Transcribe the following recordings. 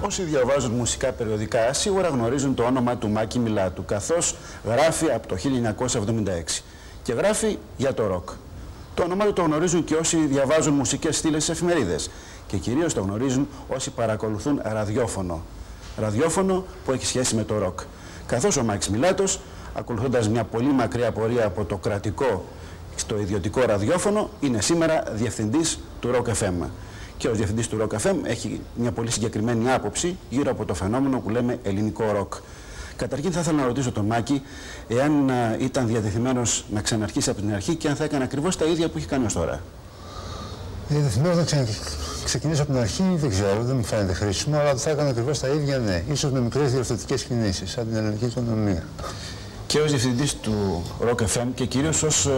Όσοι διαβάζουν μουσικά περιοδικά σίγουρα γνωρίζουν το όνομα του Μάκη Μιλάτου, καθώς γράφει από το 1976 και γράφει για το ροκ. Το όνομά του το γνωρίζουν και όσοι διαβάζουν μουσικές στήλες στις εφημερίδες και κυρίως το γνωρίζουν όσοι παρακολουθούν ραδιόφωνο. Ραδιόφωνο που έχει σχέση με το ροκ. Καθώς ο Μάκης Μιλάτος, ακολουθώντας μια πολύ μακριά πορεία από το κρατικό στο ιδιωτικό ραδιόφωνο, είναι σήμερα διευθυντής του Rock FM. Και ως διευθυντής του Rock FM έχει μια πολύ συγκεκριμένη άποψη γύρω από το φαινόμενο που λέμε ελληνικό ροκ. Καταρχήν θα ήθελα να ρωτήσω τον Μάκη εάν ήταν διατεθειμένος να ξαναρχίσει από την αρχή και αν θα έκανε ακριβώς τα ίδια που έχει κάνει ως τώρα. Διατεθειμένος να ξεκινήσω από την αρχή δεν ξέρω, δεν μου φαίνεται χρήσιμο, αλλά θα έκανε ακριβώς τα ίδια, ναι. Ίσως με μικρές διορθωτικές κινήσεις, σαν την ελληνική οικονομία. Και ως διευθυντής του Rock FM και κυρίως ως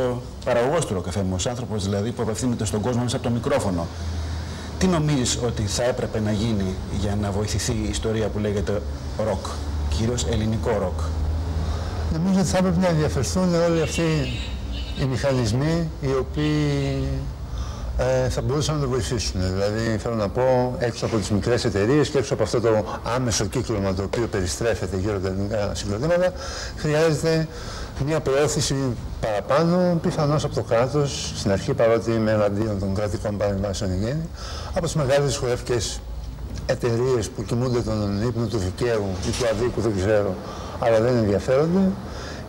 παραγωγός του Rock FM, ως άνθρωπος δηλαδή που απευθύνεται στον κόσμο μέσα από το μικρόφωνο, τι νομίζεις ότι θα έπρεπε να γίνει για να βοηθηθεί η ιστορία που λέγεται ροκ, κυρίως ελληνικό ροκ? Νομίζω ότι θα έπρεπε να ενδιαφερθούν όλοι αυτοί οι μηχανισμοί οι οποίοι θα μπορούσαν να το βοηθήσουν. Δηλαδή, θέλω να πω, έξω από τις μικρές εταιρείες και έξω από αυτό το άμεσο κύκλωμα το οποίο περιστρέφεται γύρω από τα ελληνικά συγκροτήματα, χρειάζεται μια προώθηση παραπάνω, πιθανώς από το κράτος, στην αρχή, παρότι είμαι εναντίον των κρατικών παρεμβάσεων εν γέννη, από τις μεγάλες δισκογραφικές εταιρείες που κοιμούνται τον ύπνο του δικαίου ή του αδίκου, δεν ξέρω, αλλά δεν ενδιαφέρονται.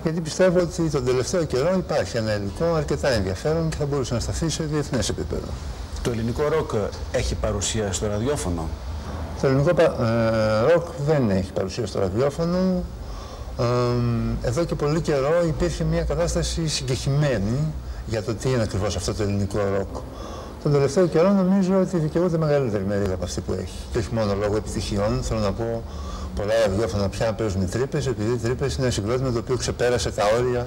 Γιατί πιστεύω ότι τον τελευταίο καιρό υπάρχει ένα υλικό αρκετά ενδιαφέρον και θα μπορούσε να σταθεί σε διεθνές επίπεδο. Το ελληνικό ροκ έχει παρουσία στο ραδιόφωνο? Το ελληνικό ροκ δεν έχει παρουσία στο ραδιόφωνο. Εδώ και πολύ καιρό υπήρχε μια κατάσταση συγκεκριμένη για το τι είναι ακριβώς αυτό το ελληνικό ροκ. Τον τελευταίο καιρό νομίζω ότι δικαιούται μεγαλύτερη μερίδα από αυτή που έχει. Και όχι μόνο λόγω επιτυχιών, θέλω να πω. Πολλά ραδιόφωνα πια παίζουν τρύπες, επειδή οι τρύπες είναι ένα συγκρότημα το οποίο ξεπέρασε τα όρια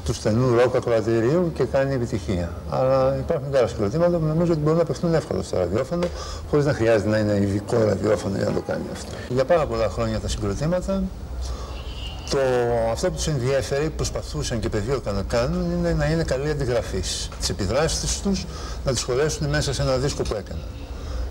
του στενού ροκ ακροατηρίου και κάνει επιτυχία. Αλλά υπάρχουν και άλλα συγκροτήματα που νομίζω ότι μπορούν να παιχτούν εύκολα στο ραδιόφωνο, χωρίς να χρειάζεται να είναι ειδικό ραδιόφωνο για να το κάνει αυτό. Για πάρα πολλά χρόνια τα συγκροτήματα, αυτό που τους ενδιαφέρει, που προσπαθούσαν και πεδίωκαν να κάνουν, είναι να είναι καλοί αντιγραφείς. Τις επιδράσεις τους να τις χωρέσουν μέσα σε ένα δίσκο που έκαναν.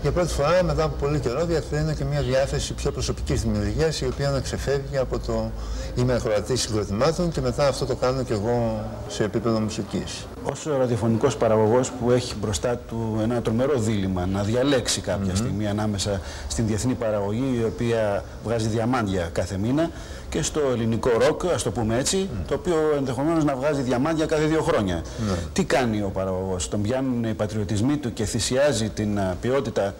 Για πρώτη φορά, μετά από πολύ καιρό, διακρίνω και μια διάθεση πιο προσωπικής δημιουργίας, η οποία να ξεφεύγει από το είμαι ακροατής συγκροτημάτων και μετά αυτό το κάνω κι εγώ σε επίπεδο μουσικής. Ως ραδιοφωνικός παραγωγός που έχει μπροστά του ένα τρομερό δίλημμα να διαλέξει κάποια στιγμή ανάμεσα στην διεθνή παραγωγή, η οποία βγάζει διαμάντια κάθε μήνα, και στο ελληνικό ροκ, ας το πούμε έτσι, το οποίο ενδεχομένως να βγάζει διαμάντια κάθε 2 χρόνια. Τι κάνει ο παραγωγός? Τον πιάνουν οι πατριωτισμοί του και θυσιάζει την ποιότητα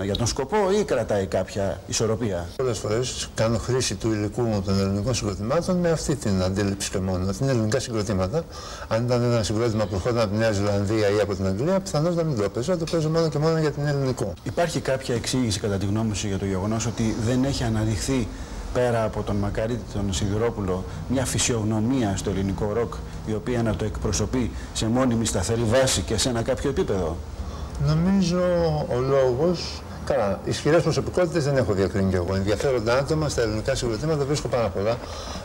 για τον σκοπό ή κρατάει κάποια ισορροπία? Πολλές φορές κάνω χρήση του υλικού των ελληνικών συγκροτημάτων με αυτή την αντίληψη και μόνο. Ότι είναι ελληνικά συγκροτήματα. Αν ήταν ένα συγκρότημα που ερχόταν από τη Νέα Ζηλανδία ή από την Αγγλία, πιθανώς να μην το παίζω. Το παίζω μόνο και μόνο για την ελληνικό. Υπάρχει κάποια εξήγηση κατά τη γνώμη σου για το γεγονός ότι δεν έχει αναδειχθεί πέρα από τον Μακαρίτη τον Σιδηρόπουλο μια φυσιογνωμία στο ελληνικό ροκ, η οποία να το εκπροσωπεί σε μόνιμη σταθερή βάση και σε ένα κάποιο επίπεδο? Νομίζω ο λόγος. Καλά, ισχυρές προσωπικότητες δεν έχω διακρίνει κι εγώ. Ενδιαφέροντα άτομα στα ελληνικά συγκροτήματα βρίσκω πάρα πολλά.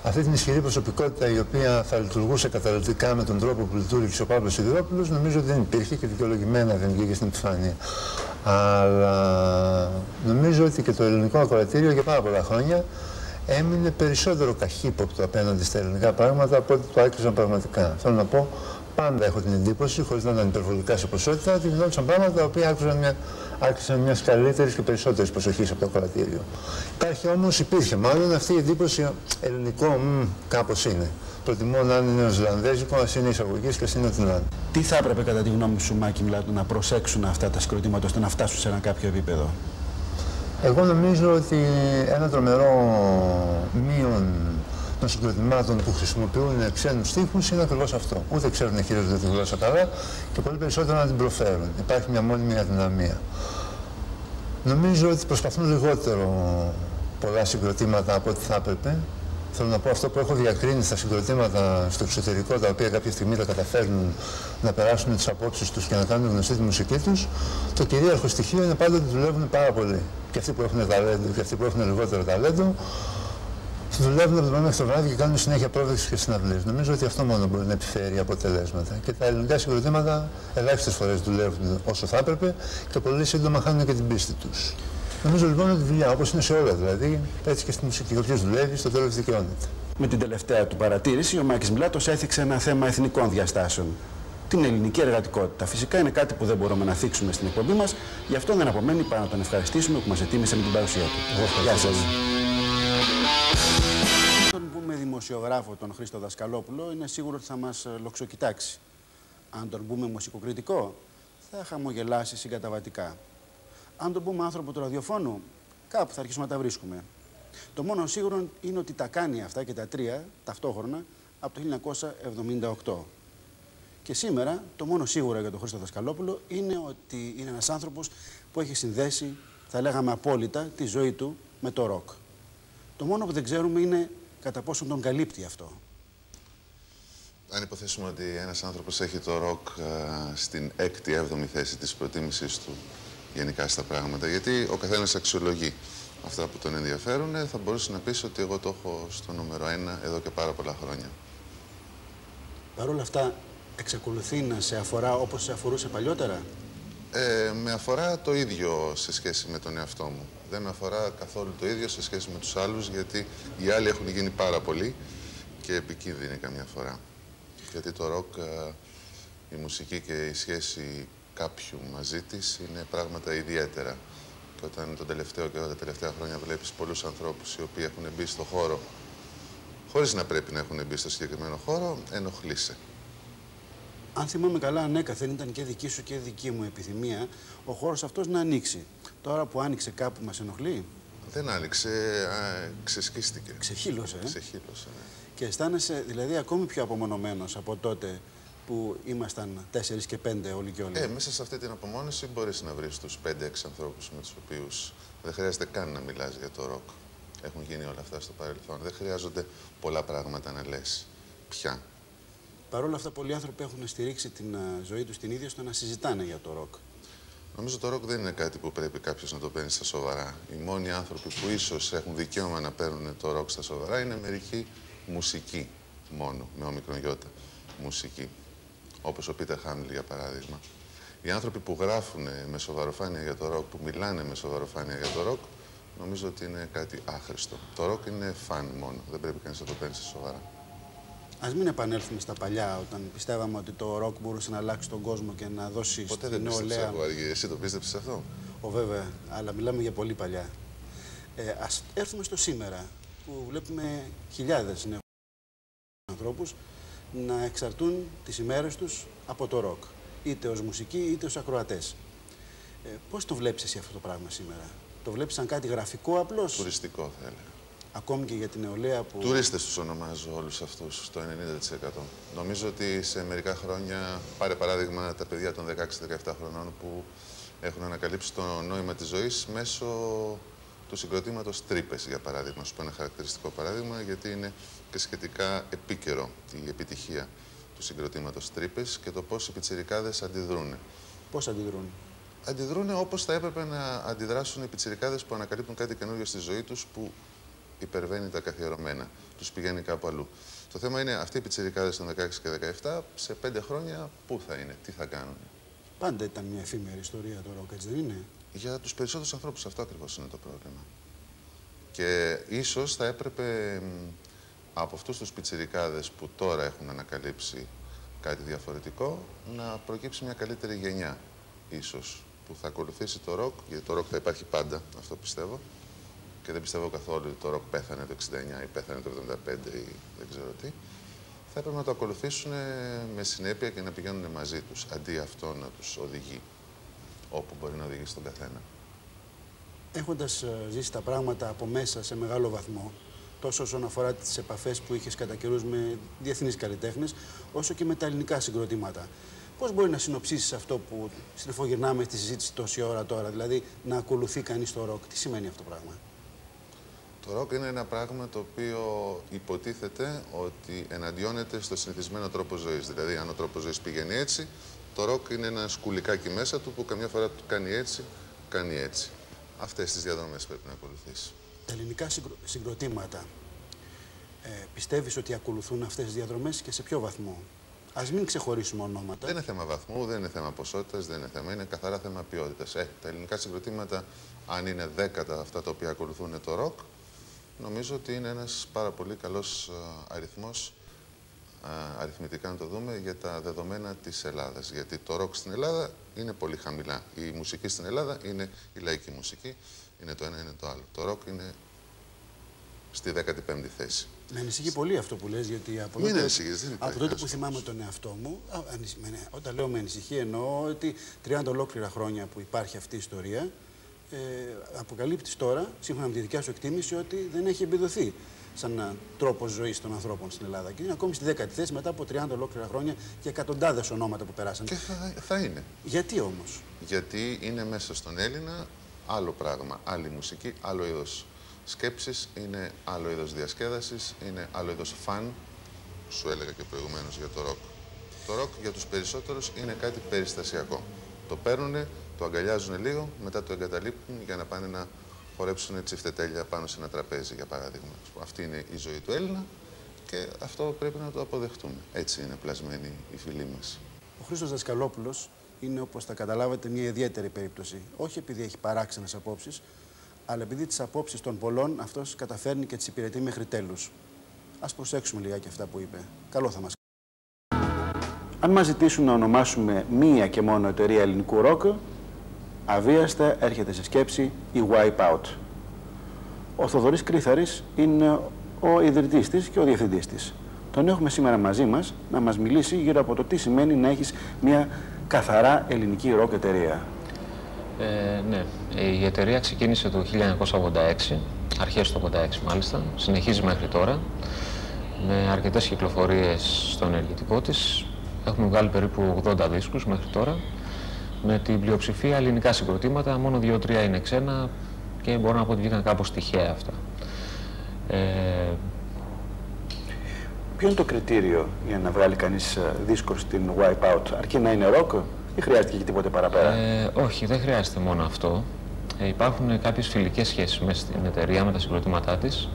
Αυτή την ισχυρή προσωπικότητα η οποία θα λειτουργούσε καταλυτικά με τον τρόπο που λειτουργήσε ο Παύλος Σιδηρόπουλος, νομίζω ότι δεν υπήρχε και δικαιολογημένα δεν βγήκε στην επιφάνεια. Αλλά νομίζω ότι και το ελληνικό ακροατήριο για πάρα πολλά χρόνια έμεινε περισσότερο καχύποπτο απέναντι στα ελληνικά πράγματα από ό,τι το άκουσαν πραγματικά. Θέλω να πω, πάντα έχω την εντύπωση, χωρίς να ήταν υπερβολικά σε ποσότητα, ότι γινόντουσαν πράγματα τα οποία άκουσαν μια καλύτερη και περισσότερη προσοχή από το ακροατήριο. Υπήρχε μάλλον αυτή η εντύπωση ελληνικό, κάπως είναι. Προτιμώ να είναι νεοζηλανδέζικο, ας είναι εισαγωγής και ας είναι ό,τι να είναι. Τι θα έπρεπε κατά τη γνώμη σου, Μάκη Μιλάτου, να προσέξουν αυτά τα συγκροτήματα ώστε να φτάσουν σε ένα κάποιο επίπεδο? Εγώ νομίζω ότι ένα τρομερό μείον των συγκροτημάτων που χρησιμοποιούν ξένους στίχους είναι ακριβώς αυτό. Ούτε ξέρουν να χειρίζονται τη γλώσσα καλά και πολύ περισσότερο να την προφέρουν. Υπάρχει μια μόνιμη αδυναμία. Νομίζω ότι προσπαθούν λιγότερο πολλά συγκροτήματα από ό,τι θα έπρεπε. Θέλω να πω αυτό που έχω διακρίνει στα συγκροτήματα στο εξωτερικό, τα οποία κάποια στιγμή τα καταφέρνουν να περάσουν τις απόψεις τους και να κάνουν γνωστή τη μουσική τους. Το κυρίαρχο στοιχείο είναι πάντα ότι δουλεύουν πάρα πολύ. Και αυτοί που έχουν ταλέντο και αυτοί που έχουν λιγότερο ταλέντο, δουλεύουν από το πρωί μέχρι το βράδυ και κάνουν συνέχεια πρόοδειξη και συναυλίες. Νομίζω ότι αυτό μόνο μπορεί να επιφέρει αποτελέσματα. Και τα ελληνικά συγκροτήματα ελάχιστες φορές δουλεύουν όσο θα έπρεπε και πολύ σύντομα χάνουν και την πίστη τους. Νομίζω λοιπόν ότι δουλειά, όπως είναι σε όλα δηλαδή, έτσι και στη μουσική. Όποιος δουλεύει, στο τέλος δικαιώνεται. Με την τελευταία του παρατήρηση, ο Μάκης Μιλάτος έθιξε ένα θέμα εθνικών διαστάσεων. Την ελληνική εργατικότητα. Φυσικά είναι κάτι που δεν μπορούμε να θίξουμε στην εκπομπή μας, γι' αυτό δεν απομένει παρά να τον ευχαριστήσουμε που μας ετοίμησε με την παρουσία του. Γεια σας. Αν πούμε δημοσιογράφο τον Χρήστο Δασκαλόπουλο, είναι σίγουρο ότι θα μας λοξοκοιτάξει. Αν τον πούμε μουσικοκριτικό, θα χαμογελάσει συγκαταβατικά. Αν τον πούμε άνθρωπο του ραδιοφώνου, κάπου θα αρχίσουμε να τα βρίσκουμε. Το μόνο σίγουρο είναι ότι τα κάνει αυτά και τα τρία ταυτόχρονα από το 1978. Και σήμερα το μόνο σίγουρο για τον Χρήστο Δασκαλόπουλο είναι ότι είναι ένας άνθρωπος που έχει συνδέσει, θα λέγαμε απόλυτα, τη ζωή του με το ροκ. Το μόνο που δεν ξέρουμε είναι κατά πόσο τον καλύπτει αυτό. Αν υποθέσουμε ότι ένας άνθρωπος έχει το ροκ στην 6η-7η θέση της προτίμησης του γενικά στα πράγματα, γιατί ο καθένας αξιολογεί αυτά που τον ενδιαφέρουν, θα μπορούσε να πεις ότι εγώ το έχω στο νούμερο 1 εδώ και πάρα πολλά χρόνια. Παρ' όλα αυτά, εξακολουθεί να σε αφορά όπως σε αφορούσε παλιότερα? Με αφορά το ίδιο σε σχέση με τον εαυτό μου. Δεν με αφορά καθόλου το ίδιο σε σχέση με τους άλλους, γιατί οι άλλοι έχουν γίνει πάρα πολλοί και επικίνδυνοι καμιά φορά. Γιατί το ροκ, η μουσική και η σχέση κάποιου μαζί της είναι πράγματα ιδιαίτερα. Και όταν τον τελευταίο καιρό, τα τελευταία χρόνια βλέπεις πολλούς ανθρώπους οι οποίοι έχουν μπει στο χώρο χωρίς να πρέπει να έχουν μπει στο συγκεκριμένο χώρο, ενοχλείσαι. Αν θυμάμαι καλά, ανέκαθεν ήταν και δική σου και δική μου επιθυμία ο χώρος αυτός να ανοίξει. Τώρα που άνοιξε κάπου μας ενοχλεί? Δεν άνοιξε, ξεσκίστηκε. Ξεχύλωσε. Ξεχύλωσε, ναι. Και αισθάνεσαι δηλαδή ακόμη πιο απομονωμένος από τότε που ήμασταν 4 και 5 όλοι και όλοι. Μέσα σε αυτή την απομόνωση μπορείς να βρεις τους 5-6 ανθρώπους με τους οποίους δεν χρειάζεται καν να μιλάς για το ροκ. Έχουν γίνει όλα αυτά στο παρελθόν. Δεν χρειάζονται πολλά πράγματα να λες πια. Παρ' όλα αυτά, πολλοί άνθρωποι έχουν στηρίξει την ζωή τους την ίδια στο να συζητάνε για το ροκ. Νομίζω το ροκ δεν είναι κάτι που πρέπει κάποιος να το παίρνει στα σοβαρά. Οι μόνοι άνθρωποι που ίσως έχουν δικαίωμα να παίρνουν το ροκ στα σοβαρά είναι μερικοί μουσικοί μόνο, με όμικρον γιώτα μουσική. Όπως ο Πίτερ Χάμιλ για παράδειγμα. Οι άνθρωποι που γράφουν με σοβαροφάνεια για το ροκ, που μιλάνε με σοβαροφάνεια για το ροκ, νομίζω ότι είναι κάτι άχρηστο. Το ροκ είναι φαν μόνο, δεν πρέπει κανείς να το παίρνει στα σοβαρά. Ας μην επανέλθουμε στα παλιά, όταν πιστεύαμε ότι το ροκ μπορούσε να αλλάξει τον κόσμο και να δώσει ποτέ στην νεολαία. Ποτέ δεν πίστεψα εγώ, εσύ το πίστεψες αυτό? Βέβαια, αλλά μιλάμε για πολύ παλιά. Ας έρθουμε στο σήμερα, που βλέπουμε χιλιάδες νέους ανθρώπους να εξαρτούν τις ημέρες τους από το ροκ. Είτε ως μουσική, είτε ως ακροατές. Πώς το βλέπεις εσύ αυτό το πράγμα σήμερα? Το βλέπεις σαν κάτι γραφικό απλώς? Τουριστικό θα έλεγα. Ακόμη και για την νεολαία που... Τουρίστες τους ονομάζω όλους αυτούς, το 90%. Νομίζω ότι σε μερικά χρόνια, πάρε παράδειγμα τα παιδιά των 16-17 χρονών που έχουν ανακαλύψει το νόημα της ζωής μέσω του συγκροτήματος Τρύπες, για παράδειγμα. Σου πω ένα χαρακτηριστικό παράδειγμα, γιατί είναι και σχετικά επίκαιρο η επιτυχία του συγκροτήματος Τρύπες και το πώς οι πιτσιρικάδες αντιδρούν. Πώς αντιδρούν? Αντιδρούν όπως θα έπρεπε να αντιδράσουν οι πιτσιρικάδες που ανακαλύπτουν κάτι καινούριο στη ζωή τους που υπερβαίνει τα καθιερωμένα, τους πηγαίνει κάπου αλλού. Το θέμα είναι αυτοί οι πιτσιρικάδες των 16 και 17 σε 5 χρόνια πού θα είναι, τι θα κάνουν. Πάντα ήταν μια εφήμερη ιστορία το ροκ, έτσι δεν είναι? Για τους περισσότερους ανθρώπους αυτό ακριβώς είναι το πρόβλημα. Και ίσως θα έπρεπε από αυτούς τους πιτσιρικάδες που τώρα έχουν ανακαλύψει κάτι διαφορετικό να προκύψει μια καλύτερη γενιά, ίσως, που θα ακολουθήσει το ροκ, γιατί το ροκ θα υπάρχει πάντα, αυτό πιστεύω. Και δεν πιστεύω καθόλου ότι το ροκ πέθανε το 69 ή πέθανε το 75 ή δεν ξέρω τι. Θα έπρεπε να το ακολουθήσουν με συνέπεια και να πηγαίνουν μαζί τους, αντί αυτό να τους οδηγεί όπου μπορεί να οδηγήσει τον καθένα. Έχοντας ζήσει τα πράγματα από μέσα σε μεγάλο βαθμό, τόσο όσον αφορά τις επαφές που είχες κατά καιρούς με διεθνείς καλλιτέχνες, όσο και με τα ελληνικά συγκροτήματα, πώς μπορεί να συνοψίσεις αυτό που στριφογυρνάμε στη συζήτηση τόση ώρα τώρα, δηλαδή να ακολουθεί κανείς το ροκ? Τι σημαίνει αυτό το πράγμα? Το ροκ είναι ένα πράγμα το οποίο υποτίθεται ότι εναντιώνεται στο συνηθισμένο τρόπο ζωής. Δηλαδή, αν ο τρόπος ζωής πηγαίνει έτσι, το ροκ είναι ένα σκουλικάκι μέσα του που καμιά φορά του κάνει έτσι, κάνει έτσι. Αυτές τις διαδρομές πρέπει να ακολουθήσει. Τα ελληνικά συγκροτήματα, πιστεύεις ότι ακολουθούν αυτές τις διαδρομές και σε ποιο βαθμό? Ας μην ξεχωρίσουμε ονόματα. Δεν είναι θέμα βαθμού, δεν είναι θέμα ποσότητας, δεν είναι θέμα. Είναι καθαρά θέμα ποιότητας. Τα ελληνικά συγκροτήματα, αν είναι 10 αυτά τα οποία ακολουθούν το ροκ, νομίζω ότι είναι ένας πάρα πολύ καλός αριθμός, αριθμητικά να το δούμε, για τα δεδομένα της Ελλάδας. Γιατί το ροκ στην Ελλάδα είναι πολύ χαμηλά. Η μουσική στην Ελλάδα είναι η λαϊκή μουσική. Είναι το ένα, είναι το άλλο. Το ροκ είναι στη 15η θέση. Με ανησυχεί πολύ αυτό που λες, γιατί από τότε που θυμάμαι τον εαυτό μου, όταν λέω με ανησυχεί, εννοώ ότι 30 ολόκληρα χρόνια που υπάρχει αυτή η ιστορία, αποκαλύπτεις τώρα, σύμφωνα με τη δικιά σου εκτίμηση, ότι δεν έχει εμπεδοθεί σαν τρόπος ζωής των ανθρώπων στην Ελλάδα. Και είναι ακόμη στη 10η θέση μετά από 30 ολόκληρα χρόνια και εκατοντάδες ονόματα που περάσαν. Και θα είναι. Γιατί όμως? Γιατί είναι μέσα στον Έλληνα άλλο πράγμα, άλλη μουσική, άλλο είδος σκέψης, είναι άλλο είδος διασκέδασης, είναι άλλο είδος φαν. Σου έλεγα και προηγουμένως για το ροκ. Το ροκ για τους περισσότερους είναι κάτι περιστασιακό. Το παίρνουνε, το αγκαλιάζουν λίγο, μετά το εγκαταλείπουν για να πάνε να χορέψουν τσιφτετέλια πάνω σε ένα τραπέζι, για παράδειγμα. Αυτή είναι η ζωή του Έλληνα και αυτό πρέπει να το αποδεχτούμε. Έτσι είναι πλασμένοι οι φίλοι μας. Ο Χρήστος Δασκαλόπουλος είναι, όπως θα καταλάβετε, μια ιδιαίτερη περίπτωση. Όχι επειδή έχει παράξενες απόψεις, αλλά επειδή τις απόψεις των πολλών αυτός καταφέρνει και τις υπηρετεί μέχρι τέλους. Ας προσέξουμε λιγάκι αυτά που είπε. Καλό θα μας κάνει. Αν μας ζητήσουν να ονομάσουμε μία και μόνο εταιρεία ελληνικού ροκ, αβίαστα έρχεται σε σκέψη η Wipeout. Ο Θοδωρής Κρύθαρης είναι ο ιδρυτής της και ο διευθυντής της. Τον έχουμε σήμερα μαζί μας να μας μιλήσει γύρω από το τι σημαίνει να έχεις μια καθαρά ελληνική ροκ εταιρεία. Ναι, η εταιρεία ξεκίνησε το 1986, αρχές του 86 μάλιστα, συνεχίζει μέχρι τώρα, με αρκετές κυκλοφορίες στο ενεργητικό της. Έχουμε βγάλει περίπου 80 δίσκους μέχρι τώρα, με την πλειοψηφία ελληνικά συγκροτήματα, μόνο 2-3 είναι ξένα και μπορώ να πω ότι βγήκαν κάπως τυχαία αυτά. Ποιο είναι το κριτήριο για να βγάλει κανείς δίσκο στην Wipeout? Αρκεί να είναι ροκ ή χρειάζεται και τίποτε παραπέρα? Όχι, δεν χρειάζεται μόνο αυτό. Υπάρχουν κάποιες φιλικές σχέσεις μέσα στην εταιρεία με τα συγκροτήματά της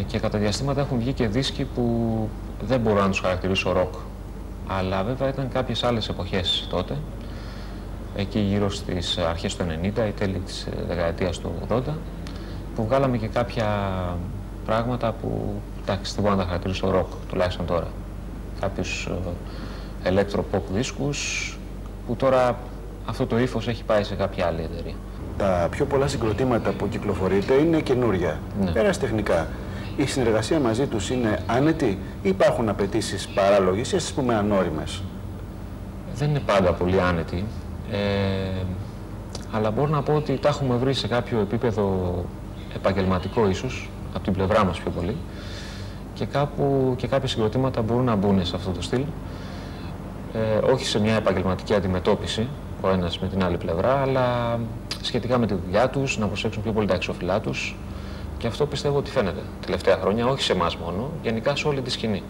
και κατά διαστήματα έχουν βγει και δίσκοι που δεν μπορώ να τους χαρακτηρίσω ροκ. Αλλά βέβαια ήταν κάποιες άλλες εποχές τότε, εκεί γύρω στις αρχές του 90 ή τέλη της δεκαετίας του 80, που βγάλαμε και κάποια πράγματα που, εντάξει, δεν μπορώ να τα χαρακτηρίσω ροκ, τουλάχιστον τώρα. Κάποιους electro-pop δίσκους, που τώρα αυτό το ύφος έχει πάει σε κάποια άλλη εταιρεία. Τα πιο πολλά συγκροτήματα που κυκλοφορείτε είναι καινούρια, ερασιτεχνικά. Η συνεργασία μαζί τους είναι άνετη ή υπάρχουν απαιτήσεις παράλογες ή ας πούμε ανώριμες? Δεν είναι πάντα πολύ άνετη, αλλά μπορώ να πω ότι τα έχουμε βρει σε κάποιο επίπεδο επαγγελματικό ίσως, από την πλευρά μας πιο πολύ, και κάπου και κάποια συγκροτήματα μπορούν να μπουν σε αυτό το στυλ, όχι σε μια επαγγελματική αντιμετώπιση ο ένας με την άλλη πλευρά, αλλά σχετικά με τη δουλειά τους, να προσέξουν πιο πολύ τα εξώφυλλά τους. Και αυτό πιστεύω ότι φαίνεται τελευταία χρόνια, όχι σε εμάς μόνο, γενικά σε όλη τη σκηνή.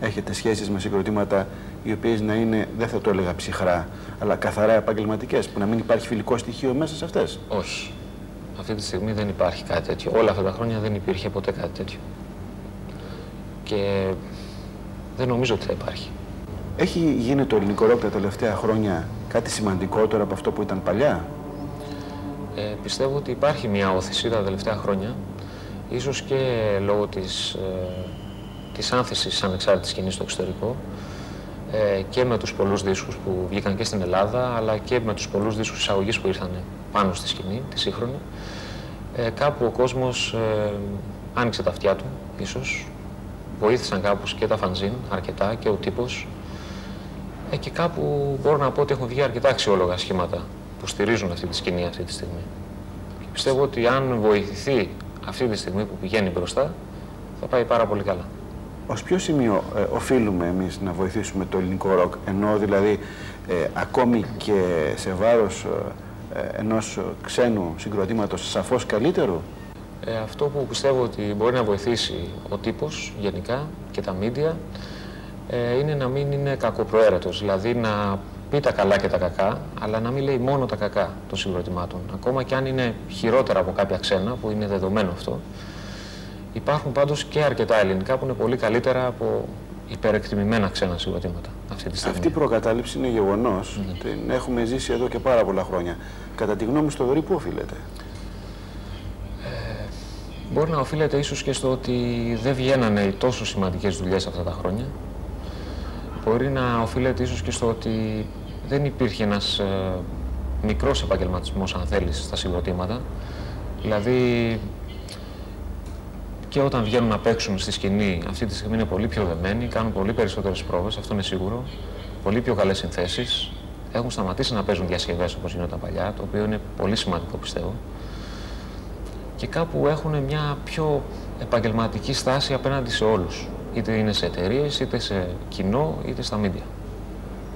Έχετε σχέσεις με συγκροτήματα οι οποίες να είναι, δεν θα το έλεγα ψυχρά, αλλά καθαρά επαγγελματικές, που να μην υπάρχει φιλικό στοιχείο μέσα σε αυτές? Όχι. Αυτή τη στιγμή δεν υπάρχει κάτι τέτοιο. Όλα αυτά τα χρόνια δεν υπήρχε ποτέ κάτι τέτοιο. Και δεν νομίζω ότι θα υπάρχει. Έχει γίνει το ελληνικό ροκ τα τελευταία χρόνια κάτι σημαντικότερο από αυτό που ήταν παλιά? Πιστεύω ότι υπάρχει μια όθηση τα τελευταία χρόνια, ίσως και λόγω της άνθησης ανεξάρτητης σκηνής στο εξωτερικό, και με τους πολλούς δίσκους που βγήκαν και στην Ελλάδα, αλλά και με τους πολλούς δίσκους εισαγωγής που ήρθαν πάνω στη σκηνή, τη σύγχρονη. Κάπου ο κόσμος άνοιξε τα αυτιά του, ίσως. Βοήθησαν κάπως και τα φανζίν, αρκετά, και ο τύπος. Και κάπου μπορώ να πω ότι έχουν βγει αρκετά αξιόλογα σχήματα που στηρίζουν αυτή τη σκηνή αυτή τη στιγμή. Και πιστεύω ότι αν βοηθηθεί αυτή τη στιγμή που πηγαίνει μπροστά, θα πάει πάρα πολύ καλά. Ως ποιο σημείο οφείλουμε εμείς να βοηθήσουμε το ελληνικό ροκ, ενώ δηλαδή ακόμη και σε βάρος ενός ξένου συγκροτήματος σαφώς καλύτερου? Αυτό που πιστεύω ότι μπορεί να βοηθήσει ο τύπος γενικά και τα μίντια είναι να μην είναι κακοπροαίρετος, δηλαδή να πει τα καλά και τα κακά, αλλά να μην λέει μόνο τα κακά των συγκροτημάτων. Ακόμα και αν είναι χειρότερα από κάποια ξένα, που είναι δεδομένο αυτό, υπάρχουν πάντως και αρκετά ελληνικά που είναι πολύ καλύτερα από υπερεκτιμημένα ξένα συγκροτήματα αυτή τη στιγμή. Αυτή η προκατάληψη είναι γεγονός. Την έχουμε ζήσει εδώ και πάρα πολλά χρόνια. Κατά τη γνώμη στο Θοδωρή, πού οφείλεται? Μπορεί να οφείλεται ίσως και στο ότι δεν βγαίνανε οι τόσο σημαντικές δουλειές αυτά τα χρόνια. Μπορεί να οφείλεται ίσως και στο ότι δεν υπήρχε ένας μικρός επαγγελματισμός, αν θέλεις, στα συγκροτήματα. Δηλαδή, και όταν βγαίνουν να παίξουν στη σκηνή, αυτή τη στιγμή είναι πολύ πιο δεμένοι, κάνουν πολύ περισσότερες πρόβες, αυτό είναι σίγουρο. Πολύ πιο καλές συνθέσεις. Έχουν σταματήσει να παίζουν διασκευές όπως γινόταν παλιά, το οποίο είναι πολύ σημαντικό, πιστεύω. Και κάπου έχουν μια πιο επαγγελματική στάση απέναντι σε όλους. Είτε είναι σε εταιρείες, είτε σε κοινό, είτε στα μίντια.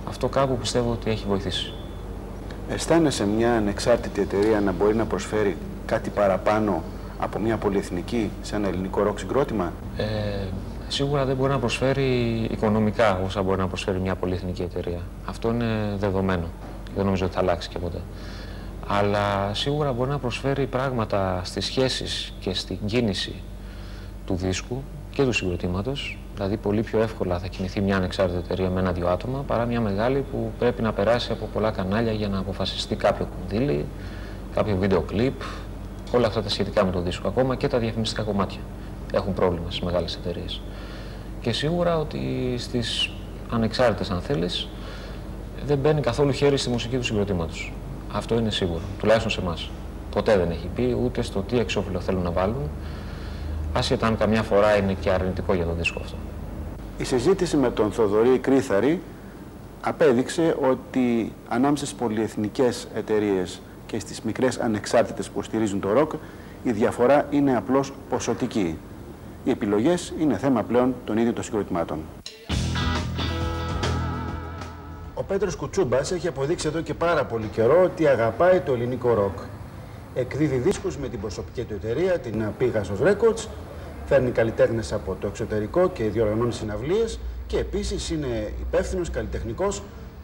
Αυτό κάπου πιστεύω ότι έχει βοηθήσει. Αισθάνεσαι μια ανεξάρτητη εταιρεία να μπορεί να προσφέρει κάτι παραπάνω από μια πολυεθνική σε ένα ελληνικό ροκ συγκρότημα? Σίγουρα δεν μπορεί να προσφέρει οικονομικά όσα μπορεί να προσφέρει μια πολυεθνική εταιρεία. Αυτό είναι δεδομένο. Δεν νομίζω ότι θα αλλάξει και ποτέ. Αλλά σίγουρα μπορεί να προσφέρει πράγματα στις σχέσεις και στην κίνηση του δίσκου και του συγκροτήματος. Δηλαδή, πολύ πιο εύκολα θα κινηθεί μια ανεξάρτητη εταιρεία με ένα-δύο άτομα παρά μια μεγάλη που πρέπει να περάσει από πολλά κανάλια για να αποφασιστεί κάποιο κονδύλι, κάποιο βίντεο κλιπ, όλα αυτά τα σχετικά με το δίσκο. Ακόμα και τα διαφημιστικά κομμάτια έχουν πρόβλημα στις μεγάλες εταιρείες. Και σίγουρα ότι στις ανεξάρτητες, αν θέλεις, δεν μπαίνει καθόλου χέρι στη μουσική του συγκροτήματος. Αυτό είναι σίγουρο, τουλάχιστον σε εμάς. Ποτέ δεν έχει πει ούτε στο τι εξώφυλλο θέλουν να βάλουν, άσχετα αν καμιά φορά είναι και αρνητικό για τον δίσκο αυτό. Η συζήτηση με τον Θοδωρή Κρίθαρη απέδειξε ότι ανάμεσα στις πολυεθνικές εταιρείες και στις μικρές ανεξάρτητες που στηρίζουν το ροκ, η διαφορά είναι απλώς ποσοτική. Οι επιλογές είναι θέμα πλέον των ίδιων των συγκροτημάτων. Ο Πέτρος Κουτσούμπας έχει αποδείξει εδώ και πάρα πολύ καιρό ότι αγαπάει το ελληνικό ροκ. Εκδίδει δίσκους με την προσωπική του εταιρεία, την Pegasus Records, φέρνει καλλιτέχνες από το εξωτερικό και διοργανώνει συναυλίες και επίσης είναι υπεύθυνος καλλιτεχνικός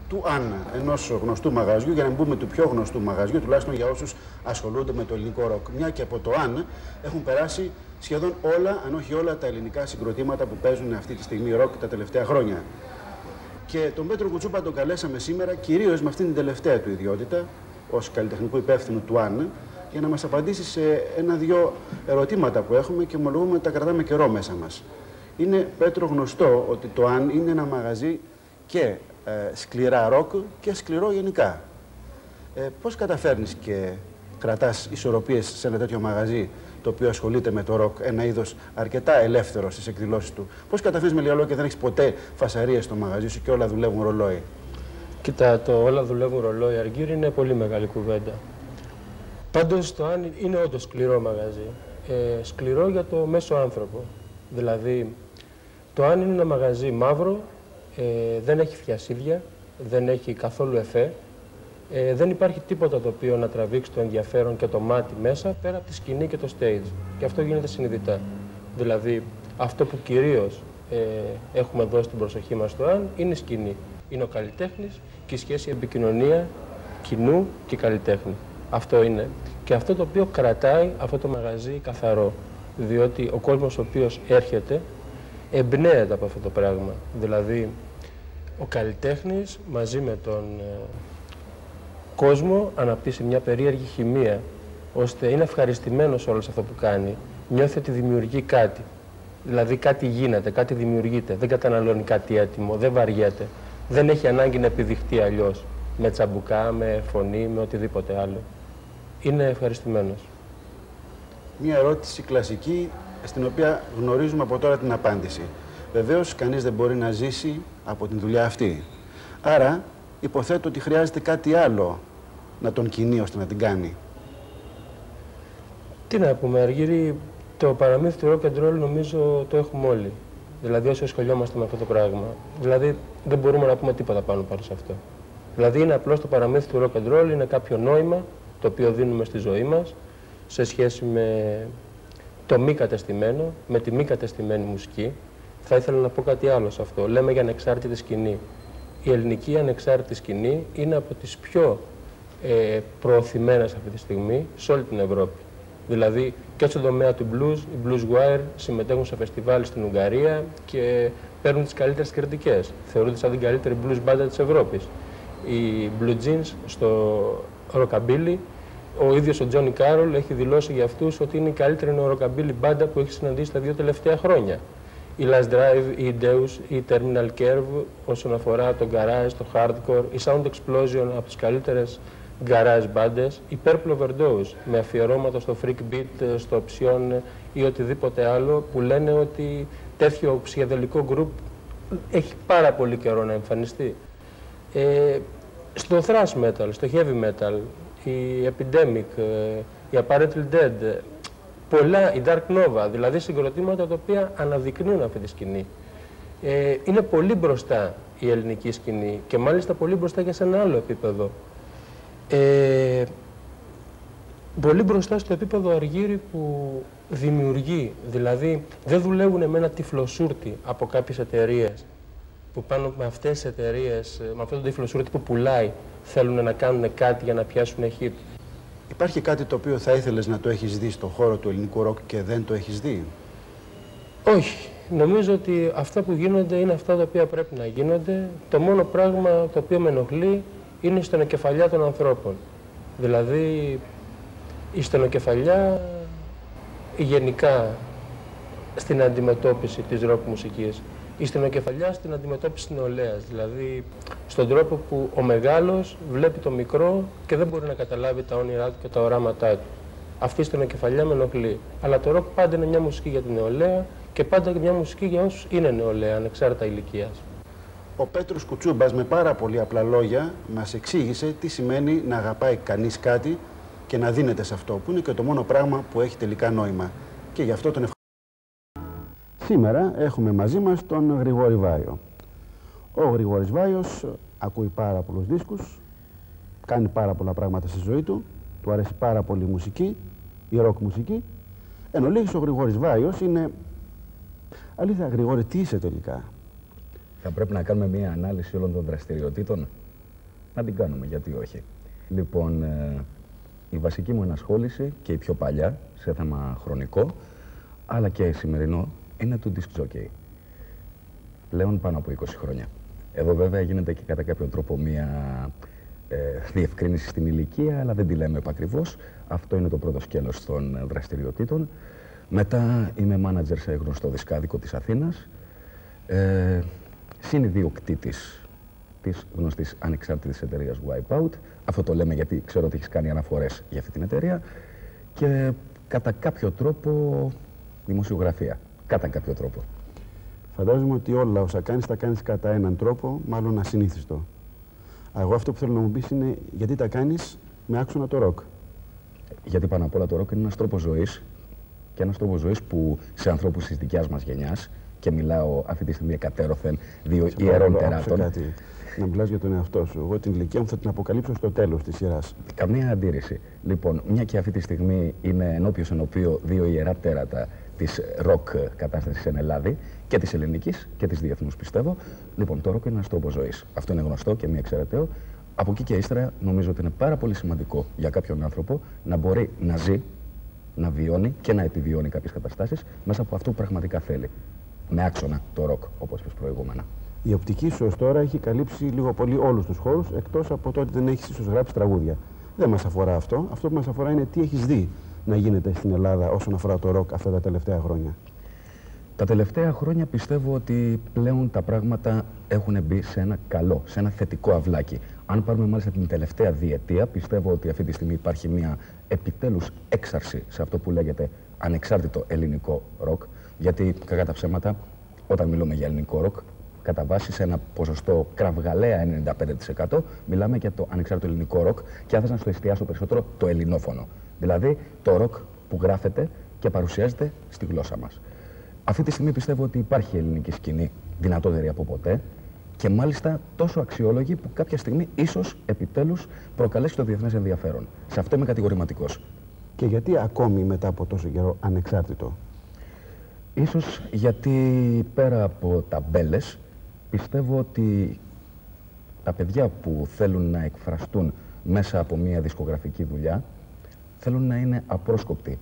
του ΑΝ, ενός γνωστού μαγαζιού, για να μην πούμε του πιο γνωστού μαγαζιού, τουλάχιστον για όσους ασχολούνται με το ελληνικό ροκ. Μια και από το ΑΝ έχουν περάσει σχεδόν όλα, αν όχι όλα, τα ελληνικά συγκροτήματα που παίζουν αυτή τη στιγμή ροκ τα τελευταία χρόνια. Και τον Πέτρο Κουτσούμπα τον καλέσαμε σήμερα κυρίως με αυτήν την τελευταία του ιδιότητα, ως καλλιτεχνικού υπεύθυνου του ΑΝ, για να μας απαντήσει σε ένα-δυο ερωτήματα που έχουμε και ομολογούμε ότι τα κρατάμε καιρό μέσα μας. Είναι, Πέτρο, γνωστό ότι το ΑΝ είναι ένα μαγαζί και σκληρά ροκ και σκληρό γενικά. Πώς καταφέρνεις και κρατάς ισορροπίες σε ένα τέτοιο μαγαζί το οποίο ασχολείται με το ροκ, ένα είδος αρκετά ελεύθερο στις εκδηλώσεις του? Πώς καταφέρνεις με λίγα λόγια και δεν έχεις ποτέ φασαρίες στο μαγαζί σου και όλα δουλεύουν ρολόι? Κοίτα, το όλα δουλεύουν ρολόι, Αργύρι, είναι πολύ μεγάλη κουβέντα. Πάντως το ΑΝ είναι όντως σκληρό μαγαζί. Σκληρό για το μέσο άνθρωπο. Δηλαδή, το ΑΝ είναι ένα μαγαζί μαύρο, δεν έχει φιασίδια, δεν έχει καθόλου εφέ. Δεν υπάρχει τίποτα το οποίο να τραβήξει το ενδιαφέρον και το μάτι μέσα πέρα από τη σκηνή και το stage. Και αυτό γίνεται συνειδητά. Δηλαδή, αυτό που κυρίως έχουμε δώσει την προσοχή μας στο ΑΝ είναι η σκηνή. Είναι ο καλλιτέχνης και η σχέση επικοινωνία κοινού και καλλιτέχνη. Αυτό είναι. Και αυτό το οποίο κρατάει αυτό το μαγαζί καθαρό. Διότι ο κόσμος ο οποίος έρχεται εμπνέεται από αυτό το πράγμα. Δηλαδή, ο καλλιτέχνης μαζί με τον κόσμο αναπτύσσει μια περίεργη χημεία, ώστε είναι ευχαριστημένος όλο αυτό που κάνει. Νιώθει ότι δημιουργεί κάτι. Δηλαδή κάτι γίνεται, κάτι δημιουργείται. Δεν καταναλώνει κάτι έτοιμο, δεν βαριέται. Δεν έχει ανάγκη να επιδειχτεί αλλιώς. Με τσαμπουκά, με φωνή, με οτιδήποτε άλλο. Είναι ευχαριστημένος. Μια ερώτηση κλασική, στην οποία γνωρίζουμε από τώρα την απάντηση. Βεβαίως, κανείς δεν μπορεί να ζήσει από την δουλειά αυτή. Άρα, υποθέτω ότι χρειάζεται κάτι άλλο να τον κινεί ώστε να την κάνει. Τι να πούμε, Αργύρι, το παραμύθι του rock and roll νομίζω το έχουμε όλοι. Δηλαδή, όσοι ασχολιόμαστε με αυτό το πράγμα. Δηλαδή, δεν μπορούμε να πούμε τίποτα πάνω σε αυτό. Δηλαδή, είναι απλώς το παραμύθι του rock and roll, είναι κάποιο νόημα το οποίο δίνουμε στη ζωή μας σε σχέση με το μη κατεστημένο, με τη μη κατεστημένη μουσική. Θα ήθελα να πω κάτι άλλο σε αυτό. Λέμε για ανεξάρτητη σκηνή. Η ελληνική ανεξάρτητη σκηνή είναι από τις πιο προωθημένες αυτή τη στιγμή σε όλη την Ευρώπη. Δηλαδή και στον τομέα του blues, οι Blues Wire συμμετέχουν σε φεστιβάλ στην Ουγγαρία και παίρνουν τις καλύτερες κριτικές. Θεωρούνται σαν την καλύτερη blues μπάντα της Ευρώπης. Οι Blue Jeans στο rockabilly, ο ίδιος ο Johnny Carroll έχει δηλώσει για αυτούς ότι είναι η καλύτερη rockabilly μπάντα που έχει συναντήσει τα 2 τελευταία χρόνια. Η Last Drive, η Deus, η Terminal Curve όσον αφορά το garage, το hardcore, η Sound Explosion από τις καλύτερες garage μπάντες, η Purple Overdose με αφιερώματα στο freak beat, στο option ή οτιδήποτε άλλο που λένε ότι τέτοιο ψυχεδελικό group έχει πάρα πολύ καιρό να εμφανιστεί. Στο thrash metal, στο heavy metal, η Epidemic, η Apparently Dead, πολλά, η Dark Nova, δηλαδή συγκροτήματα τα οποία αναδεικνύουν αυτή τη σκηνή. Είναι πολύ μπροστά η ελληνική σκηνή και μάλιστα πολύ μπροστά και σε ένα άλλο επίπεδο. Πολύ μπροστά στο επίπεδο Αργύρη που δημιουργεί, δηλαδή δεν δουλεύουν με ένα τυφλοσούρτι από κάποιες εταιρείες που πάνω με αυτές τις εταιρείες, με αυτό το τυφλοσούρτι που πουλάει, θέλουν να κάνουν κάτι για να πιάσουν hit. Υπάρχει κάτι το οποίο θα ήθελες να το έχεις δει στον χώρο του ελληνικού ροκ και δεν το έχεις δει? Όχι. Νομίζω ότι αυτά που γίνονται είναι αυτά τα οποία πρέπει να γίνονται. Το μόνο πράγμα το οποίο με ενοχλεί είναι η στενοκεφαλιά των ανθρώπων. Δηλαδή, η στενοκεφαλιά γενικά στην αντιμετώπιση της ροκ μουσικής. Η στενοκεφαλιά στην αντιμετώπιση της νεολαίας. Δηλαδή, στον τρόπο που ο μεγάλος βλέπει το μικρό και δεν μπορεί να καταλάβει τα όνειρά του και τα οράματά του. Αυτή η στενοκεφαλιά με ενοχλεί. Αλλά το ροκ πάντα είναι μια μουσική για την νεολαία και πάντα μια μουσική για όσους είναι νεολαία, ανεξάρτητα ηλικίας. Ο Πέτρος Κουτσούμπας με πάρα πολύ απλά λόγια μας εξήγησε τι σημαίνει να αγαπάει κανείς κάτι και να δίνεται σε αυτό, που είναι και το μόνο πράγμα που έχει τελικά νόημα. Και γι' αυτό τον ευχαριστώ. Σήμερα έχουμε μαζί μας τον Γρηγόρη Βάιο. Ο Γρηγόρης Βάιος ακούει πάρα πολλούς δίσκους, κάνει πάρα πολλά πράγματα στη ζωή του, του αρέσει πάρα πολύ η μουσική, η ροκ μουσική. Εν ολίγης ο Γρηγόρης Βάιος είναι... Αλήθεια, Γρηγόρη, τι είσαι τελικά? Θα πρέπει να κάνουμε μια ανάλυση όλων των δραστηριοτήτων. Να την κάνουμε, γιατί όχι. Λοιπόν, η βασική μου ενασχόληση και η πιο παλιά, σε θέμα χρονικό, αλλά και σημερινό, είναι του disc jockey. Πλέον πάνω από 20 χρόνια. Εδώ βέβαια γίνεται και κατά κάποιο τρόπο μια διευκρίνηση στην ηλικία, αλλά δεν τη λέμε επακριβώς. Αυτό είναι το πρώτο σκέλος των δραστηριοτήτων. Μετά είμαι manager σε γνωστό δισκάδικο της Αθήνας. Συνειδιοκτήτης της γνωστής ανεξάρτητης εταιρείας Wipeout. Αυτό το λέμε γιατί ξέρω ότι έχεις κάνει αναφορές για αυτή την εταιρεία. Και κατά κάποιο τρόπο δημοσιογραφία. Κατά κάποιο τρόπο. Φαντάζομαι ότι όλα όσα κάνεις τα κάνεις κατά έναν τρόπο, μάλλον ασυνήθιστο. Εγώ αυτό που θέλω να μου πεις είναι γιατί τα κάνεις με άξονα το ροκ. Γιατί πάνω απ' όλα το ροκ είναι ένας τρόπος ζωής και ένας τρόπος ζωής που σε ανθρώπους της δικιάς μας γενιάς, και μιλάω αυτή τη στιγμή εκατέρωθεν δύο ιερών τεράτων. Να μιλάς για τον εαυτό σου. Εγώ την ηλικία μου θα την αποκαλύψω στο τέλος της σειράς. Καμία αντίρρηση. Λοιπόν, μια και αυτή τη στιγμή είναι ενώπιος ενωπίο δύο ιερά τέρατα της ροκ κατάστασης εν Ελλάδη, και της ελληνικής και της διεθνούς, πιστεύω. Λοιπόν, το ροκ είναι ένας τρόπος ζωής. Αυτό είναι γνωστό και μη εξαιρεταίο. Από εκεί και ύστερα, νομίζω ότι είναι πάρα πολύ σημαντικό για κάποιον άνθρωπο να μπορεί να ζει, να βιώνει και να επιβιώνει κάποιες καταστάσεις μέσα από αυτό που πραγματικά θέλει. Με άξονα το ροκ, όπως είπες προηγούμενα. Η οπτική σου ως τώρα έχει καλύψει λίγο πολύ όλους τους χώρους, εκτός από το ότι δεν έχεις ίσως γράψει τραγούδια. Δεν μας αφορά αυτό. Αυτό που μας αφορά είναι τι έχεις δει να γίνεται στην Ελλάδα όσον αφορά το ροκ αυτά τα τελευταία χρόνια. Τα τελευταία χρόνια πιστεύω ότι πλέον τα πράγματα έχουν μπει σε ένα καλό, σε ένα θετικό αυλάκι. Αν πάρουμε μάλιστα την τελευταία διετία, πιστεύω ότι αυτή τη στιγμή υπάρχει μια επιτέλους έξαρση σε αυτό που λέγεται ανεξάρτητο ελληνικό ροκ. Γιατί, κακά τα ψέματα, όταν μιλούμε για ελληνικό ροκ, κατά βάση σε ένα ποσοστό κραυγαλαία 95%, μιλάμε για το ανεξάρτητο ελληνικό ροκ και άθεσα να στο εστιάσω περισσότερο το ελληνόφωνο. Δηλαδή το ροκ που γράφεται και παρουσιάζεται στη γλώσσα μας. Αυτή τη στιγμή πιστεύω ότι υπάρχει ελληνική σκηνή δυνατότερη από ποτέ και μάλιστα τόσο αξιόλογη που κάποια στιγμή ίσως επιτέλους προκαλέσει το διεθνές ενδιαφέρον. Σε αυτό είμαι κατηγορηματικός. Και γιατί ακόμη μετά από τόσο καιρό ανεξάρτητο? Ίσως γιατί πέρα από ταμπέλες, πιστεύω ότι τα παιδιά που θέλουν να εκφραστούν μέσα από μια δισκογραφική δουλειά θέλουν να είναι απρόσκοπτοι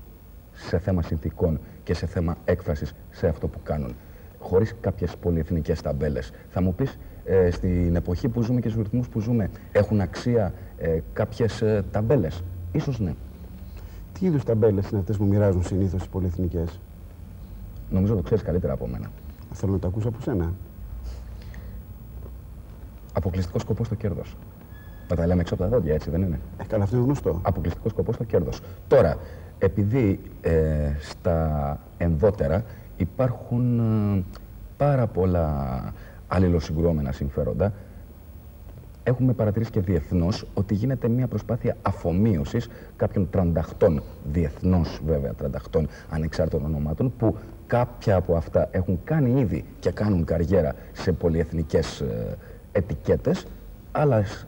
σε θέμα συνθηκών και σε θέμα έκφρασης σε αυτό που κάνουν. χωρίς κάποιες πολυεθνικές ταμπέλες. Θα μου πεις, στην εποχή που ζούμε και στους ρυθμούς που ζούμε, έχουν αξία κάποιες ταμπέλες? Ίσως ναι. Τι είδους ταμπέλες είναι αυτές που μοιράζουν συνήθως οι πολυεθνικές? Νομίζω το ξέρεις καλύτερα από μένα. Θέλω να το ακούσω από σένα. Αποκλειστικό σκοπό στο κέρδος. Να τα λέμε έξω από τα δόντια, έτσι δεν είναι? Καλά, αυτό είναι γνωστό. Αποκλειστικό σκοπό στο κέρδος. Τώρα, επειδή στα ενδότερα υπάρχουν πάρα πολλά αλληλοσυγκρουόμενα συμφέροντα, έχουμε παρατηρήσει και διεθνώς ότι γίνεται μια προσπάθεια αφομοίωσης κάποιων τρανταχτών, διεθνώς βέβαια τρανταχτών ανεξάρτητων ονομάτων, που κάποια από αυτά έχουν κάνει ήδη και κάνουν καριέρα σε πολυεθνικές ετικέτες.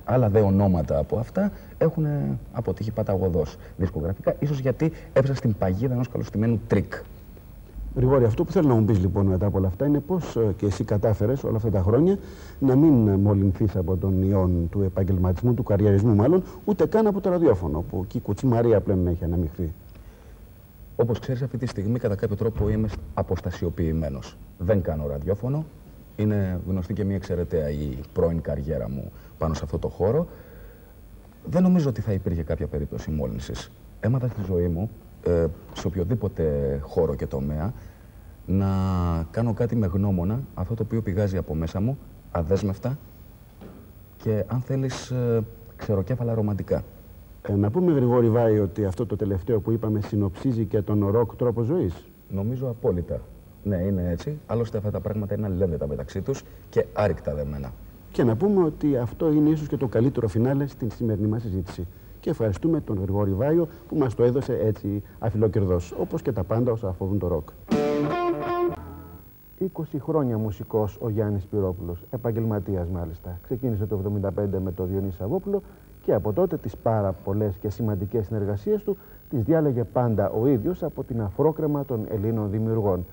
Άλλα δε ονόματα από αυτά έχουν αποτύχει παταγωδώς δισκογραφικά, ίσως γιατί έπεσαν στην παγίδα ενός καλωστημένου τρίκ. Γρηγόρη, αυτό που θέλω να μου πεις λοιπόν μετά από όλα αυτά είναι πώς και εσύ κατάφερες όλα αυτά τα χρόνια να μην μολυνθείς από τον ιόν του επαγγελματισμού, του καριερισμού μάλλον, ούτε καν από το ραδιόφωνο, που εκεί η κουτσιμαρία πλέον έχει αναμειχθεί. Όπως ξέρεις, αυτή τη στιγμή κατά κάποιο τρόπο είμαι αποστασιοποιημένος. Δεν κάνω ραδιόφωνο. Είναι γνωστή και μια εξαιρεταία η πρώην καριέρα μου πάνω σε αυτό το χώρο. Δεν νομίζω ότι θα υπήρχε κάποια περίπτωση μόλυνσης. Έμαθα στη ζωή μου, σε οποιοδήποτε χώρο και τομέα, να κάνω κάτι με γνώμονα, αυτό το οποίο πηγάζει από μέσα μου, αδέσμευτα και αν θέλεις ξεροκέφαλα ρομαντικά. Να πούμε, Γρηγόρη Βάη, ότι αυτό το τελευταίο που είπαμε συνοψίζει και τον ροκ τρόπο ζωής. Νομίζω απόλυτα. Ναι, είναι έτσι. Άλλωστε αυτά τα πράγματα είναι αλληλένδετα μεταξύ τους και άρρηκτα δεμένα. Και να πούμε ότι αυτό είναι ίσως και το καλύτερο φινάλε στην σημερινή μας συζήτηση. Και ευχαριστούμε τον Γρηγόρη Βάιο που μας το έδωσε έτσι αφιλόκερδος, όπως και τα πάντα όσα αφορούν το ροκ. 20 χρόνια μουσικός ο Γιάννης Σπυρόπουλος, επαγγελματίας μάλιστα. Ξεκίνησε το 1975 με τον Διονύση Σαββόπουλο και από τότε τις πάρα πολλές και σημαντικές συνεργασίες του τις διάλεγε πάντα ο ίδιος από την αφρόκρεμα των Ελλήνων δημιουργών.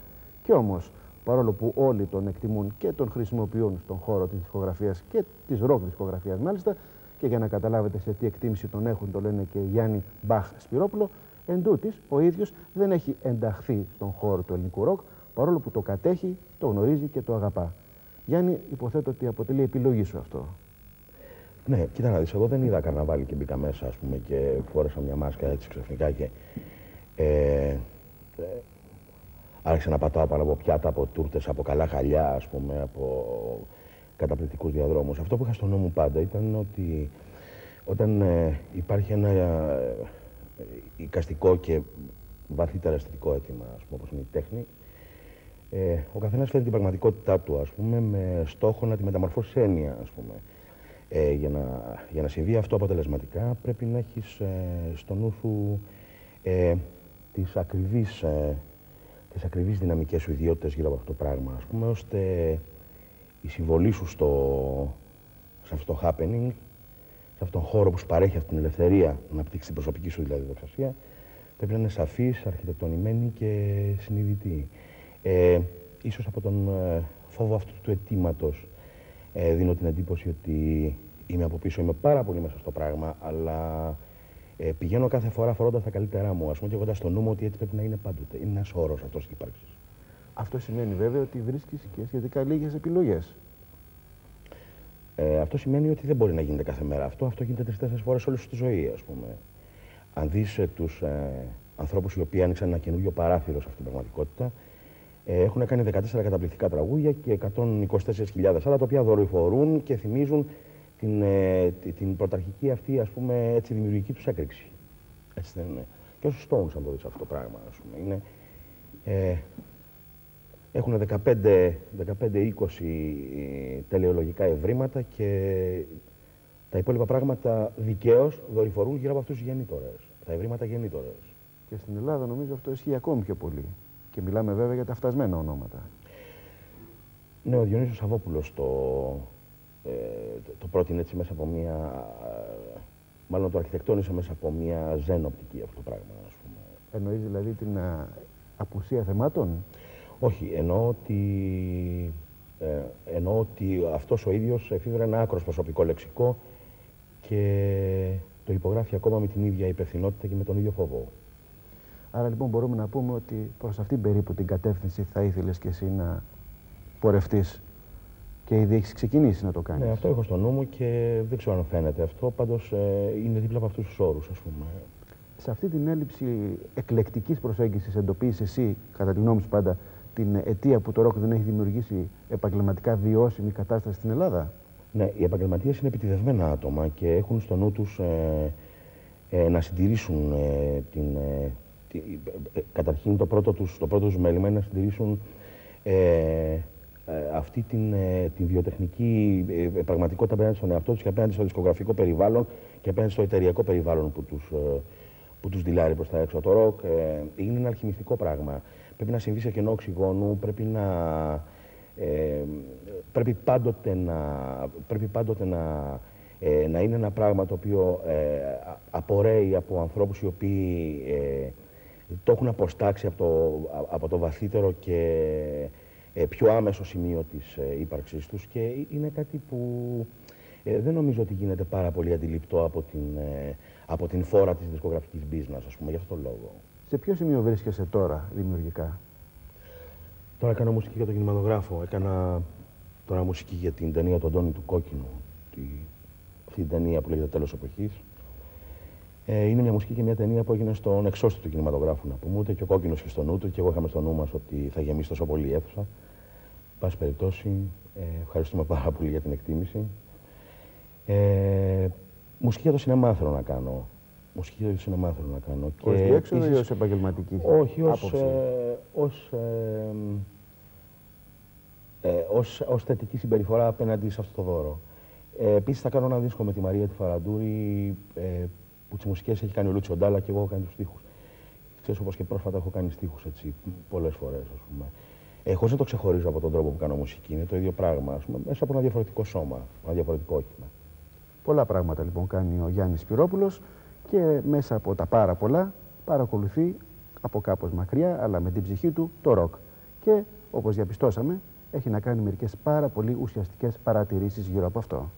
Και όμως, παρόλο που όλοι τον εκτιμούν και τον χρησιμοποιούν στον χώρο της δισκογραφίας και της ροκ δισκογραφίας μάλιστα, και για να καταλάβετε σε τι εκτίμηση τον έχουν, το λένε και Γιάννη Μπαχ Σπυρόπουλο, εντούτοις ο ίδιος δεν έχει ενταχθεί στον χώρο του ελληνικού ροκ, παρόλο που το κατέχει, το γνωρίζει και το αγαπά. Γιάννη, υποθέτω ότι αποτελεί επιλογή σου αυτό. Ναι, κοίτα να δεις, εγώ δεν είδα καρναβάλι και μπήκα μέσα, ας πούμε, και φόρεσα μια μάσκα έτσι ξαφνικά και άρχισα να πατάω πάνω από πιάτα, από τούρτες, από καλά χαλιά, ας πούμε, από καταπληκτικούς διαδρόμους. Αυτό που είχα στο νου μου πάντα ήταν ότι όταν υπάρχει ένα εικαστικό και βαθύτερα αισθητικό αίτημα, ας πούμε, όπως είναι η τέχνη, ο καθένας φέρει την πραγματικότητά του, ας πούμε, με στόχο να τη μεταμορφώσει σε έννοια, ας πούμε. Για να συμβεί αυτό αποτελεσματικά πρέπει να έχεις στο νου σου τις ακριβείς δυναμικές σου ιδιότητες γύρω από αυτό το πράγμα, ας πούμε, ώστε η συμβολή σου σε αυτό το happening, σε αυτόν τον χώρο που σου παρέχει αυτή την ελευθερία να πτύξεις την προσωπική σου δηλαδή δοξασία, πρέπει να είναι σαφής, αρχιτεκτονημένη και συνειδητή. Ίσως από τον φόβο αυτού του αιτήματος δίνω την εντύπωση ότι είμαι από πίσω, είμαι πάρα πολύ μέσα στο πράγμα, αλλά πηγαίνω κάθε φορά φορώντας τα καλύτερά μου, ας πούμε, και έχοντας στο νου μου ότι έτσι πρέπει να είναι πάντοτε. Είναι ένας όρος αυτός της ύπαρξης. Αυτό σημαίνει βέβαια ότι βρίσκεις και σχετικά λίγες επιλογές. Αυτό σημαίνει ότι δεν μπορεί να γίνεται κάθε μέρα αυτό. Αυτό γίνεται 3-4 φορές όλη σου τη ζωή, ας πούμε. Αν δεις τους ανθρώπους οι οποίοι άνοιξαν ένα καινούριο παράθυρο σε αυτήν την πραγματικότητα, έχουν κάνει 14 καταπληκτικά τραγούδια και 124.000 άλλα, τα οποία δορυφορούν και θυμίζουν την πρωταρχική αυτή, ας πούμε, έτσι, δημιουργική τους έκρηξη. Έτσι δεν είναι? Και όσους Stones, αν το δεις αυτό το πράγμα, ας πούμε, είναι, έχουν 15-20 τελεολογικά ευρήματα και τα υπόλοιπα πράγματα δικαίως δορυφορούν γύρω από αυτούς τους γεννήτορες. Τα ευρήματα γεννήτορες. Και στην Ελλάδα νομίζω αυτό ισχύει ακόμη πιο πολύ. Και μιλάμε βέβαια για τα φτασμένα ονόματα. Ναι, ο Διονύσιος Σαββόπουλος το πρότεινε έτσι μέσα από μια... Μάλλον το αρχιτεκτόνησε μέσα από μια ζεν οπτική αυτό το πράγμα, ας πούμε. Εννοείς δηλαδή την απουσία θεμάτων? Όχι, εννοώ ότι αυτός ο ίδιος εφήβρε ένα άκρος προσωπικό λεξικό και το υπογράφει ακόμα με την ίδια υπευθυνότητα και με τον ίδιο φόβο. Άρα λοιπόν μπορούμε να πούμε ότι προς αυτήν περίπου την κατεύθυνση θα ήθελες και εσύ να πορευτής και ήδη έχεις ξεκινήσει να το κάνεις. Ναι, αυτό έχω στο νου μου και δεν ξέρω αν φαίνεται αυτό, πάντως είναι δίπλα από αυτούς τους όρους, ας πούμε. Σε αυτή την έλλειψη εκλεκτικής προσέγγισης εντοπίζεις εσύ, κατά τη γνώμη σου πάντα, την αιτία που το ροκ δεν έχει δημιουργήσει επαγγελματικά βιώσιμη κατάσταση στην Ελλάδα? Ναι, οι επαγγελματίες είναι επιτηδευμένα άτομα και έχουν στο νου τους να συντηρήσουν καταρχήν το πρώτο τους μέλημα είναι να συντηρήσουν αυτή την βιοτεχνική πραγματικότητα απέναντι στον εαυτό τους και απέναντι στο δισκογραφικό περιβάλλον και απέναντι στο εταιρειακό περιβάλλον που τους δειλάρει προς τα έξω. Το ροκ είναι ένα αλχημιστικό πράγμα. Πρέπει να συμβεί σε κενό οξυγόνου, πρέπει πάντοτε να είναι ένα πράγμα το οποίο απορρέει από ανθρώπους οι οποίοι το έχουν αποστάξει από το βαθύτερο και πιο άμεσο σημείο της ύπαρξής τους και είναι κάτι που δεν νομίζω ότι γίνεται πάρα πολύ αντιληπτό από την φόρα της δισκογραφικής business, ας πούμε, γι' αυτόν τον λόγο. Σε ποιο σημείο βρίσκεσαι τώρα δημιουργικά? Τώρα κάνω μουσική για τον κινηματογράφο. Έκανα τώρα μουσική για την ταινία του Αντώνη του Κόκκινου. Αυτή την ταινία που λέγεται Τέλος Εποχής. Είναι μια μουσική και μια ταινία που έγινε στον εξώστη του κινηματογράφου, να πούμε. Ούτε και ο Κόκκινος και στο νου του, και εγώ είχαμε στο νου μας ότι θα γεμίσει τόσο πολύ η αίθουσα. Πάση περιπτώσει, ευχαριστούμε πάρα πολύ για την εκτίμηση. Μουσική για το σινεμά θέλω να κάνω. Μουσική για το σινεμά θέλω να κάνω. Ως διέξοδο ή ως επαγγελματική? Όχι, ως θετική συμπεριφορά απέναντι σε αυτό το δώρο. Επίσης θα κάνω ένα δίσκο με τη Μαρία τη Φαραντούρη, που τις μουσικές έχει κάνει ο Λούτσιο Ντάλα και εγώ έχω κάνει τους στίχους. Ξέρεις, όπως και πρόσφατα έχω κάνει στίχους έτσι πολλές φορές, ας πούμε. Χωρίς να το ξεχωρίζω από τον τρόπο που κάνω μουσική, είναι το ίδιο πράγμα, ας πούμε, μέσα από ένα διαφορετικό σώμα, ένα διαφορετικό όχημα. Πολλά πράγματα λοιπόν κάνει ο Γιάννης Σπυρόπουλος και μέσα από τα πάρα πολλά παρακολουθεί από κάπως μακριά, αλλά με την ψυχή του, το ροκ. Και όπως διαπιστώσαμε, έχει να κάνει μερικές πάρα πολύ ουσιαστικές παρατηρήσεις γύρω από αυτό.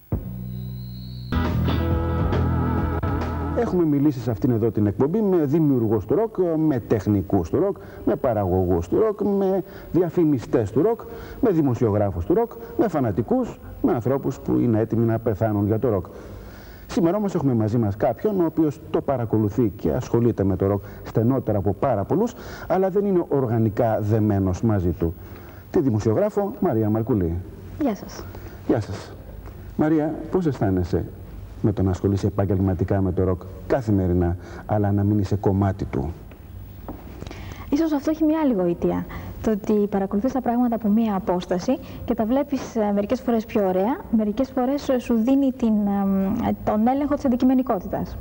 Έχουμε μιλήσει σε αυτήν εδώ την εκπομπή με δημιουργούς του ροκ, με τεχνικούς του ροκ, με παραγωγούς του ροκ, με διαφημιστές του ροκ, με δημοσιογράφους του ροκ, με φανατικούς, με ανθρώπους που είναι έτοιμοι να πεθάνουν για το ροκ. Σήμερα όμως έχουμε μαζί μας κάποιον ο οποίος το παρακολουθεί και ασχολείται με το ροκ στενότερα από πάρα πολλούς, αλλά δεν είναι οργανικά δεμένος μαζί του. Τη δημοσιογράφο Μαρία Μαρκουλή. Γεια σας. Γεια σας. Μαρία, πώς αισθάνεσαι με το να ασχολείσαι επαγγελματικά με το ροκ καθημερινά, αλλά να μην είσαι κομμάτι του? Ίσως αυτό έχει μια άλλη γοητεία. Το ότι παρακολουθείς τα πράγματα από μια απόσταση και τα βλέπεις μερικές φορές πιο ωραία, μερικές φορές σου δίνει τον έλεγχο της αντικειμενικότητας.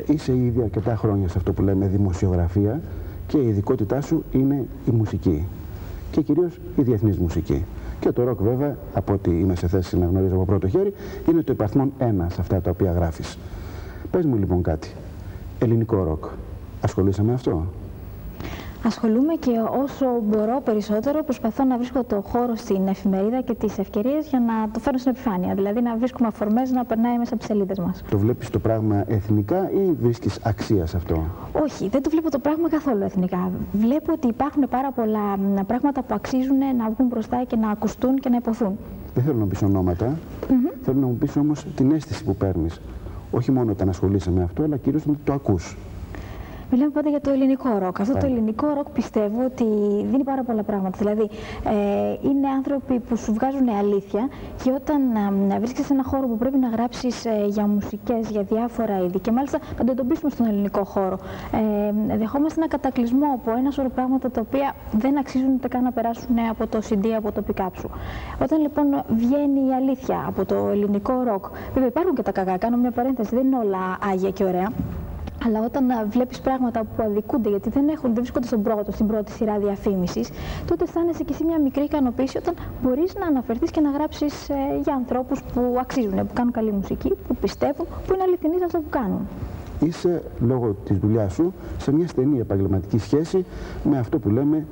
Είσαι ήδη αρκετά χρόνια σε αυτό που λέμε δημοσιογραφία και η ειδικότητά σου είναι η μουσική και κυρίως η διεθνής μουσική. Και το ροκ βέβαια, από ό,τι είμαι σε θέση να γνωρίζω από πρώτο χέρι, είναι το υπαριθμόν ένα σε αυτά τα οποία γράφεις. Πες μου λοιπόν κάτι. Ελληνικό ροκ. Ασχολείσαι με αυτό? Ασχολούμαι και όσο μπορώ περισσότερο προσπαθώ να βρίσκω το χώρο στην εφημερίδα και τις ευκαιρίες για να το φέρω στην επιφάνεια. Δηλαδή να βρίσκουμε αφορμές να περνάει μέσα από τις σελίδες μας. Το βλέπεις το πράγμα εθνικά ή βρίσκεις αξία σε αυτό? Όχι, δεν το βλέπω το πράγμα καθόλου εθνικά. Βλέπω ότι υπάρχουν πάρα πολλά πράγματα που αξίζουν να βγουν μπροστά και να ακουστούν και να υποθούν. Δεν θέλω να πεις ονόματα. Θέλω να μου πεις όμως την αίσθηση που παίρνεις. Όχι μόνο όταν ασχολείσαι με αυτό, αλλά κυρίως όταν το ακούς. Μιλάμε πάντα για το ελληνικό ροκ. Αυτό το ελληνικό ροκ πιστεύω ότι δίνει πάρα πολλά πράγματα. Δηλαδή, είναι άνθρωποι που σου βγάζουν αλήθεια και όταν βρίσκεσαι σε ένα χώρο που πρέπει να γράψεις για μουσικές, για διάφορα είδη και μάλιστα να το εντοπίσουμε στον ελληνικό χώρο. Δεχόμαστε ένα κατακλυσμό από ένα σωρό πράγματα τα οποία δεν αξίζουν ούτε καν να περάσουν από το CD, από το pick-up σου. Όταν λοιπόν βγαίνει η αλήθεια από το ελληνικό ροκ, βέβαια υπάρχουν και τα κακά, κάνω μια παρένθεση, δεν είναι όλα άγια και ωραία. Αλλά όταν βλέπεις πράγματα που αδικούνται, γιατί δεν βρίσκονται στην πρώτη σειρά διαφήμισης, τότε αισθάνεσαι και εσύ μια μικρή ικανοποίηση όταν μπορείς να αναφερθείς και να γράψεις για ανθρώπους που αξίζουν, που κάνουν καλή μουσική, που πιστεύουν, που είναι αληθινοί σε αυτό που κάνουν. Είσαι, λόγω της δουλειάς σου, σε μια στενή επαγγελματική σχέση με αυτό που λέμε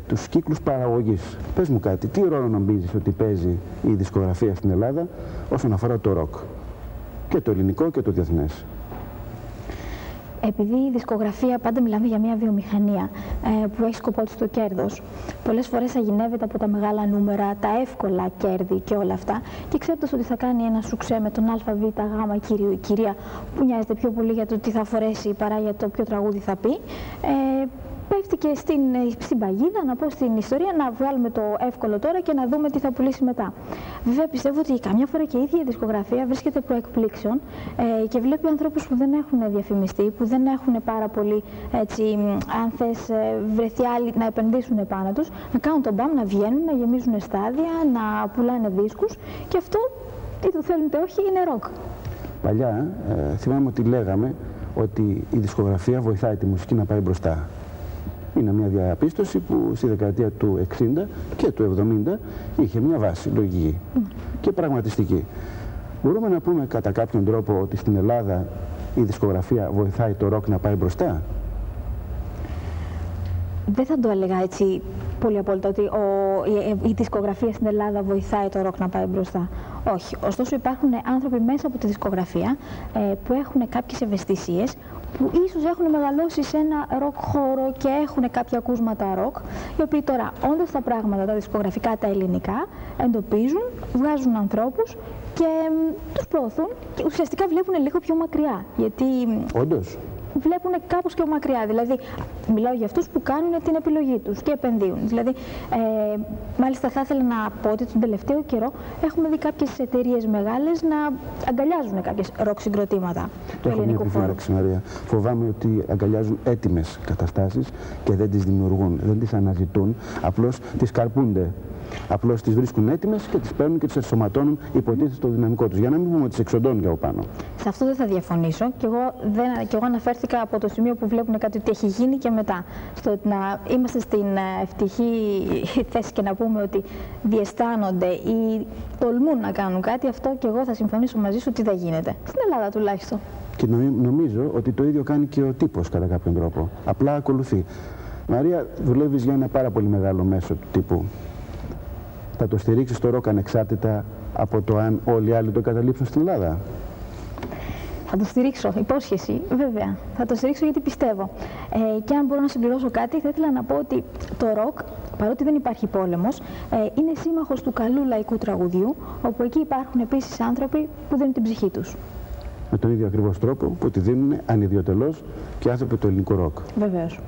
τους κύκλους παραγωγής. Πες μου κάτι, τι ρόλο νομίζεις ότι παίζει η δισκογραφία στην Ελλάδα όσον αφορά το ροκ? Και το ελληνικό και το διεθνές. Επειδή η δισκογραφία, πάντα μιλάμε για μια βιομηχανία που έχει σκοπό της το κέρδος. Πολλές φορές αγινεύεται από τα μεγάλα νούμερα, τα εύκολα κέρδη και όλα αυτά. Και ξέροντας ότι θα κάνει ένα σουξέ με τον ΑΒ, Γ κύριο ή κυρία που νοιάζεται πιο πολύ για το τι θα φορέσει παρά για το ποιο τραγούδι θα πει, πέφτει και στην παγίδα, να πω στην ιστορία, να βγάλουμε το εύκολο τώρα και να δούμε τι θα πουλήσει μετά. Βέβαια, πιστεύω ότι καμιά φορά και η ίδια η δισκογραφία βρίσκεται προεκπλήξεων και βλέπει ανθρώπους που δεν έχουν διαφημιστεί, που δεν έχουν πάρα πολύ, έτσι, αν θες, βρεθεί άλλοι να επενδύσουν πάνω τους, να κάνουν τον μπαμ, να βγαίνουν, να γεμίζουν στάδια, να πουλάνε δίσκους και αυτό, είτε το θέλουν είτε όχι, είναι ροκ. Παλιά, θυμάμαι ότι λέγαμε ότι η δισκογραφία βοηθάει τη μουσική να πάει μπροστά. Είναι μια διαπίστωση που στη δεκαετία του 60 και του 70 είχε μια βάση λογική και πραγματιστική. Μπορούμε να πούμε κατά κάποιον τρόπο ότι στην Ελλάδα η δισκογραφία βοηθάει το ροκ να πάει μπροστά? Δεν θα το έλεγα έτσι πολύ απόλυτα ότι η δισκογραφία στην Ελλάδα βοηθάει το ροκ να πάει μπροστά. Όχι. Ωστόσο υπάρχουν άνθρωποι μέσα από τη δισκογραφία που έχουν κάποιες ευαισθησίες, που ίσως έχουν μεγαλώσει σε ένα ροκ χώρο και έχουν κάποια ακούσματα ροκ, οι οποίοι τώρα όντας τα πράγματα, τα δισκογραφικά, τα ελληνικά, εντοπίζουν, βγάζουν ανθρώπους και τους προωθούν και ουσιαστικά βλέπουν λίγο πιο μακριά. Γιατί όντως βλέπουν κάπως πιο μακριά. Δηλαδή, μιλάω για αυτούς που κάνουν την επιλογή τους και επενδύουν. Δηλαδή, μάλιστα θα ήθελα να πω ότι τον τελευταίο καιρό έχουμε δει κάποιες εταιρείες μεγάλες να αγκαλιάζουν κάποιες ροκ συγκροτήματα του ελληνικού χώρου. Μαρία. Φοβάμαι ότι αγκαλιάζουν έτοιμες καταστάσεις και δεν τις δημιουργούν, δεν τις αναζητούν, απλώς τις καρπούνται. Απλώς τις βρίσκουν έτοιμες και τις παίρνουν και τις ενσωματώνουν, υποτίθεται στο δυναμικό τους. Για να μην πούμε ότι τις εξοντώνουν για από πάνω. Σε αυτό δεν θα διαφωνήσω. Και εγώ αναφέρθηκα από το σημείο που βλέπουν κάτι ότι έχει γίνει και μετά. Στο ότι να είμαστε στην ευτυχή θέση και να πούμε ότι διαισθάνονται ή τολμούν να κάνουν κάτι, αυτό και εγώ θα συμφωνήσω μαζί σου ότι δεν γίνεται. Στην Ελλάδα τουλάχιστον. Και νομίζω ότι το ίδιο κάνει και ο τύπος κατά κάποιον τρόπο. Απλά ακολουθεί. Μαρία, δουλεύεις για ένα πάρα πολύ μεγάλο μέσο του τύπου. Θα το στηρίξεις το ροκ ανεξάρτητα από το αν όλοι οι άλλοι το καταλήψουν στην Ελλάδα? Θα το στηρίξω, υπόσχεση, βέβαια. Θα το στηρίξω γιατί πιστεύω. Και αν μπορώ να συμπληρώσω κάτι, θα ήθελα να πω ότι το ροκ, παρότι δεν υπάρχει πόλεμος, είναι σύμμαχος του καλού λαϊκού τραγουδιού, όπου εκεί υπάρχουν επίσης άνθρωποι που δίνουν την ψυχή τους. Με τον ίδιο ακριβώς τρόπο που τη δίνουν ανιδιοτελώς και άνθρωποι του ελληνικού ροκ. Βεβαίως.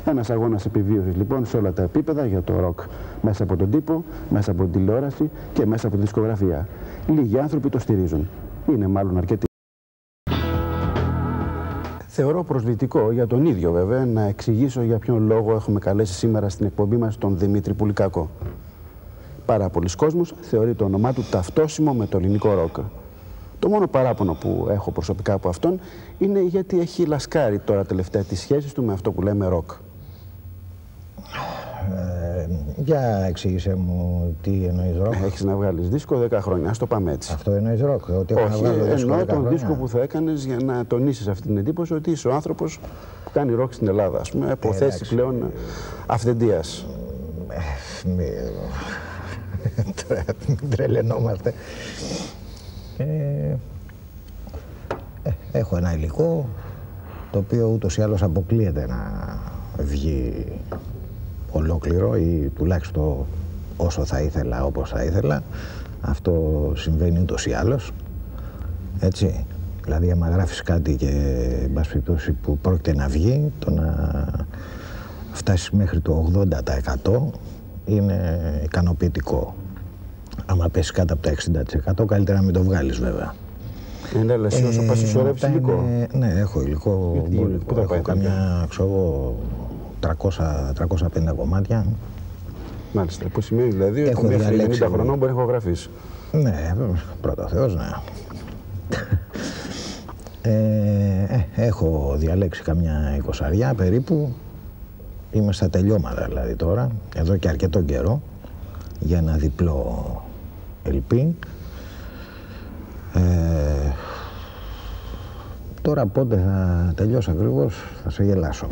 Ένας αγώνας επιβίωσης λοιπόν σε όλα τα επίπεδα για το ροκ. Μέσα από τον τύπο, μέσα από την τηλεόραση και μέσα από τη δισκογραφία. Λίγοι άνθρωποι το στηρίζουν. Είναι μάλλον αρκετοί. Θεωρώ προσβλητικό για τον ίδιο βέβαια να εξηγήσω για ποιον λόγο έχουμε καλέσει σήμερα στην εκπομπή μας τον Δημήτρη Πουλικάκο. Πάρα πολλοί κόσμος θεωρεί το όνομά του ταυτόσιμο με το ελληνικό ροκ. Το μόνο παράπονο που έχω προσωπικά από αυτόν είναι γιατί έχει λασκάρει τώρα τελευταία τις σχέσεις του με αυτό που λέμε ροκ. Για εξήγησέ μου τι εννοείς ροκ. Έχεις να βγάλεις δίσκο 10 χρόνια, ας το πάμε έτσι. Αυτό εννοείς ροκ, ότι έχω να Όχι, βγάλω δίσκο 10 εννοώ τον χρόνια. δίσκο που θα έκανες για να τονίσεις αυτή την εντύπωση ότι είσαι ο άνθρωπος που κάνει ροκ στην Ελλάδα, ας πούμε, από θέση πλέον αυθεντίας. Μην τρελαινόμαστε. Έχω ένα υλικό το οποίο ούτως ή άλλως αποκλείεται να βγει ολόκληρο ή τουλάχιστον όσο θα ήθελα, όπως θα ήθελα. Αυτό συμβαίνει ούτως ή άλλως. Έτσι. Δηλαδή, άμα γράφεις κάτι και εν πάση περιπτώσει που πρόκειται να βγει, το να φτάσει μέχρι το 80% είναι ικανοποιητικό. Άμα πέσει κάτω από το 60%, καλύτερα να μην το βγάλεις βέβαια. Είναι λες όσο πας συσσωρεύεις υλικό. Ναι, έχω υλικό. Έχω καμιά, ξέρω, 350 κομμάτια. Μάλιστα, που σημαίνει δηλαδή ότι μέχρι 90 χρονών μπορεί να ηχογραφείς. Ναι, πρώτα Θεός, ναι. Έχω διαλέξει καμιά 20 περίπου. Είμαι στα τελειώματα δηλαδή τώρα, εδώ και αρκετό καιρό, για ένα διπλό LP. Τώρα πότε θα τελειώσω ακριβώς, θα σε γελάσω.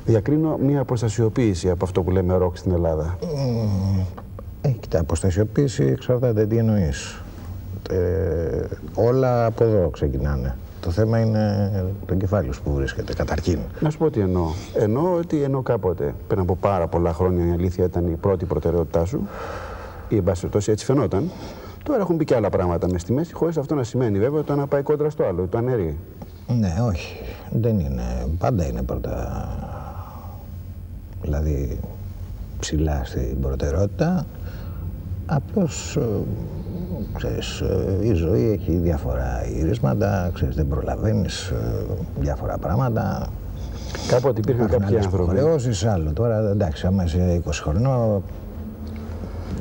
Διακρίνω μια αποστασιοποίηση από αυτό που λέμε ροκ στην Ελλάδα. Κοίτα, αποστασιοποίηση εξαρτάται τι εννοείς. Όλα από εδώ ξεκινάνε. Το θέμα είναι το κεφάλι σου που βρίσκεται, καταρχήν. Να σου πω τι εννοώ. Εννοώ ότι ενώ κάποτε, πριν από πάρα πολλά χρόνια, η αλήθεια ήταν η πρώτη προτεραιότητά σου, ή εν πάση περιπτώσει έτσι φαινόταν, τώρα έχουν μπει και άλλα πράγματα μες στη μέση, χωρίς αυτό να σημαίνει βέβαια το να πάει κόντρα στο άλλο, το αναιρεί. Ναι, όχι. Δεν είναι. Πάντα είναι πρώτα. Δηλαδή, ψηλά στην προτεραιότητα. Απλώς, ξέρεις, η ζωή έχει διάφορα γυρίσματα, ξέρεις, δεν προλαβαίνεις διάφορα πράγματα. Κάποτε υπήρχαν κάποιοι άνθρωποι. Χρεώσεις, άλλο. Τώρα, εντάξει, άμα είσαι 20 χρονών.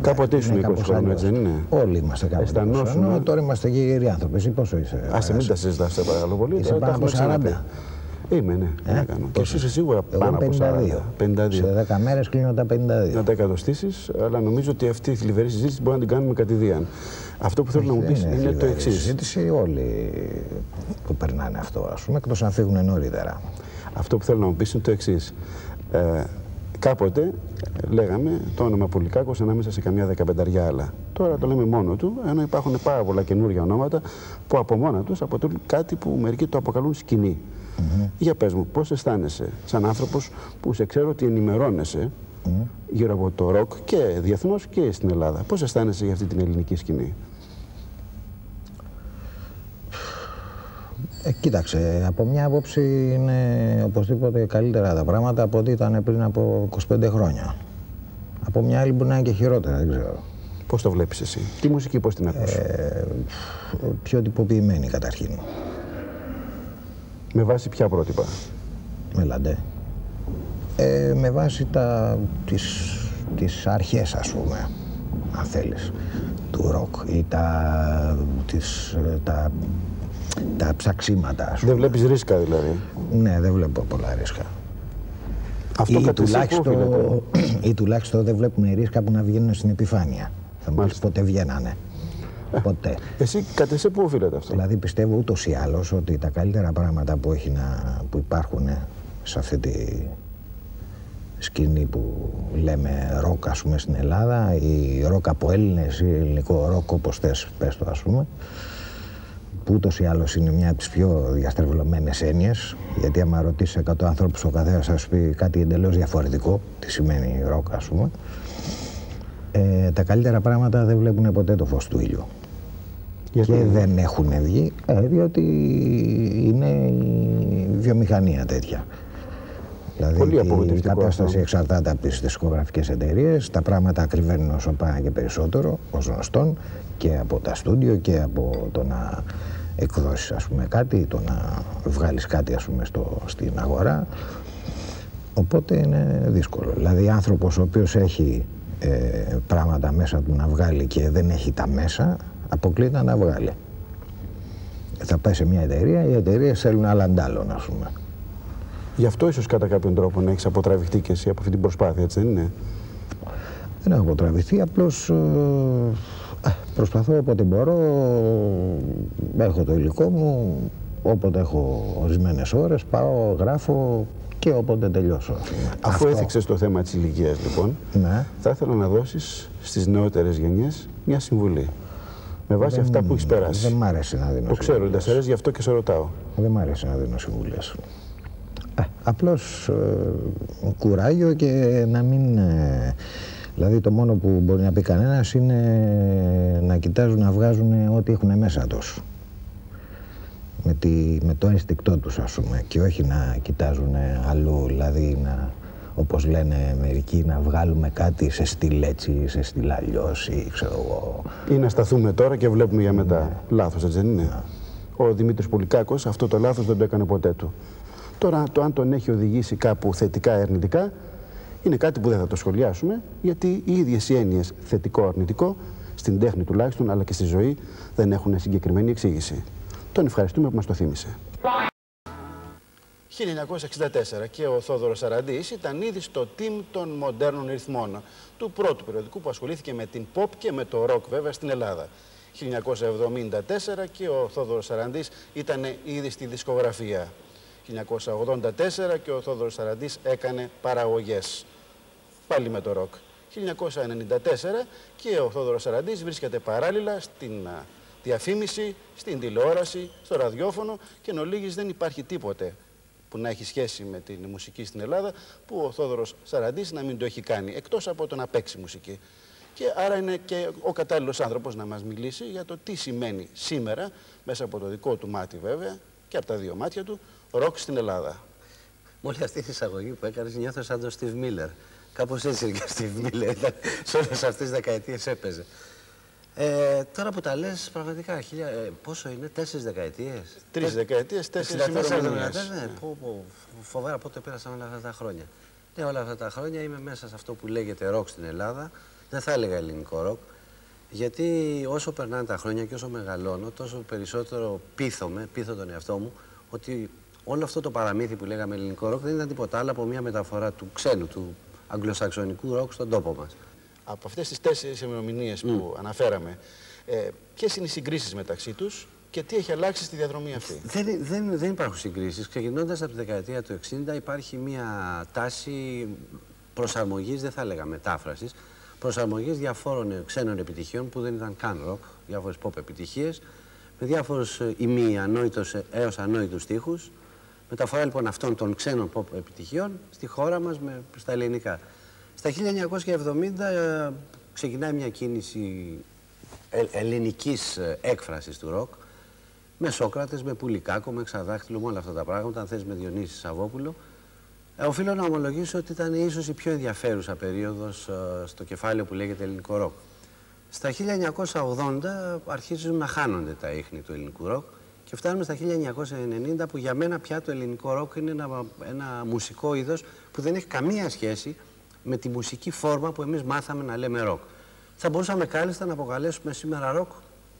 Κάποτε ήσουν 20 χρονών, έτσι δεν είναι? Όλοι είμαστε κάποτε 20 χρονών. Τώρα είμαστε και γεροί άνθρωποι. Εσύ πόσο είσαι? Άσε, μην τα συζητάς, σε παρακαλώ πολύ. Είσαι πάνω από 40. Είμαι, ναι. Και εσύ είσαι σίγουρα πάνω από 42. Σε 10 μέρες κλείνω τα 52. Να τα εκατοστήσεις, αλλά νομίζω ότι αυτή η θλιβερή συζήτηση μπορεί να την κάνουμε κατηδίαν. Αυτό που θέλω να μου πεις είναι το εξής. Συζήτηση όλοι που περνάνε αυτό, ας πούμε, εκτός αν φύγουν νωρίτερα. Αυτό που θέλω να μου πεις είναι το εξής. Κάποτε λέγαμε το όνομα Πολυκάκος ανάμεσα σε καμιά 15 άλλα. Τώρα το λέμε μόνο του, ενώ υπάρχουν πάρα πολλά καινούργια ονόματα που από μόνα τους αποτελούν κάτι που μερικοί το αποκαλούν σκηνή. Για πες μου, πώς αισθάνεσαι σαν άνθρωπος που σε ξέρω ότι ενημερώνεσαι γύρω από το ροκ και διεθνώς και στην Ελλάδα. Πώς αισθάνεσαι για αυτή την ελληνική σκηνή? Κοίταξε, από μια άποψη είναι οπωσδήποτε καλύτερα τα πράγματα από ό,τι ήταν πριν από 25 χρόνια. Από μια άλλη μπορεί να είναι και χειρότερα, δεν ξέρω. Πώς το βλέπεις εσύ? Τι μουσική πώς την ακούς? Πιο τυποποιημένη καταρχήν. Με βάση ποια πρότυπα? Μελαντέ. Με βάση τις αρχές, ας πούμε, αν θέλεις, του ροκ ή τα ψαξίματα, ας πούμε. Δεν βλέπεις ρίσκα δηλαδή? Ναι, δεν βλέπω πολλά ρίσκα. Αυτό ή τουλάχιστον δεν βλέπουμε ρίσκα που να βγαίνουν στην επιφάνεια. Θα μου πεις ποτέ βγαίνανε. Ποτέ. Εσύ κατ' εσέ πού οφείλεται αυτό? Δηλαδή πιστεύω ούτως ή άλλως ότι τα καλύτερα πράγματα που υπάρχουν σε αυτή τη σκηνή που λέμε ροκ, ας πούμε, στην Ελλάδα, ή ροκ από Έλληνες ή ελληνικό ροκ, όπως θες πες το, ας πούμε, που ούτως ή άλλως είναι μια από τις πιο διαστρεβλωμένες έννοιες, γιατί άμα ρωτήσεις 100 ανθρώπους ο καθένας θα σου πει κάτι εντελώς διαφορετικό, τι σημαίνει ροκ, ας πούμε. Τα καλύτερα πράγματα δεν βλέπουν ποτέ το φως του ήλιου. Γιατί? Και δεν έχουν βγει, διότι είναι η βιομηχανία τέτοια. Δηλαδή η κατάσταση εξαρτάται από τις δισκογραφικές εταιρείες, τα πράγματα ακριβένουν όσο πάνε και περισσότερο, ως γνωστόν, και από τα στούντιο και από το να εκδώσεις, ας πούμε, κάτι, το να βγάλεις κάτι, ας πούμε, στην αγορά. Οπότε είναι δύσκολο. Δηλαδή άνθρωπος ο οποίος έχει πράγματα μέσα του να βγάλει και δεν έχει τα μέσα, αποκλείται να τα βγάλει. Θα πάει σε μια εταιρεία, οι εταιρείες θέλουν άλλαντάλλον, ας πούμε. Γι' αυτό ίσως κατά κάποιον τρόπο να έχεις αποτραβηχτεί και εσύ από αυτή την προσπάθεια, έτσι δεν είναι? Δεν έχω αποτραβηχτεί, απλώς προσπαθώ όποτε μπορώ, έχω το υλικό μου, όποτε έχω ορισμένες ώρες, πάω, γράφω και όποτε τελειώσω. Αφού έθιξες το θέμα της ηλικίας, λοιπόν, ναι, θα ήθελα να δώσεις στις νεότερες γενιές μια συμβουλή. Με βάση αυτά που έχεις περάσει. Δεν μ' αρέσει να δίνω συμβουλές. Το ξέρω, δεν σε αρέσει, γι' αυτό και σε ρωτάω. Δεν μ' αρέσει να δίνω συμβουλές. Απλώς κουράγιο και να μην... Δηλαδή το μόνο που μπορεί να πει κανένας είναι να κοιτάζουν να βγάζουν ό,τι έχουν μέσα τους. Με το ένστικτό τους, ας πούμε, και όχι να κοιτάζουν αλλού, δηλαδή όπως λένε μερικοί, να βγάλουμε κάτι σε στυλ έτσι, σε στυλ αλλιώς ή ξέρω εγώ. Ή να σταθούμε τώρα και βλέπουμε για μετά. Λάθος, έτσι δεν είναι? Ο Δημήτρης Πολυκάκος αυτό το λάθος δεν το έκανε ποτέ του. Τώρα, το αν τον έχει οδηγήσει κάπου θετικά ή αρνητικά, είναι κάτι που δεν θα το σχολιάσουμε, γιατί οι ίδιες οι έννοιες θετικό-αρνητικό, στην τέχνη τουλάχιστον, αλλά και στη ζωή, δεν έχουν συγκεκριμένη εξήγηση. Τον ευχαριστούμε που μας το θύμισε. 1964 και ο Θόδωρος Σαραντής ήταν ήδη στο team των μοντέρνων ρυθμών, του πρώτου περιοδικού που ασχολήθηκε με την pop και με το rock βέβαια στην Ελλάδα. 1974 και ο Θόδωρος Σαραντής ήταν ήδη στη δισκογραφία. 1984 και ο Θόδωρος Σαραντής έκανε παραγωγές, πάλι με το ροκ. 1994 και ο Θόδωρος Σαραντής βρίσκεται παράλληλα στην διαφήμιση, στην τηλεόραση, στο ραδιόφωνο και εν ολίγης δεν υπάρχει τίποτε που να έχει σχέση με την μουσική στην Ελλάδα που ο Θόδωρος Σαραντής να μην το έχει κάνει, εκτός από το να παίξει μουσική. Και άρα είναι και ο κατάλληλος άνθρωπος να μας μιλήσει για το τι σημαίνει σήμερα, μέσα από το δικό του μάτι βέβαια και από τα δύο μάτια του, ροκ στην Ελλάδα. Μόλι αυτή η εισαγωγή που έκανες νιώθω σαν τον Στιβ Μίλλερ. Κάπως έτσι είναι και ο Στιβ Μίλλερ. Σε όλες αυτές τις δεκαετίες έπαιζε. Τώρα που τα λες, πραγματικά, πόσο είναι, 4 δεκαετίες. 3 δεκαετίες, 4 ημερομηνίες. Ναι, φοβάρα πότε πέρασαν όλα αυτά τα χρόνια. Ναι, όλα αυτά τα χρόνια είμαι μέσα σε αυτό που λέγεται ροκ στην Ελλάδα. Δεν θα έλεγα ελληνικό ροκ. Γιατί όσο περνάνε τα χρόνια και όσο μεγαλώνω, τόσο περισσότερο πείθω τον εαυτό μου ότι όλο αυτό το παραμύθι που λέγαμε ελληνικό ροκ δεν ήταν τίποτα άλλο από μια μεταφορά του ξένου, του αγγλοσαξονικού ροκ στον τόπο μας. Από αυτές τις 4 ημερομηνίες που αναφέραμε, ποιες είναι οι συγκρίσεις μεταξύ τους και τι έχει αλλάξει στη διαδρομή αυτή? Δεν υπάρχουν συγκρίσεις. Ξεκινώντας από τη δεκαετία του 60 υπάρχει μια τάση προσαρμογής, δεν θα έλεγα μετάφρασης, προσαρμογής διαφόρων ξένων επιτυχιών που δεν ήταν καν ροκ, διάφορες pop επιτυχίες, με διάφορους ημι-ανόητους έως ανόητους στίχους. Μεταφορά λοιπόν αυτών των ξένων pop επιτυχιών στη χώρα μας, στα ελληνικά. Στα 1970 ξεκινάει μια κίνηση ελληνικής έκφρασης του ροκ, με Σόκρατες, με Πουλικάκο, με Εξαδάχτυλο, με όλα αυτά τα πράγματα, αν θες με Διονύση Σαββόπουλο. Οφείλω να ομολογήσω ότι ήταν ίσως η πιο ενδιαφέρουσα περίοδος στο κεφάλαιο που λέγεται ελληνικό ροκ. Στα 1980 αρχίζουν να χάνονται τα ίχνη του ελληνικού ροκ και φτάνουμε στα 1990 που για μένα πια το ελληνικό ροκ είναι ένα μουσικό είδος που δεν έχει καμία σχέση με τη μουσική φόρμα που εμείς μάθαμε να λέμε ροκ. Θα μπορούσαμε κάλλιστα να αποκαλέσουμε σήμερα ροκ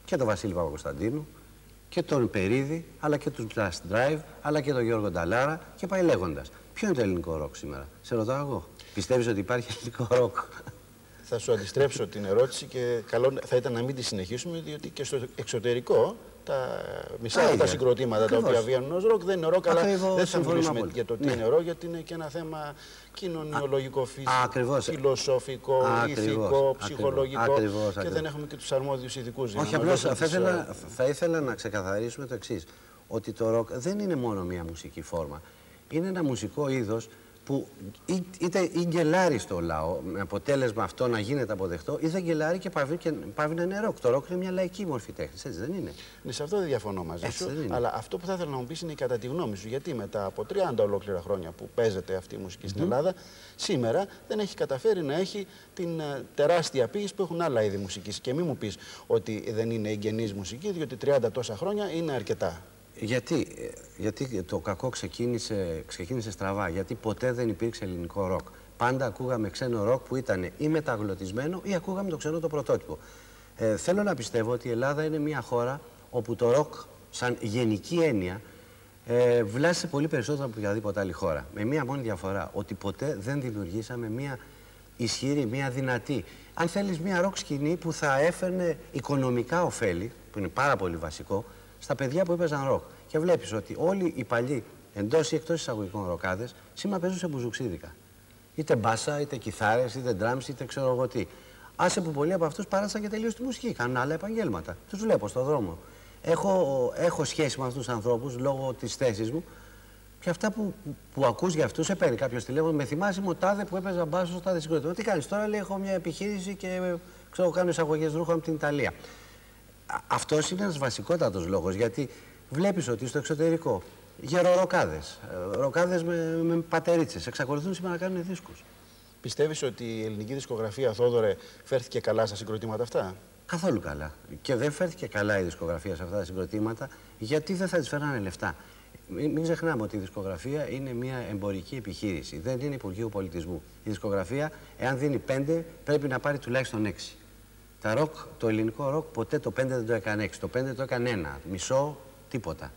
και τον Βασίλη Παπακοσταντίνου και τον Περίδη, αλλά και τον Just Drive, αλλά και τον Γιώργο Νταλάρα και πάει λέγοντας. Ποιο είναι το ελληνικό ροκ σήμερα? Σε ρωτάω εγώ. Πιστεύεις ότι υπάρχει ελληνικό ροκ? Θα σου αντιστρέψω την ερώτηση και καλό θα ήταν να μην τη συνεχίσουμε, διότι και στο εξωτερικό τα μισά από τα συγκροτήματα τα οποία βγαίνουν ως ροκ δεν είναι ροκ, αλλά δεν θα μιλήσουμε για το τι είναι ροκ, γιατί είναι και ένα θέμα κοινωνιολογικό, φιλοσοφικό, ηθικό, ψυχολογικό και δεν έχουμε και τους αρμόδιους ειδικούς. Όχι, απλώς θα ήθελα να ξεκαθαρίσουμε το εξής, ότι το ροκ δεν είναι μόνο μία μουσική φόρμα. Είναι ένα μουσικό είδος που είτε γκελάρει στο λαό, με αποτέλεσμα αυτό να γίνεται αποδεκτό, ή δεν γκελάρει και πάβει να είναι ροκ. Το ροκ είναι μια λαϊκή μορφή τέχνης, έτσι δεν είναι? Ναι, σε αυτό δεν διαφωνώ μαζί σου. Αλλά αυτό που θα ήθελα να μου πεις είναι κατά τη γνώμη σου. Γιατί μετά από 30 ολόκληρα χρόνια που παίζεται αυτή η μουσική στην Ελλάδα, σήμερα δεν έχει καταφέρει να έχει την τεράστια πίεση που έχουν άλλα είδη μουσικής. Και μην μου πεις ότι δεν είναι εγγενής μουσική, διότι 30 τόσα χρόνια είναι αρκετά. Γιατί το κακό ξεκίνησε στραβά, γιατί ποτέ δεν υπήρξε ελληνικό ροκ. Πάντα ακούγαμε ξένο ροκ που ήταν ή μεταγλωτισμένο ή ακούγαμε το ξένο το πρωτότυπο. Θέλω να πιστεύω ότι η Ελλάδα είναι μια χώρα όπου το ροκ σαν γενική έννοια βλάσσε πολύ περισσότερο από οποιαδήποτε άλλη χώρα. Με μία μόνη διαφορά, ότι ποτέ δεν δημιουργήσαμε μια ισχυρή, μια δυνατή, αν θέλεις μια ροκ σκηνή που θα έφερνε οικονομικά ωφέλη, που είναι πάρα πολύ βασικό, στα παιδιά που έπαιζαν ροκ. Και βλέπεις ότι όλοι οι παλιοί εντός ή εκτός εισαγωγικών ροκάδες σήμερα παίζουν σε μπουζουξίδικα. Είτε μπάσα, είτε κιθάρες, είτε ντράμς, είτε ξέρω εγώ τι. Άσε που πολλοί από αυτούς παράτησαν και τελείως τη μουσική. Κάνουν άλλα επαγγέλματα. Τους βλέπω στον δρόμο. Έχω σχέση με αυτούς τους ανθρώπους λόγω της θέσης μου. Και αυτά που ακούς για αυτούς, σε παίρνει κάποιος τηλέφωνο. Με θυμάσαι μου τάδε που έπαιζα μπάσο στο τάδε συγκρότημα. Τι κάνεις τώρα? Λέει: έχω μια επιχείρηση και ξέρω, κάνω εισαγωγές ρούχων από την Ιταλία. Αυτός είναι ένας βασικότατος λόγος, γιατί βλέπεις ότι στο εξωτερικό ροκάδες με πατερίτσες εξακολουθούν σήμερα να κάνουν δίσκους. Πιστεύεις ότι η ελληνική δισκογραφία, Θόδωρε, φέρθηκε καλά στα συγκροτήματα αυτά? Καθόλου καλά. Και δεν φέρθηκε καλά η δισκογραφία σε αυτά τα συγκροτήματα, γιατί δεν θα της φέρνανε λεφτά. Μην ξεχνάμε ότι η δισκογραφία είναι μια εμπορική επιχείρηση. Δεν είναι Υπουργείο Πολιτισμού. Η δισκογραφία, εάν δίνει 5, πρέπει να πάρει τουλάχιστον 6. Το ελληνικό ροκ ποτέ το 5 δεν το έκανε 6, το 5 το έκανε 1, μισό, τίποτα.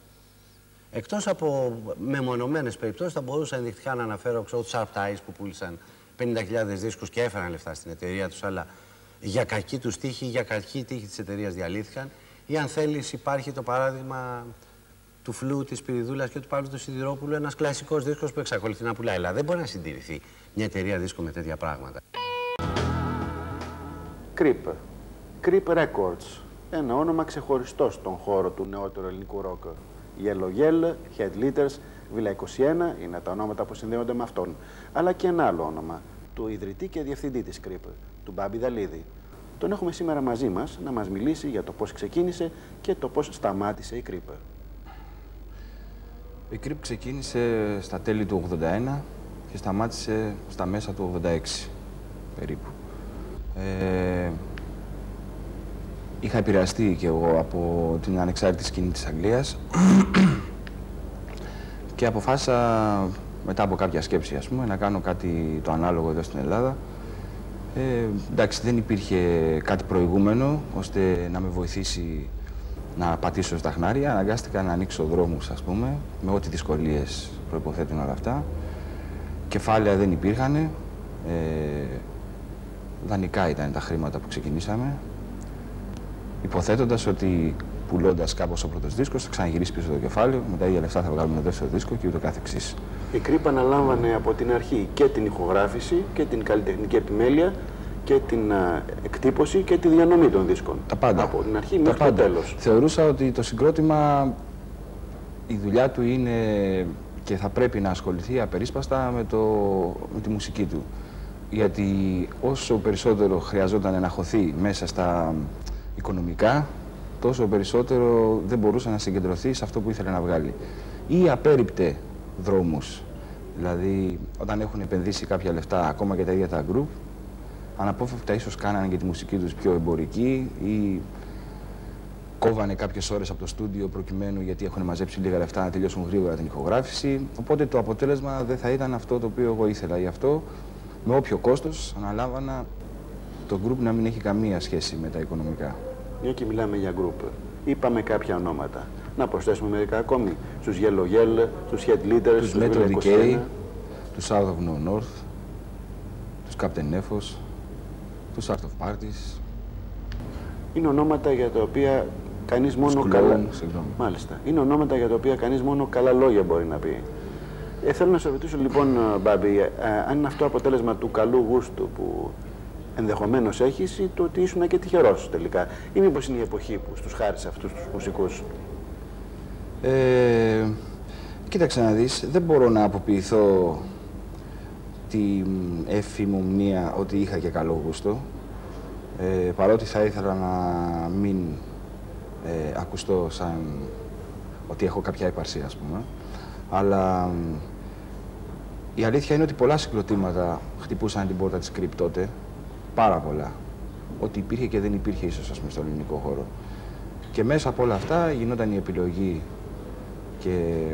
Εκτός από μεμονωμένες περιπτώσεις, θα μπορούσα ενδεικτικά να αναφέρω τους Sharp Ties που πούλησαν 50.000 δίσκους και έφεραν λεφτά στην εταιρεία τους, αλλά για κακή τους τύχη, για κακή τύχη της εταιρείας διαλύθηκαν. Ή αν θέλεις, υπάρχει το παράδειγμα του Φλου, της Πυριδούλας και του Παύλου του Σιδηρόπουλου, ένας κλασικός δίσκος που εξακολουθεί να πουλάει. Αλλά δεν μπορεί να συντηρηθεί μια εταιρεία δίσκου με τέτοια πράγματα. Creep Records. ένα όνομα ξεχωριστό στον χώρο του νεότερου ελληνικού ροκ. Yellow Yell, Head Leaders, Villa 21 είναι τα ονόματα που συνδέονται με αυτόν. Αλλά και ένα άλλο όνομα, του ιδρυτή και διευθυντή της Creep, του Μπάμπη Δαλίδη. Τον έχουμε σήμερα μαζί μας να μας μιλήσει για το πώς ξεκίνησε και το πώς σταμάτησε η Creep. Η Creep ξεκίνησε στα τέλη του 81 και σταμάτησε στα μέσα του 86 περίπου. Είχα επηρεαστεί και εγώ από την ανεξάρτητη σκηνή της Αγγλίας και αποφάσισα μετά από κάποια σκέψη, ας πούμε, να κάνω κάτι το ανάλογο εδώ στην Ελλάδα. Εντάξει, δεν υπήρχε κάτι προηγούμενο ώστε να με βοηθήσει να πατήσω στα χνάρια. Αναγκάστηκα να ανοίξω δρόμους, ας πούμε, με ό,τι δυσκολίες προϋποθέτουν όλα αυτά. Κεφάλαια δεν υπήρχαν. Δανεικά ήταν τα χρήματα που ξεκινήσαμε. Υποθέτοντας ότι πουλώντας κάπως ο πρώτος δίσκος θα ξαναγυρίσει πίσω το κεφάλαιο, με τα ίδια λεφτά θα βγάλουμε το δεύτερο δίσκο και ούτω καθεξής. Η Creep αναλάμβανε από την αρχή και την ηχογράφηση και την καλλιτεχνική επιμέλεια και την εκτύπωση και τη διανομή των δίσκων. Τα πάντα. Από την αρχή μέχρι το τέλος. Θεωρούσα ότι το συγκρότημα, η δουλειά του είναι και θα πρέπει να ασχοληθεί απερίσπαστα με τη μουσική του. Γιατί όσο περισσότερο χρειαζόταν να χωθεί μέσα στα οικονομικά, τόσο περισσότερο δεν μπορούσε να συγκεντρωθεί σε αυτό που ήθελε να βγάλει. Ή απέριπτε δρόμους. Δηλαδή, όταν έχουν επενδύσει κάποια λεφτά, ακόμα και τα ίδια τα group, αναπόφευκτα ίσως κάνανε και τη μουσική τους πιο εμπορική ή κόβανε κάποιες ώρες από το στούντιο προκειμένου, γιατί έχουν μαζέψει λίγα λεφτά, να τελειώσουν γρήγορα την ηχογράφηση. Οπότε το αποτέλεσμα δεν θα ήταν αυτό το οποίο εγώ ήθελα. Γι' αυτό, με όποιο κόστος, αναλάμβανα το group να μην έχει καμία σχέση με τα οικονομικά. Μια και μιλάμε για group. Είπαμε κάποια ονόματα. Να προσθέσουμε μερικά ακόμη. Στους Yellow Yell, στους Head Leaders, τους στους Metro Villa Decay, 21. τους South of No North, τους Captain Nefos, τους Art of Parties. Είναι ονόματα για τα οποία κανείς μόνο καλά... Μάλιστα. Είναι ονόματα για τα οποία κανείς μόνο καλά λόγια μπορεί να πει. Θέλω να σε ρωτήσω λοιπόν, Μπάμπη, αν είναι αυτό αποτέλεσμα του καλού γούστου που ενδεχομένως έχεις ή το ότι ήσουν και τυχερός τελικά, ή μήπως είναι η εποχή που στους χάρισε αυτούς τους μουσικούς? Κοίταξε να δεις, δεν μπορώ να αποποιηθώ την εύφη μου μνήα ότι είχα και καλό γούστο, παρότι θα ήθελα να μην ακουστώ σαν ότι έχω κάποια υπαρσία, ας πούμε, αλλά η αλήθεια είναι ότι πολλά συγκροτήματα χτυπούσαν την πόρτα της Creep τότε, πάρα πολλά. Ότι υπήρχε και δεν υπήρχε ίσως, ας πούμε, στον ελληνικό χώρο. Και μέσα από όλα αυτά γινόταν η επιλογή και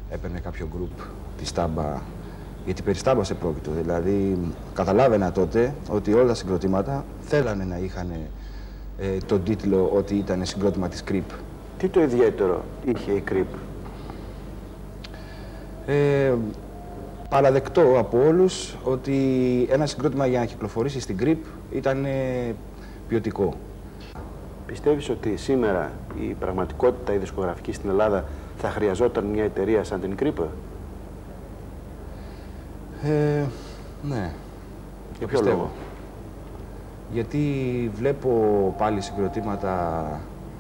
έπαιρνε κάποιο γκρουπ τη Στάμπα, γιατί περί Στάμπας επρόκειτο. Δηλαδή, καταλάβαινα τότε ότι όλα τα συγκροτήματα θέλανε να είχαν τον τίτλο ότι ήταν συγκρότημα της Creep. Τι το ιδιαίτερο είχε η Creep? Παραδεκτό από όλους ότι ένα συγκρότημα για να κυκλοφορήσει στην Creep ήταν ποιοτικό. Πιστεύεις ότι σήμερα η πραγματικότητα η δισκογραφική στην Ελλάδα θα χρειαζόταν μια εταιρεία σαν την Creep? Ναι. Για ποιο λόγο? Γιατί βλέπω πάλι συγκροτήματα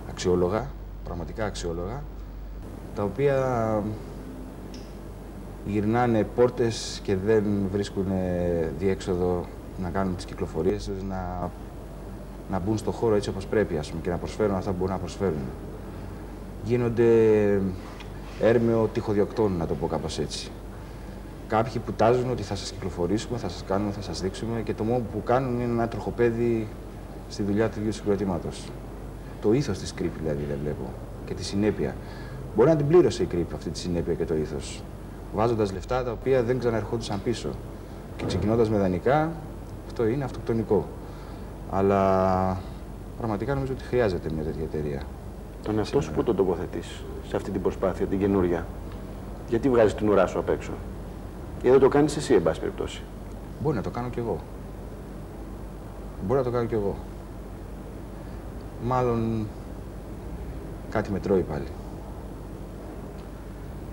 αξιόλογα, πραγματικά αξιόλογα, τα οποία γυρνάνε πόρτες και δεν βρίσκουν διέξοδο να κάνουν τις κυκλοφορίες τους, να μπουν στο χώρο έτσι όπως πρέπει, ας πούμε, και να προσφέρουν αυτά που μπορούν να προσφέρουν. Γίνονται έρμεο τυχοδιοκτών, να το πω κάπως έτσι. Κάποιοι που τάζουν ότι θα σας κυκλοφορήσουμε, θα σας κάνουμε, θα σας δείξουμε και το μόνο που κάνουν είναι ένα τροχοπέδι στη δουλειά του ίδιου συγκροτήματος. Το ήθος της Creep δηλαδή δεν βλέπω και τη συνέπεια. Μπορεί να την πλήρωσε η Creep αυτή τη συνέπεια και το ήθος, βάζοντας λεφτά τα οποία δεν ξαναερχόντουσαν πίσω. Και ξεκινώντας με δανεικά, αυτό είναι αυτοκτονικό. Αλλά πραγματικά νομίζω ότι χρειάζεται μια τέτοια εταιρεία. Τον εαυτό σου πού τον τοποθετείς σε αυτή την προσπάθεια, την καινούρια? Γιατί βγάζεις την ουρά σου απ' έξω? Ή δεν το κάνεις εσύ, εν πάση περιπτώσει? Μπορεί να το κάνω κι εγώ. Μπορεί να το κάνω κι εγώ. Μάλλον κάτι με τρώει πάλι.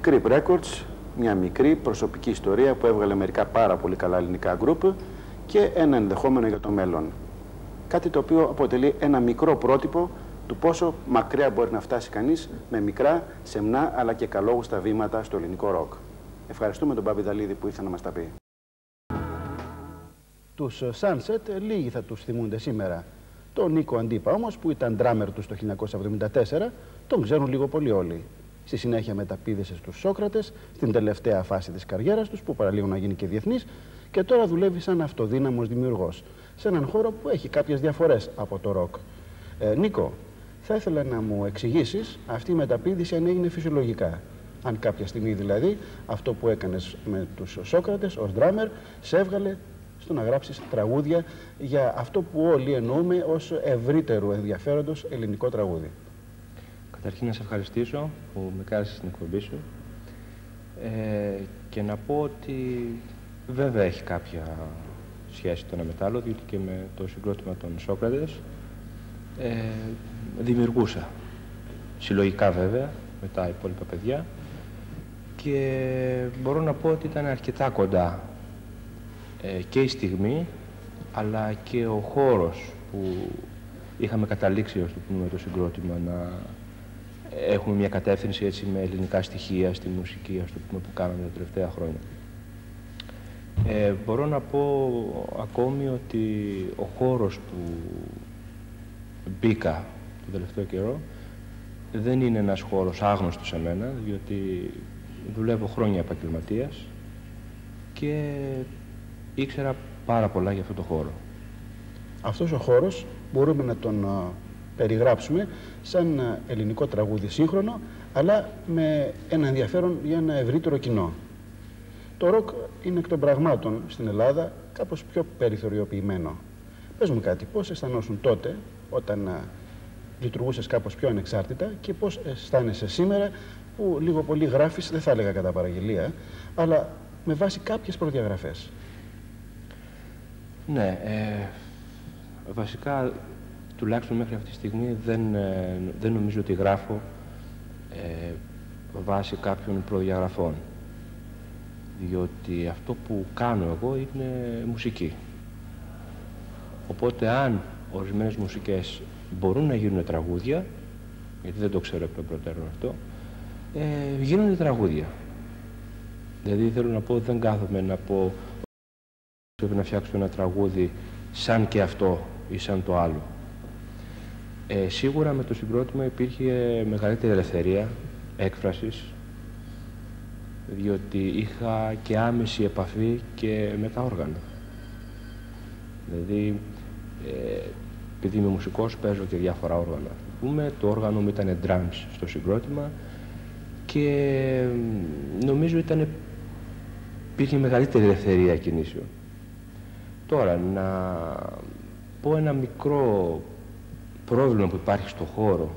Creep Records, μια μικρή προσωπική ιστορία που έβγαλε μερικά πάρα πολύ καλά ελληνικά γκρουπ και ένα ενδεχόμενο για το μέλλον. Κάτι το οποίο αποτελεί ένα μικρό πρότυπο του πόσο μακριά μπορεί να φτάσει κανείς με μικρά, σεμνά αλλά και καλόγουστα βήματα στο ελληνικό ροκ. Ευχαριστούμε τον Παπιδαλίδη που ήρθε να μας τα πει. Τους Sunset λίγοι θα τους θυμούνται σήμερα. Τον Νίκο Αντίπα όμως, που ήταν ντράμερ του το 1974, τον ξέρουν λίγο πολύ όλοι. Στη συνέχεια μεταπήδησε στους Σόκρατες, στην τελευταία φάση της καριέρας τους, που παραλίγο να γίνει και διεθνής, και τώρα δουλεύει σαν αυτοδύναμος δημιουργός, σε έναν χώρο που έχει κάποιες διαφορές από το ροκ. Νίκο, θα ήθελα να μου εξηγήσεις αυτή η μεταπήδηση αν έγινε φυσιολογικά. Αν κάποια στιγμή δηλαδή αυτό που έκανες με τους Σόκρατες ως ντράμερ σε έβγαλε στο να γράψεις τραγούδια για αυτό που όλοι εννοούμε ως ευρύτερου ενδιαφέροντος ελληνικό τραγούδι. Καταρχήν να σε ευχαριστήσω που με κάλεσες στην εκπομπή σου και να πω ότι βέβαια έχει κάποια σχέση το ένα με το άλλο, διότι και με το συγκρότημα των Σόκρατες δημιουργούσα συλλογικά βέβαια με τα υπόλοιπα παιδιά και μπορώ να πω ότι ήταν αρκετά κοντά και η στιγμή αλλά και ο χώρος που είχαμε καταλήξει ως το πούμε το συγκρότημα να έχουμε μια κατεύθυνση έτσι με ελληνικά στοιχεία στη μουσική ας το πούμε, που κάναμε τα τελευταία χρόνια. Μπορώ να πω ακόμη ότι ο χώρος που μπήκα το τελευταίο καιρό δεν είναι ένας χώρος άγνωστος σε μένα, διότι δουλεύω χρόνια επαγγελματίας και ήξερα πάρα πολλά για αυτό το χώρο. Αυτός ο χώρος μπορούμε να τον περιγράψουμε σαν ελληνικό τραγούδι σύγχρονο, αλλά με ένα ενδιαφέρον για ένα ευρύτερο κοινό. Το ροκ είναι εκ των πραγμάτων στην Ελλάδα κάπως πιο περιθωριοποιημένο. Πες μου κάτι, πώς αισθανόσουν τότε όταν λειτουργούσες κάπως πιο ανεξάρτητα και πώς αισθάνεσαι σήμερα που λίγο πολύ γράφεις, δεν θα έλεγα κατά παραγγελία, αλλά με βάση κάποιες προδιαγραφές. Ναι, βασικά τουλάχιστον μέχρι αυτή τη στιγμή δεν νομίζω ότι γράφω βάσει κάποιων προδιαγραφών. Διότι αυτό που κάνω εγώ είναι μουσική. Οπότε αν ορισμένες μουσικές μπορούν να γίνουν τραγούδια, γιατί δεν το ξέρω εκ των προτέρων αυτό, γίνονται τραγούδια. Δηλαδή θέλω να πω, δεν κάθομαι να πω πρέπει να φτιάξω ένα τραγούδι σαν και αυτό ή σαν το άλλο. Σίγουρα με το συγκρότημα υπήρχε μεγαλύτερη ελευθερία έκφρασης, διότι είχα και άμεση επαφή και με τα όργανα. Δηλαδή, επειδή είμαι μουσικός, παίζω και διάφορα όργανα. Το όργανο μου ήταν drums στο συγκρότημα και νομίζω υπήρχε μεγαλύτερη ελευθερία κινήσεων. Τώρα, να πω ένα μικρό πρόβλημα που υπάρχει στο χώρο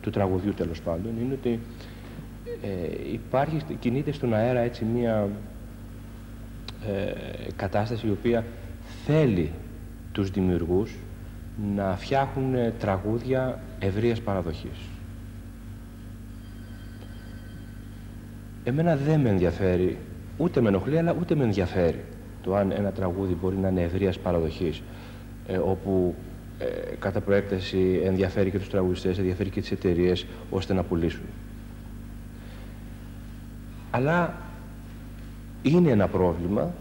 του τραγουδιού τέλος πάντων, είναι ότι κινείται στον αέρα έτσι μία κατάσταση η οποία θέλει τους δημιουργούς να φτιάχνουν τραγούδια ευρείας παραδοχής. Εμένα δεν με ενδιαφέρει, ούτε με ενοχλεί, αλλά ούτε με ενδιαφέρει το αν ένα τραγούδι μπορεί να είναι ευρείας παραδοχής, όπου κατά προέκταση ενδιαφέρει και τους τραγουδιστές, ενδιαφέρει και τις εταιρείες, ώστε να πουλήσουν. Αλλά είναι ένα πρόβλημα,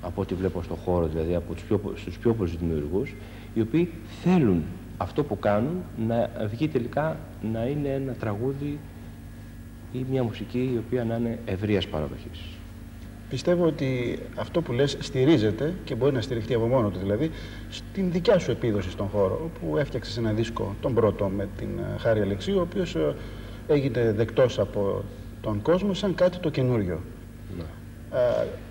από ό,τι βλέπω στον χώρο, δηλαδή από στους πιο πολλούς δημιουργούς, οι οποίοι θέλουν αυτό που κάνουν να βγει τελικά να είναι ένα τραγούδι ή μια μουσική η οποία να είναι ευρείας παραδοχής. Πιστεύω ότι αυτό που λες στηρίζεται και μπορεί να στηριχτεί από μόνο του, δηλαδή στην δικιά σου επίδοση στον χώρο, όπου έφτιαξες ένα δίσκο, τον πρώτο με την Χάρη Αλεξίου, ο οποίος έγινε δεκτός από τον κόσμο σαν κάτι το καινούριο. Ναι.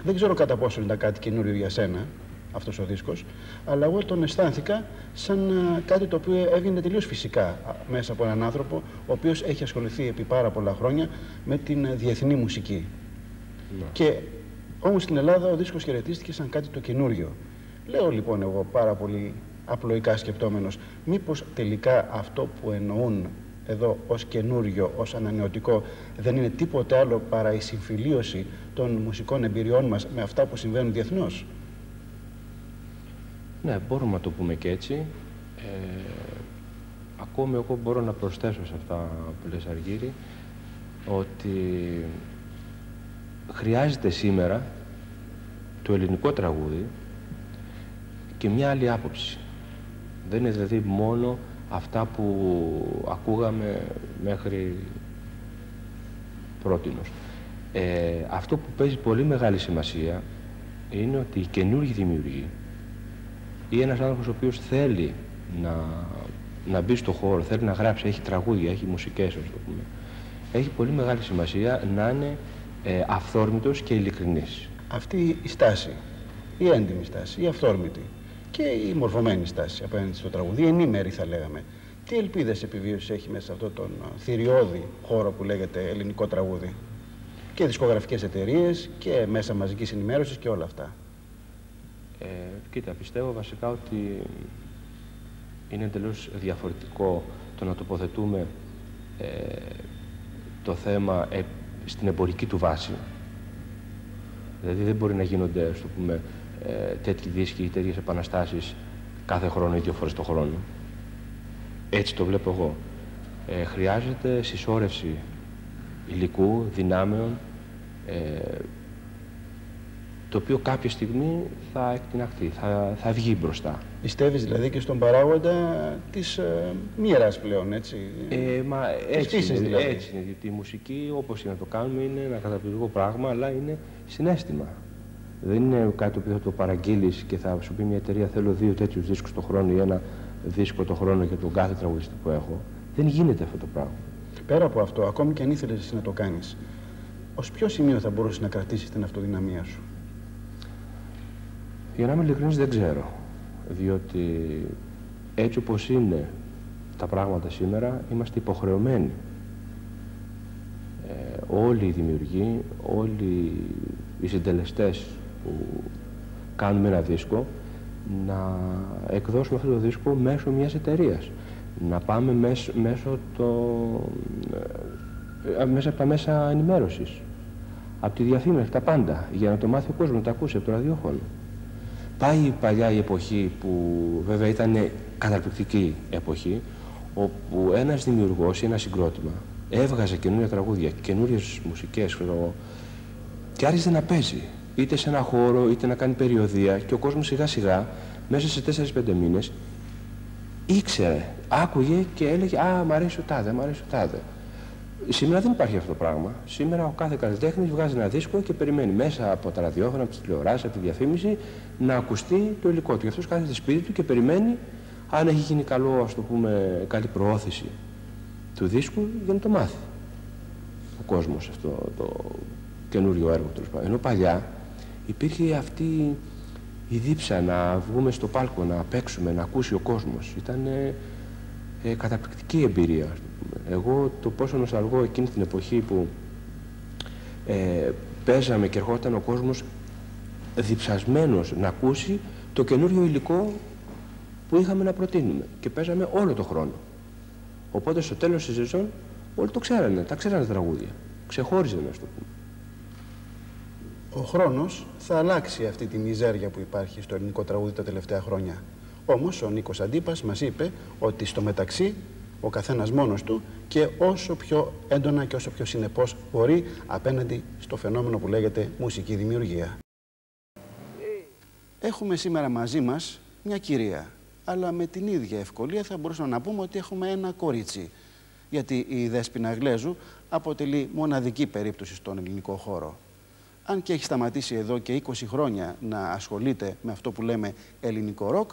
Δεν ξέρω κατά πόσο ήταν κάτι καινούριο για σένα αυτός ο δίσκος, αλλά εγώ τον αισθάνθηκα σαν κάτι το οποίο έβγαινε τελείως φυσικά μέσα από έναν άνθρωπο ο οποίος έχει ασχοληθεί επί πάρα πολλά χρόνια με την διεθνή μουσική. Ναι. Και όμως στην Ελλάδα ο δίσκος χαιρετίστηκε σαν κάτι το καινούριο. Λέω λοιπόν εγώ πάρα πολύ απλοϊκά σκεπτόμενος, μήπως τελικά αυτό που εννοούν εδώ ως καινούριο, ως ανανεωτικό, δεν είναι τίποτε άλλο παρά η συμφιλίωση των μουσικών εμπειριών μας με αυτά που συμβαίνουν διεθνώς. Ναι, μπορούμε να το πούμε και έτσι. Ακόμη εγώ μπορώ να προσθέσω σε αυτά που λες, Αργύρη, ότι χρειάζεται σήμερα το ελληνικό τραγούδι και μια άλλη άποψη. Δεν είναι δηλαδή μόνο αυτά που ακούγαμε μέχρι πρότινος. Αυτό που παίζει πολύ μεγάλη σημασία είναι ότι οι καινούργιοι δημιουργοί ή ένας άνθρωπος ο οποίος θέλει να μπει στο χώρο, θέλει να γράψει, έχει τραγούδια, έχει μουσικές, ας το πούμε, έχει πολύ μεγάλη σημασία να είναι αυθόρμητος και ειλικρινής. Αυτή η στάση, η έντιμη στάση, η αυθόρμητη και η μορφωμένη στάση απέναντι στο τραγούδι, η ενήμερη θα λέγαμε, τι ελπίδες επιβίωσης έχει μέσα σε αυτόν τον θηριώδη χώρο που λέγεται ελληνικό τραγούδι? Και δισκογραφικές εταιρείες και μέσα μαζικής ενημέρωσης και όλα αυτά. Κοίτα, πιστεύω βασικά ότι είναι εντελώς διαφορετικό το να τοποθετούμε το θέμα στην εμπορική του βάση. Δηλαδή δεν μπορεί να γίνονται, ας το πούμε, τέτοιοι δίσκοι ή τέτοιες επαναστάσεις κάθε χρόνο ή 2 φορές το χρόνο. Έτσι το βλέπω εγώ. Χρειάζεται συσσόρευση υλικού, δυνάμεων, το οποίο κάποια στιγμή θα εκτιναχθεί, θα βγει μπροστά. Πιστεύεις δηλαδή και στον παράγοντα της μοίρας πλέον, έτσι? Μα έτσι είναι, δηλαδή. Έτσι είναι, γιατί η μουσική, όπως είναι να το κάνουμε, είναι ένα καταπληκτικό πράγμα, αλλά είναι συναίσθημα. Δεν είναι κάτι που θα το παραγγείλεις και θα σου πει μια εταιρεία θέλω 2 τέτοιους δίσκους το χρόνο ή 1 δίσκο το χρόνο για τον κάθε τραγουδιστή που έχω. Δεν γίνεται αυτό το πράγμα. Πέρα από αυτό, ακόμη και αν ήθελες εσύ να το κάνεις, ως ποιο σημείο θα μπορούσες να κρατήσεις την αυτοδυναμία σου? Για να είμαι ειλικρινής, δεν ξέρω. Διότι έτσι όπως είναι τα πράγματα σήμερα, είμαστε υποχρεωμένοι. Όλοι οι δημιουργοί, όλοι οι συντελεστές που κάνουμε ένα δίσκο, να εκδώσουμε αυτό το δίσκο μέσω μιας εταιρείας. Να πάμε μέσα από τα μέσα ενημέρωσης, από τη διαφήμιση, τα πάντα, για να το μάθει ο κόσμος, να τα ακούσει από το ραδιόφωνο. Πάει η παλιά η εποχή που βέβαια ήταν καταπληκτική εποχή, όπου ένας δημιουργός ή ένα συγκρότημα έβγαζε καινούργια τραγούδια, καινούριες μουσικές και άρχισε να παίζει είτε σε ένα χώρο είτε να κάνει περιοδεία και ο κόσμος σιγά σιγά μέσα σε 4-5 μήνες ήξερε, άκουγε και έλεγε «Α, μ' αρέσει ο τάδε, μ' αρέσει ο τάδε». Σήμερα δεν υπάρχει αυτό το πράγμα. Σήμερα ο κάθε καλλιτέχνης βγάζει ένα δίσκο και περιμένει μέσα από τα ραδιόφωνα, από τις τηλεοράσεις, από τη διαφήμιση να ακουστεί το υλικό του. Γι' αυτός κάθεται σπίτι του και περιμένει αν έχει γίνει καλό, ας το πούμε, καλή προώθηση του δίσκου για να το μάθει ο κόσμος αυτό το καινούριο έργο, τέλος πάντων. Ενώ παλιά υπήρχε αυτή η δίψα να βγούμε στο πάλκο, να παίξουμε, να ακούσει ο κόσμος. Ήταν καταπληκτική εμπειρία. Εγώ το πόσο νοσταλγώ εκείνη την εποχή που παίζαμε και ερχόταν ο κόσμος διψασμένος να ακούσει το καινούριο υλικό που είχαμε να προτείνουμε και παίζαμε όλο το χρόνο. Οπότε στο τέλος της σεζόν όλοι το ξέρανε, τα ξέρανε τραγούδια. Ξεχώριζαν, να το πούμε. Ο χρόνος θα αλλάξει αυτή τη μιζέρια που υπάρχει στο ελληνικό τραγούδι τα τελευταία χρόνια. Όμως ο Νίκος Αντίπας μας είπε ότι στο μεταξύ ο καθένας μόνος του και όσο πιο έντονα και όσο πιο συνεπώς μπορεί απέναντι στο φαινόμενο που λέγεται μουσική δημιουργία. Έχουμε σήμερα μαζί μας μια κυρία, αλλά με την ίδια ευκολία θα μπορούσαμε να πούμε ότι έχουμε ένα κορίτσι. Γιατί η Δέσποινα Γλέζου αποτελεί μοναδική περίπτωση στον ελληνικό χώρο. Αν και έχει σταματήσει εδώ και 20 χρόνια να ασχολείται με αυτό που λέμε ελληνικό ροκ,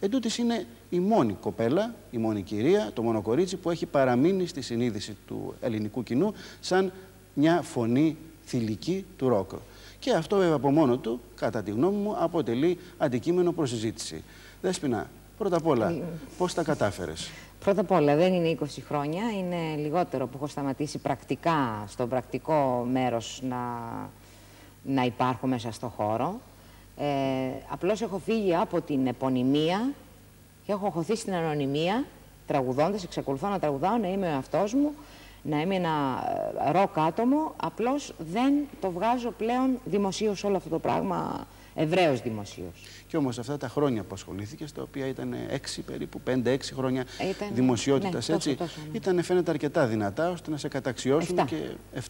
εντούτοις είναι η μόνη κοπέλα, η μόνη κυρία, το μόνο κορίτσι που έχει παραμείνει στη συνείδηση του ελληνικού κοινού σαν μια φωνή θηλυκή του ροκ. Και αυτό βέβαια από μόνο του, κατά τη γνώμη μου, αποτελεί αντικείμενο προς συζήτηση. Δέσποινα, πρώτα απ' όλα, πώς τα κατάφερες? Πρώτα απ' όλα, δεν είναι 20 χρόνια, είναι λιγότερο που έχω σταματήσει πρακτικά, στο πρακτικό μέρος να υπάρχω μέσα στο χώρο. Απλώς έχω φύγει από την επωνυμία και έχω χωθεί στην ανωνυμία, τραγουδώντας, εξακολουθώ να τραγουδάω, να είμαι ο εαυτός μου, να είμαι ένα ροκ άτομο, απλώς δεν το βγάζω πλέον δημοσίως όλο αυτό το πράγμα ευρέως δημοσίως. Και όμως αυτά τα χρόνια που ασχολήθηκες, τα οποία ήταν 6 περίπου, 5-6 χρόνια δημοσιότητας, ναι, έτσι, τόσο, ναι. ήταν φαίνεται αρκετά δυνατά ώστε να σε καταξιώσουν 7. και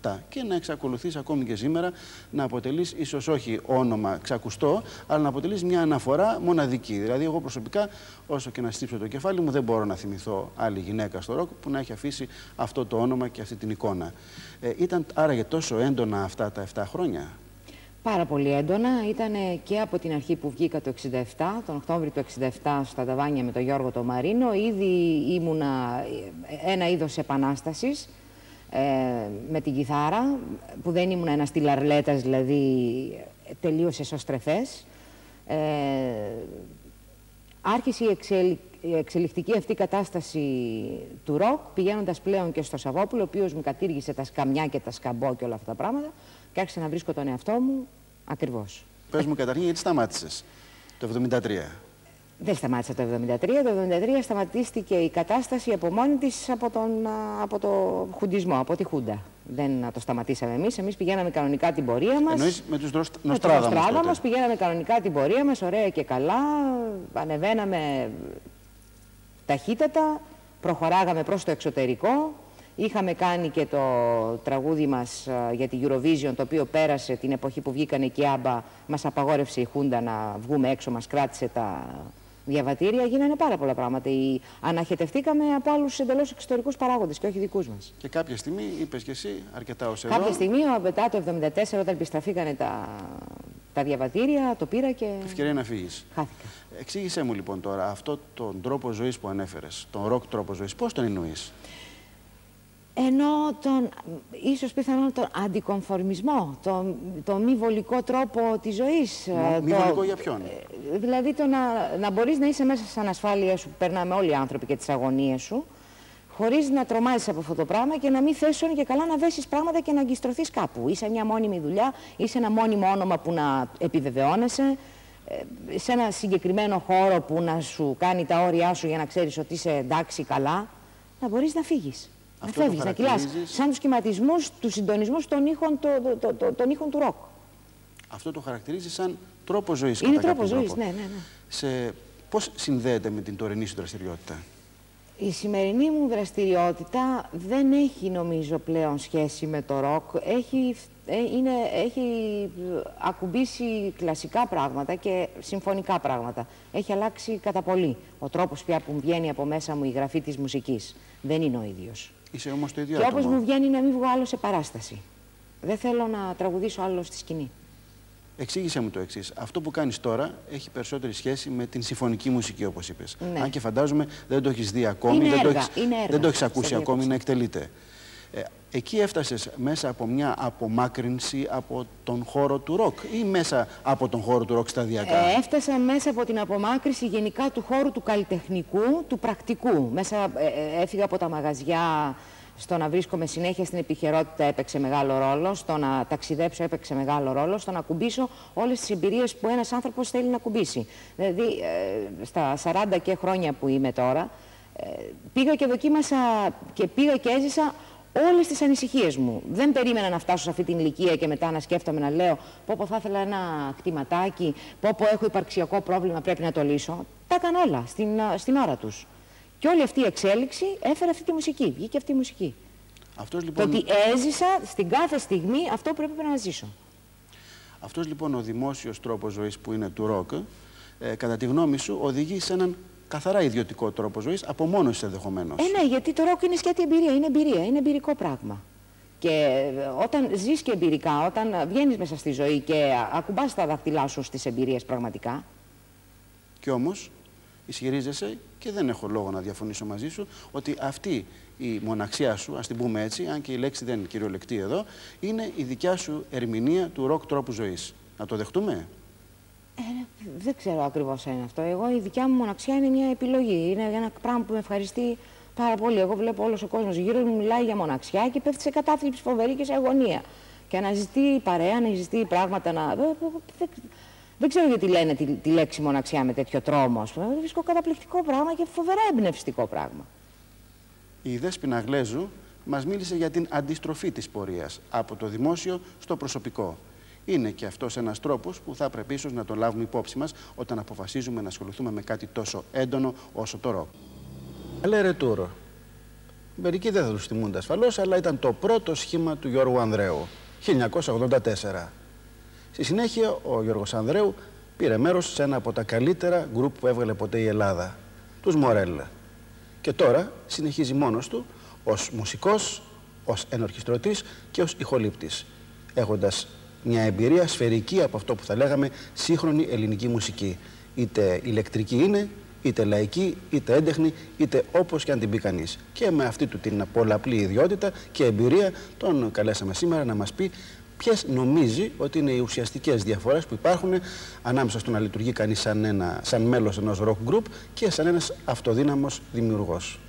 7. Και να εξακολουθείς ακόμη και σήμερα να αποτελείς, ίσως όχι όνομα ξακουστό, αλλά να αποτελείς μια αναφορά μοναδική. Δηλαδή, εγώ προσωπικά, όσο και να στύψω το κεφάλι μου, δεν μπορώ να θυμηθώ άλλη γυναίκα στο ροκ που να έχει αφήσει αυτό το όνομα και αυτή την εικόνα. Ήταν άραγε τόσο έντονα αυτά τα 7 χρόνια? Πάρα πολύ έντονα. Ήταν και από την αρχή που βγήκα το 67, τον Οκτώβριο του 67 στα Ταβάνια με τον Γιώργο τον Μαρίνο. Ήδη ήμουνα ένα είδος επανάστασης με την κιθάρα, που δεν ήμουνα ένα στυλ αρλέτας, δηλαδή τελείως εσωστρεφές. Άρχισε η εξελικτική αυτή κατάσταση του ροκ, πηγαίνοντας πλέον και στο Σαββόπουλο, ο οποίος μου κατήργησε τα σκαμιά και τα σκαμπό και όλα αυτά τα πράγματα, και άρχισα να βρίσκω τον εαυτό μου ακριβώς. Πες μου καταρχήν, γιατί σταμάτησες το 1973? Δεν σταμάτησα το 1973. Το 1973 σταματήστηκε η κατάσταση από μόνη της από το χουντισμό, από τη Χούντα. Δεν το σταματήσαμε εμείς. Εμείς πηγαίναμε κανονικά την πορεία μας. Εννοείς με τους Νοστράδαμους? Πηγαίναμε κανονικά την πορεία μας, ωραία και καλά. Ανεβαίναμε ταχύτατα, προχωράγαμε προς το εξωτερικό. Είχαμε κάνει και το τραγούδι μας για τη Eurovision, το οποίο πέρασε την εποχή που βγήκανε και η Άμπα. Μας απαγόρευσε η Χούντα να βγούμε έξω, μας κράτησε τα διαβατήρια. Γίνανε πάρα πολλά πράγματα. Αναχαιτευτήκαμε από άλλους εντελώς εξωτερικούς παράγοντες και όχι δικούς μας. Και κάποια στιγμή είπες και εσύ, αρκετά ως εδώ. Κάποια στιγμή, μετά το 1974, όταν επιστραφήκανε τα διαβατήρια, το πήρα και... Ευκαιρία να φύγεις. Χάθηκα. Εξήγησέ μου λοιπόν τώρα αυτό τον τρόπο ζωής που ανέφερες, τον ροκ τρόπο ζωής, πώς τον εννοείς? Ενώ ίσως πιθανόν τον αντικομφορμισμό, τον μη βολικό τρόπο της ζωής. Μη βολικό για ποιον? Δηλαδή να μπορείς να είσαι μέσα στην ανασφάλεια σου που περνάμε όλοι οι άνθρωποι και τις αγωνίες σου, χωρίς να τρομάζεις από αυτό το πράγμα και να μην θες και καλά να δέσεις πράγματα και να αγκιστρωθείς κάπου. Είσαι μια μόνιμη δουλειά, είσαι ένα μόνιμο όνομα που να επιβεβαιώνεσαι, σε ένα συγκεκριμένο χώρο που να σου κάνει τα όρια σου για να ξέρεις ότι είσαι εντάξει, καλά, να μπορείς να φύγεις. Να φεύγεις, να κυλάς, σαν τους κυματισμούς, τους συντονισμούς των ήχων του ροκ. Αυτό το χαρακτηρίζει σαν τρόπο ζωής? Είναι τρόπο ζωής, ναι. Πώς συνδέεται με την τωρινή σου δραστηριότητα? Η σημερινή μου δραστηριότητα δεν έχει, νομίζω, πλέον σχέση με το ροκ. Έχει ακουμπήσει κλασικά πράγματα και συμφωνικά πράγματα. Έχει αλλάξει κατά πολύ ο τρόπος πια που βγαίνει από μέσα μου η γραφή της μουσικής. Δεν είναι ο ίδιος. Είσαι όμως το ίδιο και άτομο. όπως μου βγαίνει να μην βγω άλλο σε παράσταση. Δεν θέλω να τραγουδήσω άλλο στη σκηνή. Εξήγησέ μου το εξής. Αυτό που κάνεις τώρα έχει περισσότερη σχέση με την συμφωνική μουσική, όπως είπες. Ναι. Αν και φαντάζομαι δεν το έχεις δει ακόμη, δεν το έχεις ακούσει ακόμη να εκτελείται. Εκεί έφτασες μέσα από μια απομάκρυνση από τον χώρο του ροκ ή μέσα από τον χώρο του ροκ σταδιακά? Έφτασα μέσα από την απομάκρυνση γενικά του χώρου του καλλιτεχνικού, του πρακτικού. Έφυγα από τα μαγαζιά, στο να βρίσκομαι συνέχεια στην επικαιρότητα έπαιξε μεγάλο ρόλο, στο να ταξιδέψω έπαιξε μεγάλο ρόλο, στο να ακουμπήσω όλες τις εμπειρίες που ένας άνθρωπος θέλει να ακουμπήσει. Δηλαδή, στα 40 και χρόνια που είμαι τώρα, πήγα και δοκίμασα και πήγα και έζησα όλες τις ανησυχίες μου. Δεν περίμενα να φτάσω σε αυτή την ηλικία και μετά να σκέφτομαι να λέω πω θα ήθελα ένα κτηματάκι, πω έχω υπαρξιακό πρόβλημα, πρέπει να το λύσω. Τα έκανα όλα στην ώρα τους. Και όλη αυτή η εξέλιξη έφερε αυτή τη μουσική, βγήκε αυτή η μουσική. Αυτός, λοιπόν... Το ότι έζησα στην κάθε στιγμή αυτό που έπρεπε να ζήσω. Αυτός λοιπόν ο δημόσιος τρόπος ζωής που είναι του ροκ, κατά τη γνώμη σου οδηγεί σε έναν καθαρά ιδιωτικό τρόπο ζωής, απομόνωσης ενδεχομένως? Ναι, γιατί το ροκ είναι σκέτη εμπειρία, είναι εμπειρικό πράγμα. Και όταν ζεις και εμπειρικά, όταν βγαίνεις μέσα στη ζωή και ακουμπάς τα δάχτυλά σου στις εμπειρίες πραγματικά. Και όμως ισχυρίζεσαι, και δεν έχω λόγο να διαφωνήσω μαζί σου, ότι αυτή η μοναξιά σου, ας την πούμε έτσι, αν και η λέξη δεν είναι κυριολεκτή εδώ, είναι η δικιά σου ερμηνεία του ροκ τρόπου ζωής. Να το δεχτούμε? Δεν ξέρω ακριβώς είναι αυτό. Εγώ η δικιά μου μοναξιά είναι μια επιλογή. Είναι ένα πράγμα που με ευχαριστεί πάρα πολύ. Εγώ βλέπω όλος ο κόσμος γύρω μου μιλάει για μοναξιά και πέφτει σε κατάθλιψη φοβερή και σε αγωνία. Και αναζητεί παρέα, αναζητεί πράγματα να... Δεν ξέρω γιατί λένε τη λέξη μοναξιά με τέτοιο τρόμο. Το βρίσκω καταπληκτικό πράγμα και φοβερά εμπνευστικό πράγμα. Η Δέσποινα Γλέζου μας μίλησε για την αντιστροφή της πορείας από το δημόσιο στο προσωπικό. Είναι και αυτός ένας τρόπος που θα πρέπει ίσως να το λάβουμε υπόψη μας όταν αποφασίζουμε να ασχοληθούμε με κάτι τόσο έντονο όσο το ροκ. Ale Retour. Μερικοί δεν θα τους θυμούνται ασφαλώς, αλλά ήταν το πρώτο σχήμα του Γιώργου Ανδρέου, 1984. Στη συνέχεια, ο Γιώργος Ανδρέου πήρε μέρος σε ένα από τα καλύτερα γκρουπ που έβγαλε ποτέ η Ελλάδα, τους Μορέλα. Και τώρα συνεχίζει μόνος του ως μουσικός, ως ενορχιστρωτής και ως ηχολήπτης, έχοντας μια εμπειρία σφαιρική από αυτό που θα λέγαμε σύγχρονη ελληνική μουσική. Είτε ηλεκτρική είναι, είτε λαϊκή, είτε έντεχνη, είτε όπως και αν την πει κανείς. Και με αυτή του την πολλαπλή ιδιότητα και εμπειρία τον καλέσαμε σήμερα να μας πει ποιες νομίζει ότι είναι οι ουσιαστικές διαφορές που υπάρχουν ανάμεσα στο να λειτουργεί κανείς σαν μέλος ενός rock group και σαν ένας αυτοδύναμος δημιουργός.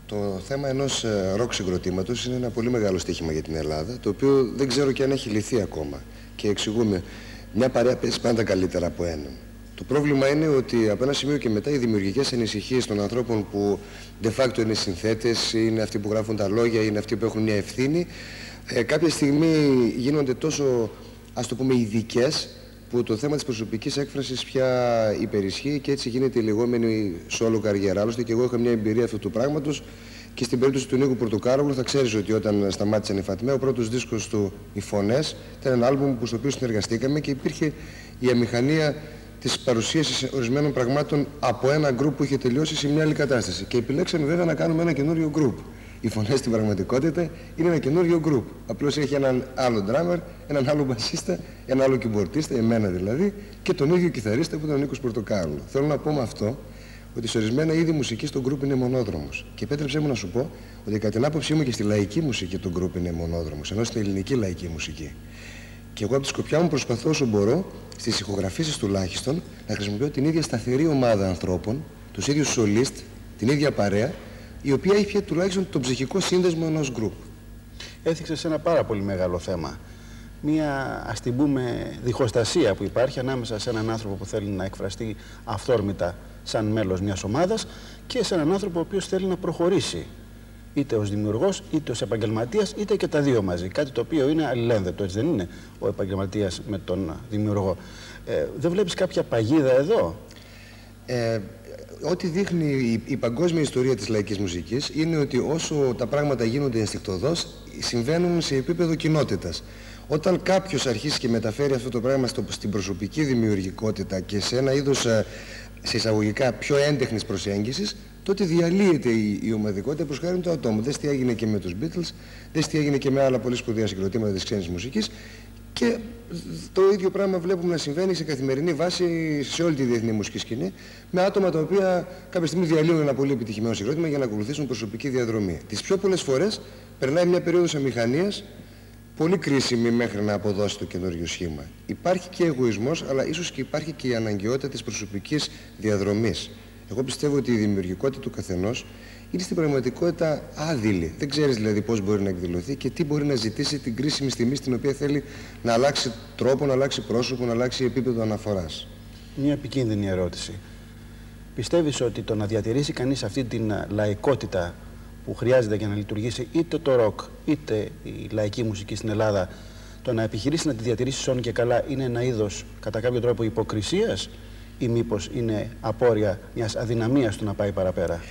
Το θέμα ενός ροκ συγκροτήματος είναι ένα πολύ μεγάλο στοίχημα για την Ελλάδα, το οποίο δεν ξέρω και αν έχει λυθεί ακόμα. Και εξηγούμε, μια παρέα παίζει πάντα καλύτερα από έναν. Το πρόβλημα είναι ότι από ένα σημείο και μετά οι δημιουργικές ανησυχίες των ανθρώπων που de facto είναι συνθέτες, είναι αυτοί που γράφουν τα λόγια, είναι αυτοί που έχουν μια ευθύνη, κάποια στιγμή γίνονται τόσο, ας το πούμε, ειδικές, που το θέμα της προσωπικής έκφρασης πια υπερισχύει και έτσι γίνεται η λεγόμενη solo καριέρα. Άλλωστε και εγώ είχα μια εμπειρία αυτού του πράγματος και στην περίπτωση του Νίκου Πορτοκάρογλου θα ξέρεις ότι όταν σταμάτησε η Φατμέ, ο πρώτος δίσκος του «Οι Φωνές» ήταν ένα άλμπουμ στο οποίο συνεργαστήκαμε και υπήρχε η αμηχανία της παρουσίασης ορισμένων πραγμάτων από ένα γκρουπ που είχε τελειώσει σε μια άλλη κατάσταση. Και επιλέξαμε βέβαια να κάνουμε ένα καινούριο γκρουπ. Οι Φωνές στην πραγματικότητα είναι ένα καινούριο γκρουπ. Απλώς έχει έναν άλλο ντράμερ, έναν άλλο μπασίστα, έναν άλλο κυμπορτίστα, εμένα δηλαδή, και τον ίδιο κιθαρίστα που ήταν ο Νίκος Πορτοκάρογλου. Θέλω να πω με αυτό ότι σε ορισμένα είδη μουσική στο γκρουπ είναι μονόδρομος. Και επέτρεψέ μου να σου πω ότι κατά την άποψή μου και στη λαϊκή μουσική το γκρουπ είναι μονόδρομος, ενώ στην ελληνική λαϊκή μουσική. Και εγώ από τη σκοπιά μου προσπαθώ όσο μπορώ, στις ηχογραφήσεις τουλάχιστον, να χρησιμοποιώ την ίδια σταθερή ομάδα ανθρώπων, τους ίδιους σολίστ, την ίδια παρέα, η οποία είχε τουλάχιστον τον ψυχικό σύνδεσμο ενός γκρουπ. Έθιξε σε ένα πάρα πολύ μεγάλο θέμα. Μία, ας την πούμε, διχοστασία που υπάρχει ανάμεσα σε έναν άνθρωπο που θέλει να εκφραστεί αυθόρμητα σαν μέλος μιας ομάδας και σε έναν άνθρωπο ο οποίος θέλει να προχωρήσει είτε ως δημιουργός, είτε ως επαγγελματίας, είτε και τα δύο μαζί. Κάτι το οποίο είναι αλληλένδετο, έτσι δεν είναι, ο επαγγελματίας με τον δημιουργό. Δεν βλέπεις κάποια παγίδα εδώ? Ό,τι δείχνει η παγκόσμια ιστορία της λαϊκής μουσικής είναι ότι όσο τα πράγματα γίνονται ενστικτωδώς, συμβαίνουν σε επίπεδο κοινότητας. Όταν κάποιος αρχίσει και μεταφέρει αυτό το πράγμα στην προσωπική δημιουργικότητα και σε ένα είδος, σε εισαγωγικά, πιο έντεχνης προσέγγισης, τότε διαλύεται η ομαδικότητα προς χάρη του ατόμου. Δες τι έγινε και με τους Beatles, δες τι έγινε και με άλλα πολύ σπουδαία συγκροτήματα της ξένης μουσικής. Και το ίδιο πράγμα βλέπουμε να συμβαίνει σε καθημερινή βάση σε όλη τη διεθνή μουσική σκηνή, με άτομα τα οποία κάποια στιγμή διαλύουν ένα πολύ επιτυχημένο συγκρότημα για να ακολουθήσουν προσωπική διαδρομή. Τις πιο πολλές φορές περνάει μια περίοδος αμηχανίας πολύ κρίσιμη μέχρι να αποδώσει το καινούριο σχήμα. Υπάρχει και εγωισμός, αλλά ίσως και υπάρχει και η αναγκαιότητα της προσωπικής διαδρομής. Εγώ πιστεύω ότι η δημιουργικότητα του καθενός είναι στην πραγματικότητα άδειλη. Δεν ξέρεις δηλαδή πώς μπορεί να εκδηλωθεί και τι μπορεί να ζητήσει την κρίσιμη στιγμή στην οποία θέλει να αλλάξει τρόπο, να αλλάξει πρόσωπο, να αλλάξει επίπεδο αναφοράς. Μια επικίνδυνη ερώτηση. Πιστεύεις ότι το να διατηρήσει κανείς αυτή την λαϊκότητα που χρειάζεται για να λειτουργήσει είτε το ροκ είτε η λαϊκή μουσική στην Ελλάδα, το να επιχειρήσει να τη διατηρήσει σώνει και καλά είναι ένα είδος κατά κάποιο τρόπο υποκρισίας ή μήπως είναι απόρρια μιας αδυναμίας του να πάει παραπέρα?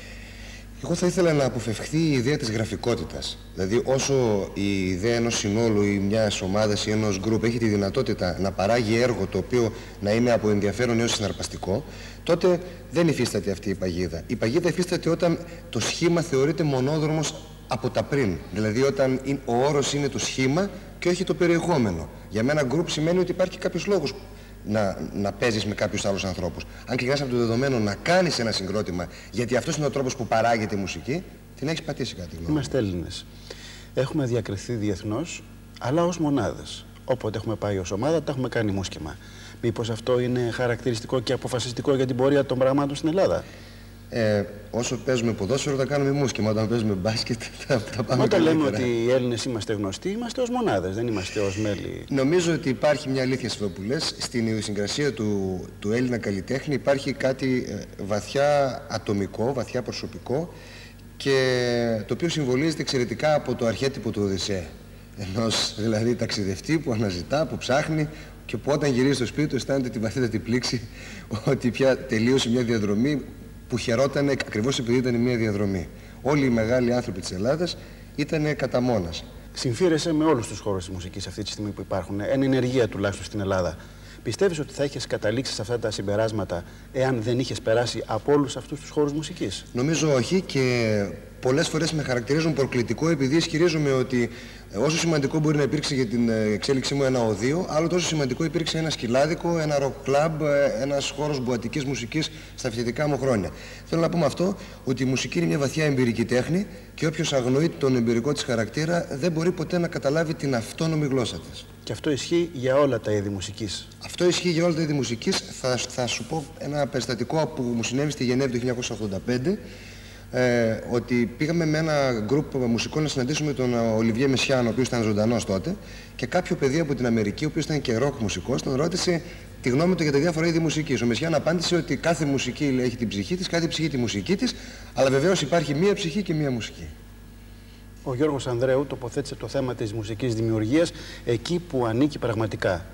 Εγώ θα ήθελα να αποφευχθεί η ιδέα της γραφικότητας. Δηλαδή όσο η ιδέα ενός συνόλου ή μιας ομάδας ή ενός γκρουπ έχει τη δυνατότητα να παράγει έργο το οποίο να είναι από ενδιαφέρον έως συναρπαστικό, τότε δεν υφίσταται αυτή η παγίδα. Η παγίδα υφίσταται όταν το σχήμα θεωρείται μονόδρομος από τα πριν. Δηλαδή όταν ο όρος είναι το σχήμα και όχι το περιεχόμενο. Για μένα γκρουπ σημαίνει ότι υπάρχει κάποιος λόγος να παίζεις με κάποιους άλλους ανθρώπους. Αν ξεκινάς από το δεδομένο να κάνεις ένα συγκρότημα, γιατί αυτός είναι ο τρόπος που παράγεται η μουσική, την έχεις πατήσει κάτι. Είμαστε Έλληνες. Έχουμε διακριθεί διεθνώς, αλλά ως μονάδες. Όποτε έχουμε πάει ως ομάδα, τα έχουμε κάνει μουσκεμα. Μήπως αυτό είναι χαρακτηριστικό και αποφασιστικό για την πορεία των πραγμάτων στην Ελλάδα? Όσο παίζουμε ποδόσφαιρο τα κάνουμε μουσκεμα, όταν παίζουμε μπάσκετ τα πάμε όταν καλύτερα. λέμε ότι οι Έλληνες είμαστε γνωστοί, είμαστε ως μονάδες, δεν είμαστε ως μέλη. Νομίζω ότι υπάρχει μια αλήθεια σε αυτό που λες. Στην ιδιοσυγκρασία του Έλληνα καλλιτέχνη υπάρχει κάτι βαθιά ατομικό, βαθιά προσωπικό και το οποίο συμβολίζεται εξαιρετικά από το αρχέτυπο του Οδυσσέα. ενός δηλαδή ταξιδευτή που αναζητά, που ψάχνει και που όταν γυρίζει στο σπίτι του αισθάνεται τη βαθύτατη πλήξη ότι πια τελείωσε μια διαδρομή που χαιρότανε ακριβώς επειδή ήταν μια διαδρομή. Όλοι οι μεγάλοι άνθρωποι της Ελλάδας ήταν κατά μόνας. Συμφίρεσαι με όλους τους χώρους της μουσικής αυτή τη στιγμή που υπάρχουν, εν ενεργεία τουλάχιστον στην Ελλάδα. Πιστεύεις ότι θα είχες καταλήξει σε αυτά τα συμπεράσματα εάν δεν είχες περάσει από όλους αυτούς τους χώρους μουσικής? Νομίζω όχι, και πολλές φορές με χαρακτηρίζουν προκλητικό επειδή ισχυρίζομαι ότι όσο σημαντικό μπορεί να υπήρξε για την εξέλιξή μου ένα οδείο, άλλο τόσο σημαντικό υπήρξε ένα σκυλάδικο, ένα ροκ κλαμπ, ένας χώρος μπουατικής μουσικής στα φοιτητικά μου χρόνια. Θέλω να πω με αυτό ότι η μουσική είναι μια βαθιά εμπειρική τέχνη και όποιος αγνοεί τον εμπειρικό της χαρακτήρα δεν μπορεί ποτέ να καταλάβει την αυτόνομη γλώσσα της. Και αυτό ισχύει για όλα τα είδη μουσικής. Αυτό ισχύει για όλα τα είδη μουσικής. Θα σου πω ένα περιστατικό που μου συνέβη στη Γενέβη το 1985. Ότι πήγαμε με ένα γκρουπ μουσικών να συναντήσουμε τον Ολιβιέ Μεσιάνο, ο οποίος ήταν ζωντανός τότε, και κάποιο παιδί από την Αμερική, ο οποίος ήταν και ροκ μουσικός, τον ρώτησε τη γνώμη του για τα διάφορα είδη μουσικής. Ο Μεσιάνο απάντησε ότι κάθε μουσική έχει την ψυχή της, κάθε ψυχή τη μουσική της, αλλά βεβαίως υπάρχει μία ψυχή και μία μουσική. Ο Γιώργος Ανδρέου τοποθέτησε το θέμα της μουσικής δημιουργίας εκεί που ανήκει πραγματικά.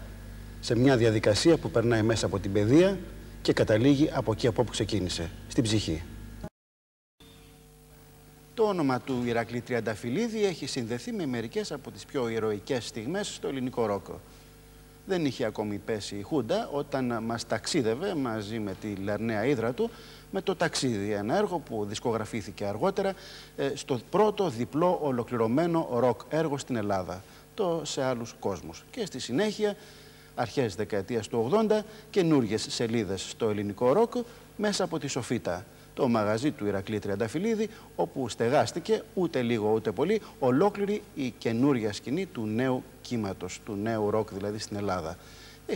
Σε μια διαδικασία που περνάει μέσα από την παιδεία και καταλήγει από εκεί από όπου ξεκίνησε, στην ψυχή. Το όνομα του Ηρακλή Τριανταφυλλίδη έχει συνδεθεί με μερικές από τις πιο ηρωικές στιγμές στο ελληνικό ροκ. Δεν είχε ακόμη πέσει η Χούντα όταν μας ταξίδευε μαζί με τη Λερναία Ύδρα του με το Ταξίδι, ένα έργο που δισκογραφήθηκε αργότερα στο πρώτο διπλό ολοκληρωμένο ροκ έργο στην Ελλάδα, το «Σε άλλους κόσμους». Και στη συνέχεια, αρχές δεκαετίας του 80, καινούργιες σελίδες στο ελληνικό ροκ μέσα από τη Σοφίτα, το μαγαζί του Ηρακλή Τριανταφυλλίδη, όπου στεγάστηκε ούτε λίγο ούτε πολύ ολόκληρη η καινούρια σκηνή του νέου κύματος, του νέου ροκ δηλαδή στην Ελλάδα.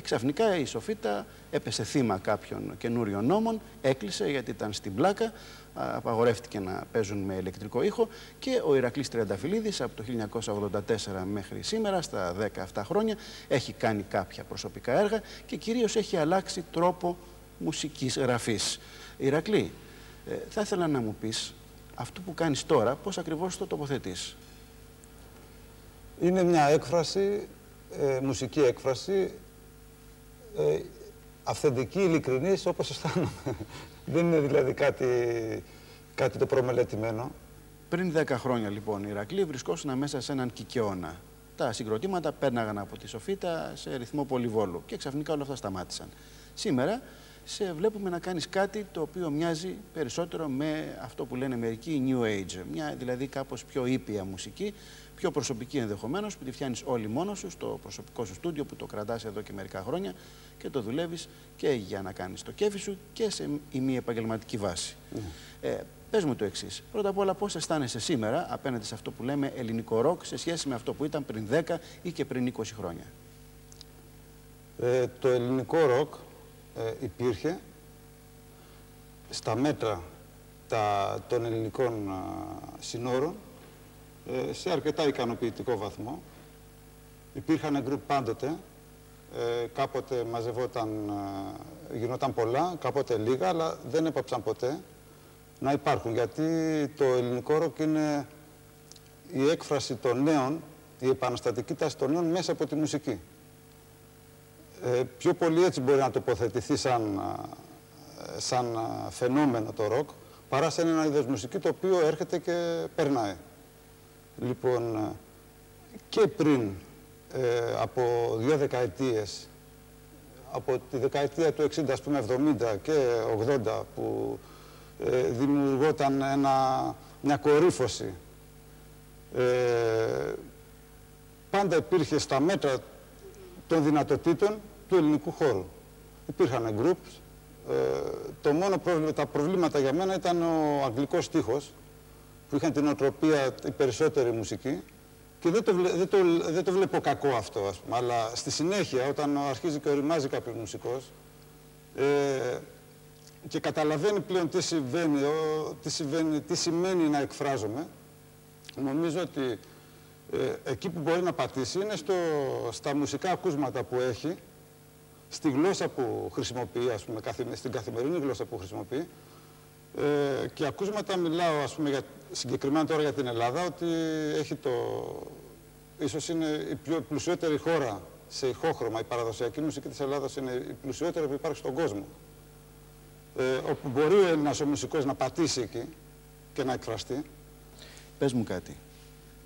Ξαφνικά η Σοφίτα έπεσε θύμα κάποιων καινούριων νόμων, έκλεισε γιατί ήταν στην πλάκα, απαγορεύτηκε να παίζουν με ηλεκτρικό ήχο και ο Ηρακλής Τριανταφυλλίδης από το 1984 μέχρι σήμερα, στα 17 χρόνια, έχει κάνει κάποια προσωπικά έργα και κυρίως έχει αλλάξει τρόπο μουσικής γραφής. Ηρακλή, θα ήθελα να μου πεις αυτό που κάνεις τώρα, πώς ακριβώς το τοποθετείς? Είναι μια έκφραση, μουσική έκφραση, αυθεντική, ειλικρινής, όπως αισθάνομαι. Δεν είναι δηλαδή κάτι το προμελετημένο. Πριν 10 χρόνια λοιπόν, Ηρακλή, βρισκόσουν μέσα σε έναν κικαιώνα. Τα συγκροτήματα πέρναγαν από τη Σοφίτα σε ρυθμό πολυβόλου και ξαφνικά όλα αυτά σταμάτησαν. Σήμερα σε βλέπουμε να κάνεις κάτι το οποίο μοιάζει περισσότερο με αυτό που λένε μερικοί New Age. Μια δηλαδή κάπως πιο ήπια μουσική, πιο προσωπική ενδεχομένως, που τη φτιάνεις όλη μόνος σου στο προσωπικό σου στούντιο που το κρατάς εδώ και μερικά χρόνια και το δουλεύεις και για να κάνεις το κέφι σου και σε μη επαγγελματική βάση. Πες μου το εξής. Πρώτα απ' όλα, πώς αισθάνεσαι σήμερα απέναντι σε αυτό που λέμε ελληνικό ροκ σε σχέση με αυτό που ήταν πριν 10 ή και πριν 20 χρόνια? Το ελληνικό ροκ υπήρχε στα μέτρα των ελληνικών συνόρων σε αρκετά ικανοποιητικό βαθμό. Υπήρχαν γκρουπ πάντοτε, κάποτε μαζευόταν, γινόταν πολλά, κάποτε λίγα, αλλά δεν έπαψαν ποτέ να υπάρχουν, γιατί το ελληνικό ροκ είναι η έκφραση των νέων, η επαναστατική τάση των νέων μέσα από τη μουσική. Πιο πολύ έτσι μπορεί να τοποθετηθεί σαν φαινόμενο το ροκ, παρά σε ένα είδος μουσική το οποίο έρχεται και περνάει. Λοιπόν, και πριν από 2 δεκαετίες, από τη δεκαετία του 60, ας πούμε 70 και 80, που δημιουργόταν μια κορύφωση, πάντα υπήρχε στα μέτρα των δυνατοτήτων του ελληνικού χώρου. Υπήρχαν groups. Τα προβλήματα για μένα ήταν ο αγγλικός στίχος, που είχαν την οτροπία οι περισσότεροι μουσικοί, και δεν το βλέπω κακό αυτό, ας πούμε. Αλλά στη συνέχεια, όταν αρχίζει και οριμάζει κάποιος μουσικός και καταλαβαίνει πλέον τι σημαίνει να εκφράζομαι, νομίζω ότι εκεί που μπορεί να πατήσει είναι στα μουσικά ακούσματα που έχει, στη γλώσσα που χρησιμοποιεί, ας πούμε, στην καθημερινή γλώσσα που χρησιμοποιεί. Και ακούσματα μιλάω, ας πούμε, συγκεκριμένα τώρα για την Ελλάδα, ότι έχει ίσως είναι η πιο πλουσιότερη χώρα σε ηχόχρωμα. Η παραδοσιακή μουσική της Ελλάδας είναι η πλουσιότερη που υπάρχει στον κόσμο. Όπου μπορεί ο Έλληνας ο μουσικός να πατήσει εκεί και να εκφραστεί. Πες μου κάτι.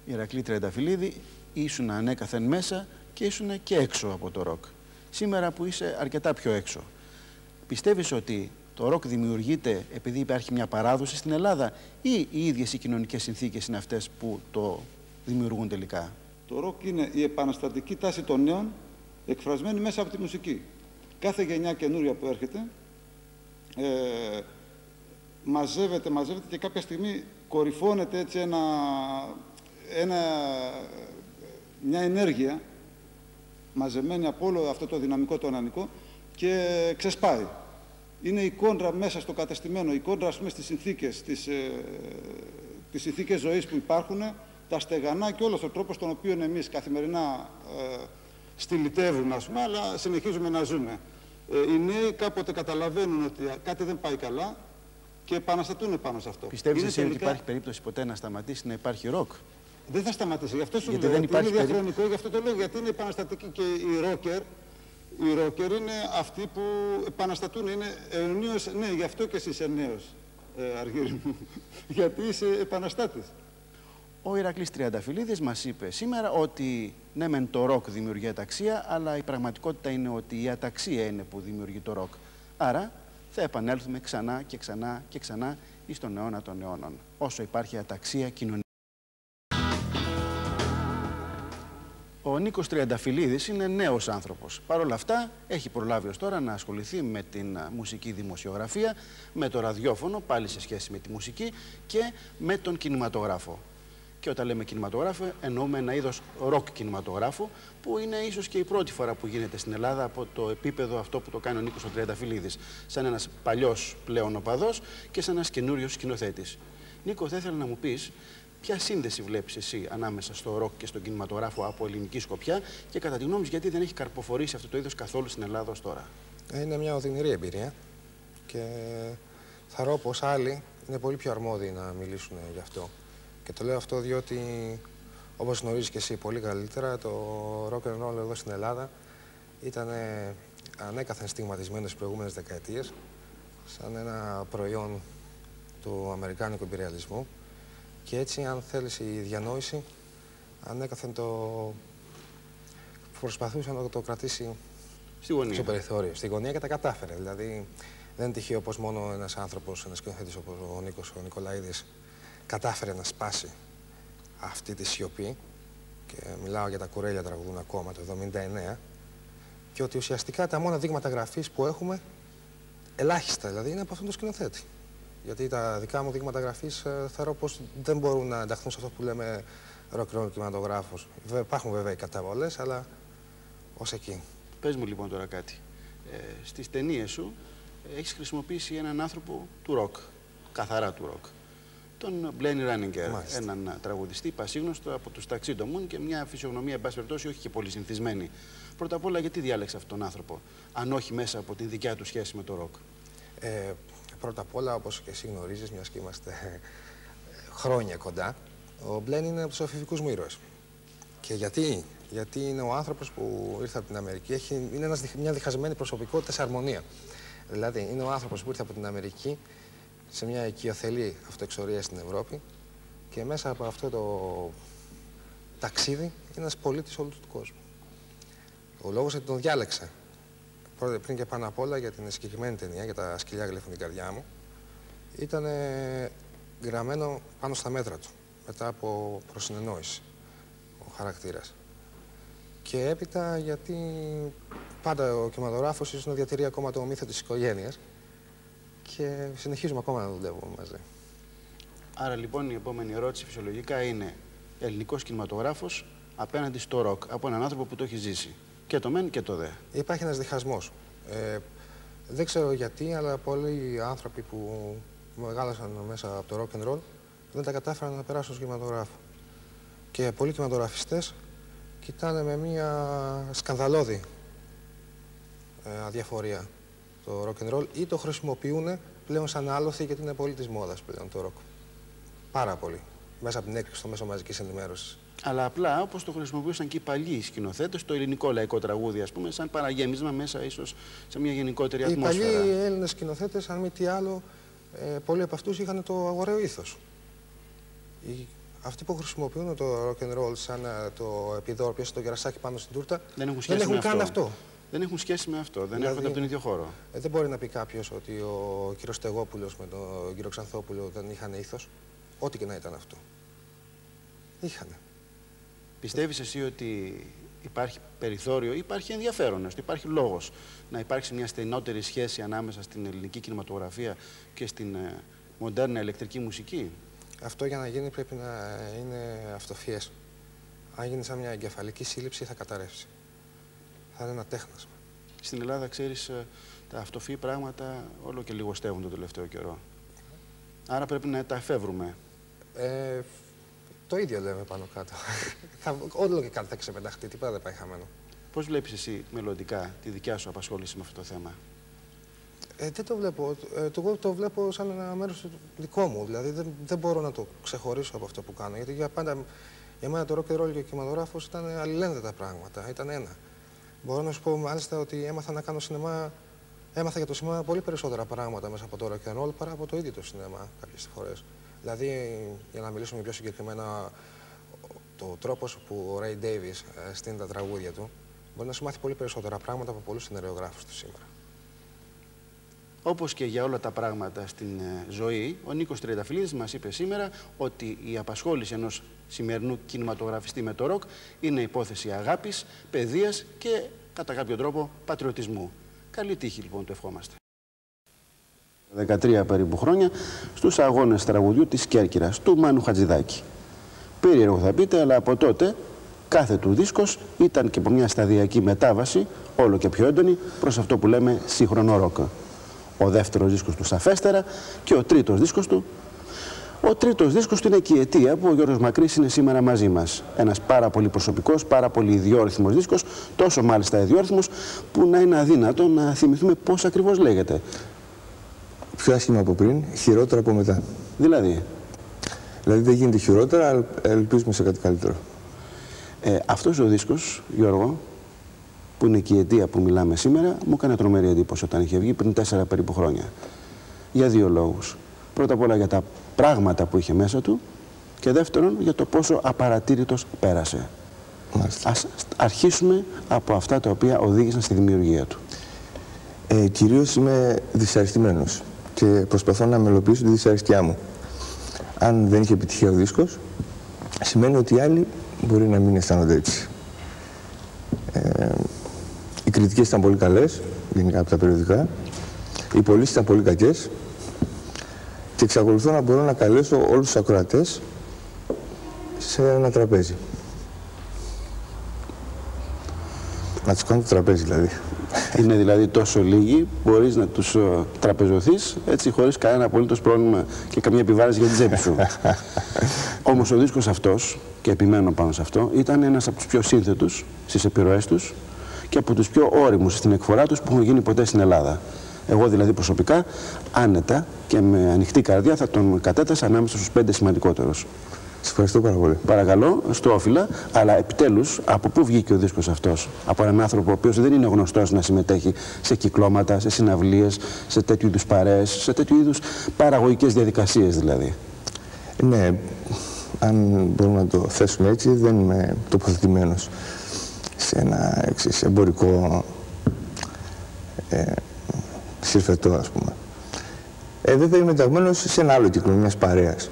Ηρακλή Τριανταφυλλίδη, ήσουν ανέκαθεν μέσα και ήσουν και έξω από το ροκ. Σήμερα που είσαι αρκετά πιο έξω, πιστεύεις ότι το ροκ δημιουργείται επειδή υπάρχει μια παράδοση στην Ελλάδα ή οι ίδιες οι κοινωνικές συνθήκες είναι αυτές που το δημιουργούν τελικά? Το ροκ είναι η επαναστατική τάση των νέων εκφρασμένη μέσα από τη μουσική. Κάθε γενιά καινούρια που έρχεται μαζεύεται και κάποια στιγμή κορυφώνεται έτσι μια ενέργεια μαζεμένη από όλο αυτό το δυναμικό το ανανικό και ξεσπάει. Είναι η κόντρα μέσα στο κατεστημένο, η κόντρα ας πούμε στις συνθήκες, τις συνθήκες ζωής που υπάρχουν, τα στεγανά και όλος ο τρόπος τον οποίο εμείς καθημερινά στυλιτεύουμε ας πούμε, αλλά συνεχίζουμε να ζούμε. Οι νέοι κάποτε καταλαβαίνουν ότι κάτι δεν πάει καλά και επαναστατούν πάνω σε αυτό. Πιστεύεις εσύ ότι υπάρχει περίπτωση ποτέ να σταματήσει να υπάρχει ροκ? Δεν θα σταματήσει. Γι' αυτό σου λέω ότι είναι διαχρονικό, γι' αυτό το λέω, γιατί είναι επαναστατική και οι ρόκερ είναι αυτοί που επαναστατούν, είναι αιωνίως, ναι, γι' αυτό και εσύ είσαι νέος, Αργύρι μου, γιατί είσαι επαναστάτης. Ο Ηρακλής Τριανταφυλλίδης μας είπε σήμερα ότι ναι μεν το ροκ δημιουργεί αταξία, αλλά η πραγματικότητα είναι ότι η αταξία είναι που δημιουργεί το ροκ. Άρα θα επανέλθουμε ξανά και ξανά και ξανά εις τον αιώνα των αιώνων, όσο υπάρχει αταξία κοινωνική. Ο Νίκος Τριανταφυλλίδης είναι νέος άνθρωπος. Παρ' όλα αυτά έχει προλάβει ως τώρα να ασχοληθεί με την μουσική δημοσιογραφία, με το ραδιόφωνο, πάλι σε σχέση με τη μουσική και με τον κινηματογράφο. Και όταν λέμε κινηματογράφο εννοούμε ένα είδος ροκ κινηματογράφου που είναι ίσως και η πρώτη φορά που γίνεται στην Ελλάδα από το επίπεδο αυτό που το κάνει ο Νίκος Τριανταφυλλίδης. Σαν ένας παλιός πλέον οπαδός και σαν ένας καινούριος σκηνοθέτης. Νίκο, θα ήθελα να μου πεις ποια σύνδεση βλέπεις εσύ ανάμεσα στο ροκ και στον κινηματογράφο από ελληνική σκοπιά και κατά τη γνώμη σου γιατί δεν έχει καρποφορήσει αυτό το είδος καθόλου στην Ελλάδα ως τώρα? Είναι μια οδυνηρή εμπειρία και θεωρώ πως άλλοι είναι πολύ πιο αρμόδιοι να μιλήσουν γι' αυτό. Και το λέω αυτό διότι, όπως γνωρίζεις και εσύ πολύ καλύτερα, το rock and roll εδώ στην Ελλάδα ήταν ανέκαθεν στιγματισμένο στις προηγούμενες δεκαετίες σαν ένα προϊόν του αμερικάνικου υπεριαλισμού. Και έτσι, αν θέλεις, η διανόηση ανέκαθεν προσπαθούσε να το κρατήσει στο περιθώριο, στη γωνία και τα κατάφερε. Δηλαδή, δεν είναι τυχαίο πως μόνο ένας άνθρωπος, ένας σκηνοθέτης όπως ο Νίκος ο Νικολαίδης, κατάφερε να σπάσει αυτή τη σιωπή. Και μιλάω για τα κουρέλια τραγουδούν ακόμα το 1979. Και ότι ουσιαστικά τα μόνα δείγματα γραφής που έχουμε, ελάχιστα δηλαδή, είναι από αυτόν τον σκηνοθέτη. Γιατί τα δικά μου δείγματα γραφής θεωρώ πως δεν μπορούν να ενταχθούν σε αυτό που λέμε rock κινηματογράφος. Υπάρχουν βέβαια οι καταβολές, αλλά ως εκεί. Πες μου λοιπόν τώρα κάτι. Στις ταινίες σου έχεις χρησιμοποιήσει έναν άνθρωπο του ροκ, καθαρά του ροκ. Τον Μπλένι Ράνιγκερ, έναν τραγουδιστή πασίγνωστο από τους Ταξίντομουν και μια φυσιογνωμία, εν πάση περιπτώσει, όχι και πολύ συνηθισμένη. Πρώτα απ' όλα, γιατί διάλεξε αυτόν τον άνθρωπο, αν όχι μέσα από τη δικιά του σχέση με το ροκ? Πρώτα απ' όλα, όπως και εσύ γνωρίζεις, μιας και είμαστε χρόνια κοντά, ο Μπλέν είναι από τους αφηβικούς μου ήρωες. Και γιατί? Γιατί είναι ο άνθρωπος που ήρθε από την Αμερική, είναι μια διχασμένη προσωπικότητα σε αρμονία. Δηλαδή, είναι ο άνθρωπος που ήρθε από την Αμερική σε μια οικειοθελή αυτοεξορία στην Ευρώπη και μέσα από αυτό το ταξίδι είναι ένας πολίτης όλου του κόσμου. Ο λόγος γιατί τον διάλεξα, πριν και πάνω απ' όλα για την συγκεκριμένη ταινία, για τα σκυλιά γλύφουν την καρδιά μου, ήταν γραμμένο πάνω στα μέτρα του, μετά από προσυνεννόηση, ο χαρακτήρας. Και έπειτα γιατί πάντα ο κινηματογράφος ίσως να διατηρεί ακόμα το μύθο της οικογένειας και συνεχίζουμε ακόμα να δουλεύουμε μαζί. Άρα λοιπόν η επόμενη ερώτηση φυσιολογικά είναι ελληνικός κινηματογράφος απέναντι στο ροκ, από έναν άνθρωπο που το έχει ζήσει. Και το μεν και το δε. Υπάρχει ένας διχασμός. Δεν ξέρω γιατί, αλλά πολλοί άνθρωποι που μεγάλωσαν μέσα από το rock and roll δεν τα κατάφεραν να περάσουν στο κινηματογράφο. Και πολλοί κινηματογραφιστές κοιτάνε με μία σκανδαλώδη αδιαφορία το rock and roll ή το χρησιμοποιούν πλέον σαν άλοθη γιατί είναι πολύ της μόδας πλέον το rock. Πάρα πολύ. Μέσα από την έκρηξη στο μέσο μαζικής ενημέρωσης. Αλλά απλά όπως το χρησιμοποιούσαν και οι παλιοί σκηνοθέτες, το ελληνικό λαϊκό τραγούδι, ας πούμε, σαν παραγέμισμα μέσα ίσως σε μια γενικότερη ατμόσφαιρα. Οι παλιοί Έλληνες σκηνοθέτες, αν μη τι άλλο, πολλοί από αυτούς είχαν το αγοραίο ήθος. Αυτοί που χρησιμοποιούν το rock and roll σαν το επιδόρπιο, το κερασάκι πάνω στην τούρτα, δεν έχουν καν αυτό. Δεν έχουν σχέση με αυτό, δεν έρχονται από τον ίδιο χώρο. Δεν μπορεί να πει κάποιος ότι ο κύριος Στεγόπουλος με τον κύριο Ξανθόπουλο δεν είχαν ήθος. Ό,τι και να ήταν αυτό. Είχανε. Πιστεύεις εσύ ότι υπάρχει περιθώριο, υπάρχει ενδιαφέρον, ότι υπάρχει λόγος να υπάρξει μια στενότερη σχέση ανάμεσα στην ελληνική κινηματογραφία και στην μοντέρνα ηλεκτρική μουσική? Αυτό για να γίνει πρέπει να είναι αυτοφιές. Αν γίνει σαν μια εγκεφαλική σύλληψη θα καταρρεύσει. Θα είναι ένα τέχνασμα. Στην Ελλάδα, ξέρεις, τα αυτοφυή πράγματα όλο και λιγοστεύουν το τελευταίο καιρό. Άρα πρέπει να τα εφεύρουμε. Το ίδιο λέμε πάνω κάτω. Όλο και κάτι θα ξεπεταχτεί, τίποτα δεν πάει χαμένο. Πώς βλέπεις εσύ μελλοντικά τη δικιά σου απασχόληση με αυτό το θέμα? Δεν το βλέπω. Εγώ το βλέπω σαν ένα μέρος δικό μου. Δηλαδή δεν μπορώ να το ξεχωρίσω από αυτό που κάνω. Γιατί για μένα το rock and roll και ο κινηματογράφος ήταν αλληλένδετα πράγματα. Ήταν ένα. Μπορώ να σου πω μάλιστα ότι έμαθα να κάνω σινεμά. Έμαθα για το σινεμά πολύ περισσότερα πράγματα μέσα από το rock and roll παρά από το ίδιο το σινεμά κάποιες φορές. Δηλαδή, για να μιλήσουμε πιο συγκεκριμένα, το τρόπος που ο Ray Davies στείνει τα τραγούδια του μπορεί να σου μάθει πολύ περισσότερα πράγματα από πολλούς σεναριογράφους του σήμερα. Όπως και για όλα τα πράγματα στην ζωή, ο Νίκος Τριανταφυλλίδης μας είπε σήμερα ότι η απασχόληση ενός σημερινού κινηματογραφιστή με το ροκ είναι υπόθεση αγάπης, παιδείας και κατά κάποιο τρόπο πατριωτισμού. Καλή τύχη λοιπόν, το ευχόμαστε. 13 περίπου χρόνια στους αγώνες τραγουδιού της Κέρκυρας, του Μάνου Χατζηδάκη. Περίεργο θα πείτε, αλλά από τότε κάθε του δίσκος ήταν και από μια σταδιακή μετάβαση, όλο και πιο έντονη, προς αυτό που λέμε σύγχρονο ροκ. Ο δεύτερος δίσκος του σαφέστερα και ο τρίτος δίσκος του. Ο τρίτος δίσκος του είναι και η αιτία που ο Γιώργος Μακρύς είναι σήμερα μαζί μας. Ένας πάρα πολύ προσωπικός, πάρα πολύ ιδιόρυθμος δίσκος, τόσο μάλιστα ιδιόρυθμος που να είναι αδύνατο να θυμηθούμε πώς ακριβώς λέγεται. Πιο άσχημα από πριν, χειρότερα από μετά. Δηλαδή δεν γίνεται χειρότερα, αλλά ελπίζουμε σε κάτι καλύτερο. Αυτός ο δίσκος, Γιώργο, που είναι και η αιτία που μιλάμε σήμερα, μου έκανε τρομερή εντύπωση όταν είχε βγει πριν 4 περίπου χρόνια. Για δύο λόγους. Πρώτα απ' όλα για τα πράγματα που είχε μέσα του και δεύτερον για το πόσο απαρατήρητος πέρασε. Μάλιστα. Ας αρχίσουμε από αυτά τα οποία οδήγησαν στη δημιουργία του. Κυρίως είμαι δυσαρεστημένος και προσπαθώ να μελοποιήσω τη δυσαρέσκειά μου. Αν δεν είχε επιτυχία ο δίσκος, σημαίνει ότι οι άλλοι μπορεί να μην αισθάνονται έτσι. Οι κριτικές ήταν πολύ καλές, γενικά από τα περιοδικά. Οι πωλήσεις ήταν πολύ κακές. Και εξακολουθώ να μπορώ να καλέσω όλους τους ακροατές σε ένα τραπέζι. Να τους κάνω το τραπέζι δηλαδή. Είναι δηλαδή τόσο λίγοι, μπορείς να τους τραπεζωθείς έτσι χωρίς κανένα απολύτως πρόβλημα και καμία επιβάρηση για την τσέπη σου. Όμως ο δίσκος αυτός, και επιμένω πάνω σε αυτό, ήταν ένας από τους πιο σύνθετους στις επιρροές τους και από τους πιο όριμους στην εκφορά τους που έχουν γίνει ποτέ στην Ελλάδα. Εγώ δηλαδή προσωπικά, άνετα και με ανοιχτή καρδιά θα τον κατέτασα ανάμεσα στους 5 σημαντικότερους. Σας ευχαριστώ πάρα πολύ. Παρακαλώ, στο όφυλα, αλλά επιτέλους από πού βγήκε ο δίσκος αυτός? Από έναν άνθρωπο ο οποίος δεν είναι γνωστός να συμμετέχει σε κυκλώματα, σε συναυλίες, σε τέτοιου είδους παρέες, σε τέτοιου είδους παραγωγικές διαδικασίες δηλαδή. Ναι, αν μπορούμε να το θέσουμε έτσι, δεν είμαι τοποθετημένος σε ένα εμπορικό συρφετό, ας πούμε. Βέβαια είμαι ενταγμένος σε ένα άλλο κύκλο, μιας παρέας.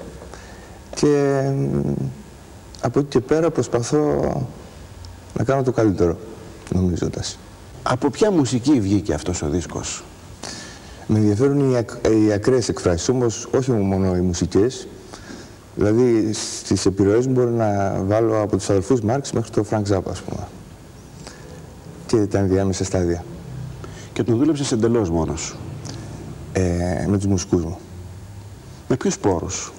Και από εκεί και πέρα προσπαθώ να κάνω το καλύτερο, νομίζοντας. Από ποια μουσική βγήκε αυτός ο δίσκος? Με ενδιαφέρουν οι ακραίες εκφράσεις, όμως όχι μόνο οι μουσικές. Δηλαδή στις επιρροές μου μπορώ να βάλω από τους αδελφούς Μάρξ μέχρι το Φρανκ Ζάπα, ας πούμε. Και τα ενδιάμεσα στάδια. Και τον δούλεψες εντελώς μόνος? Με τους μουσικούς μου. Με ποιους πόρους?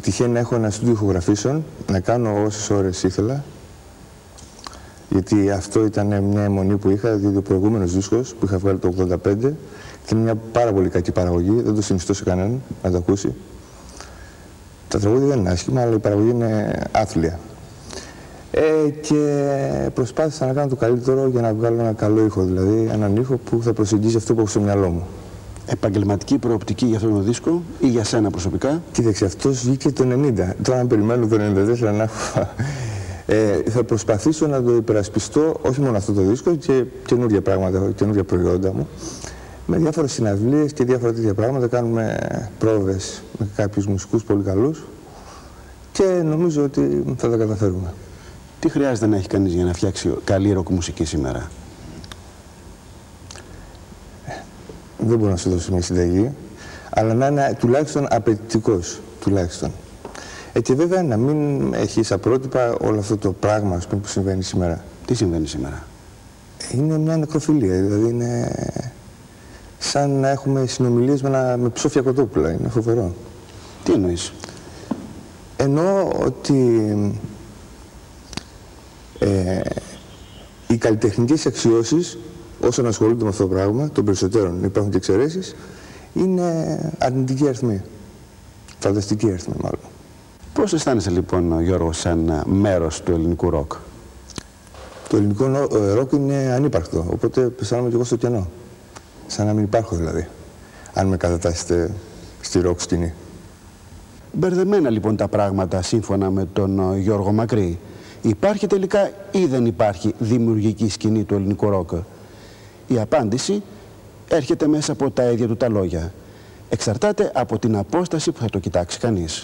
Τυχαίνει να έχω ένα στούντιο ηχογραφήσεων, να κάνω όσες ώρες ήθελα. Γιατί αυτό ήταν μια αιμονή που είχα, διότι ο προηγούμενος δίσκος που είχα βγάλει το 1985 ήταν μια πάρα πολύ κακή παραγωγή, δεν το συνιστώ σε κανέναν να το ακούσει. Τα τραγούδια δεν είναι άσχημα, αλλά η παραγωγή είναι άθλια. Και προσπάθησα να κάνω το καλύτερο για να βγάλω ένα καλό ήχο, δηλαδή έναν ήχο που θα προσεγγίζει αυτό που έχω στο μυαλό μου. Επαγγελματική προοπτική για αυτόν τον δίσκο ή για σένα προσωπικά? Κοίταξε, αυτός βγήκε το 90. Τώρα αν περιμένω το 94 να έχω... θα προσπαθήσω να το υπερασπιστώ, όχι μόνο αυτό το δίσκο, και καινούργια πράγματα, καινούργια προϊόντα μου. Με διάφορες συναυλίες και διάφορα τέτοια πράγματα κάνουμε πρόβες με κάποιους μουσικούς πολύ καλούς και νομίζω ότι θα τα καταφέρουμε. Τι χρειάζεται να έχει κανείς για να φτιάξει καλή ροκ μουσική σήμερα? Δεν μπορώ να σου δώσω μια συνταγή, αλλά να είναι τουλάχιστον απαιτητικός, τουλάχιστον. Και βέβαια να μην έχει σαν πρότυπα όλο αυτό το πράγμα που συμβαίνει σήμερα. Τι συμβαίνει σήμερα? Είναι μια νεκροφιλία, δηλαδή είναι σαν να έχουμε συνομιλίες με ψόφια κοτόπουλα, είναι φοβερό. Τι εννοείς? Εννοώ ότι οι καλλιτεχνικές αξιώσεις όσων ασχολούνται με αυτό το πράγμα, των περισσότερων, υπάρχουν και εξαιρέσεις, είναι αρνητική αριθμή. Φανταστική αριθμή μάλλον. Πώς αισθάνεσαι λοιπόν, Γιώργο, σαν μέρος του ελληνικού ροκ? Το ελληνικό ροκ είναι ανύπαρκτο, οπότε αισθάνομαι και εγώ στο κενό. Σαν να μην υπάρχω δηλαδή, αν με κατατάσσετε στη ροκ σκηνή. Μπερδεμένα λοιπόν τα πράγματα σύμφωνα με τον Γιώργο Μακρύ. Υπάρχει τελικά ή δεν υπάρχει δημιουργική σκηνή του ελληνικού ροκ? Η απάντηση έρχεται μέσα από τα ίδια του τα λόγια. Εξαρτάται από την απόσταση που θα το κοιτάξει κανείς.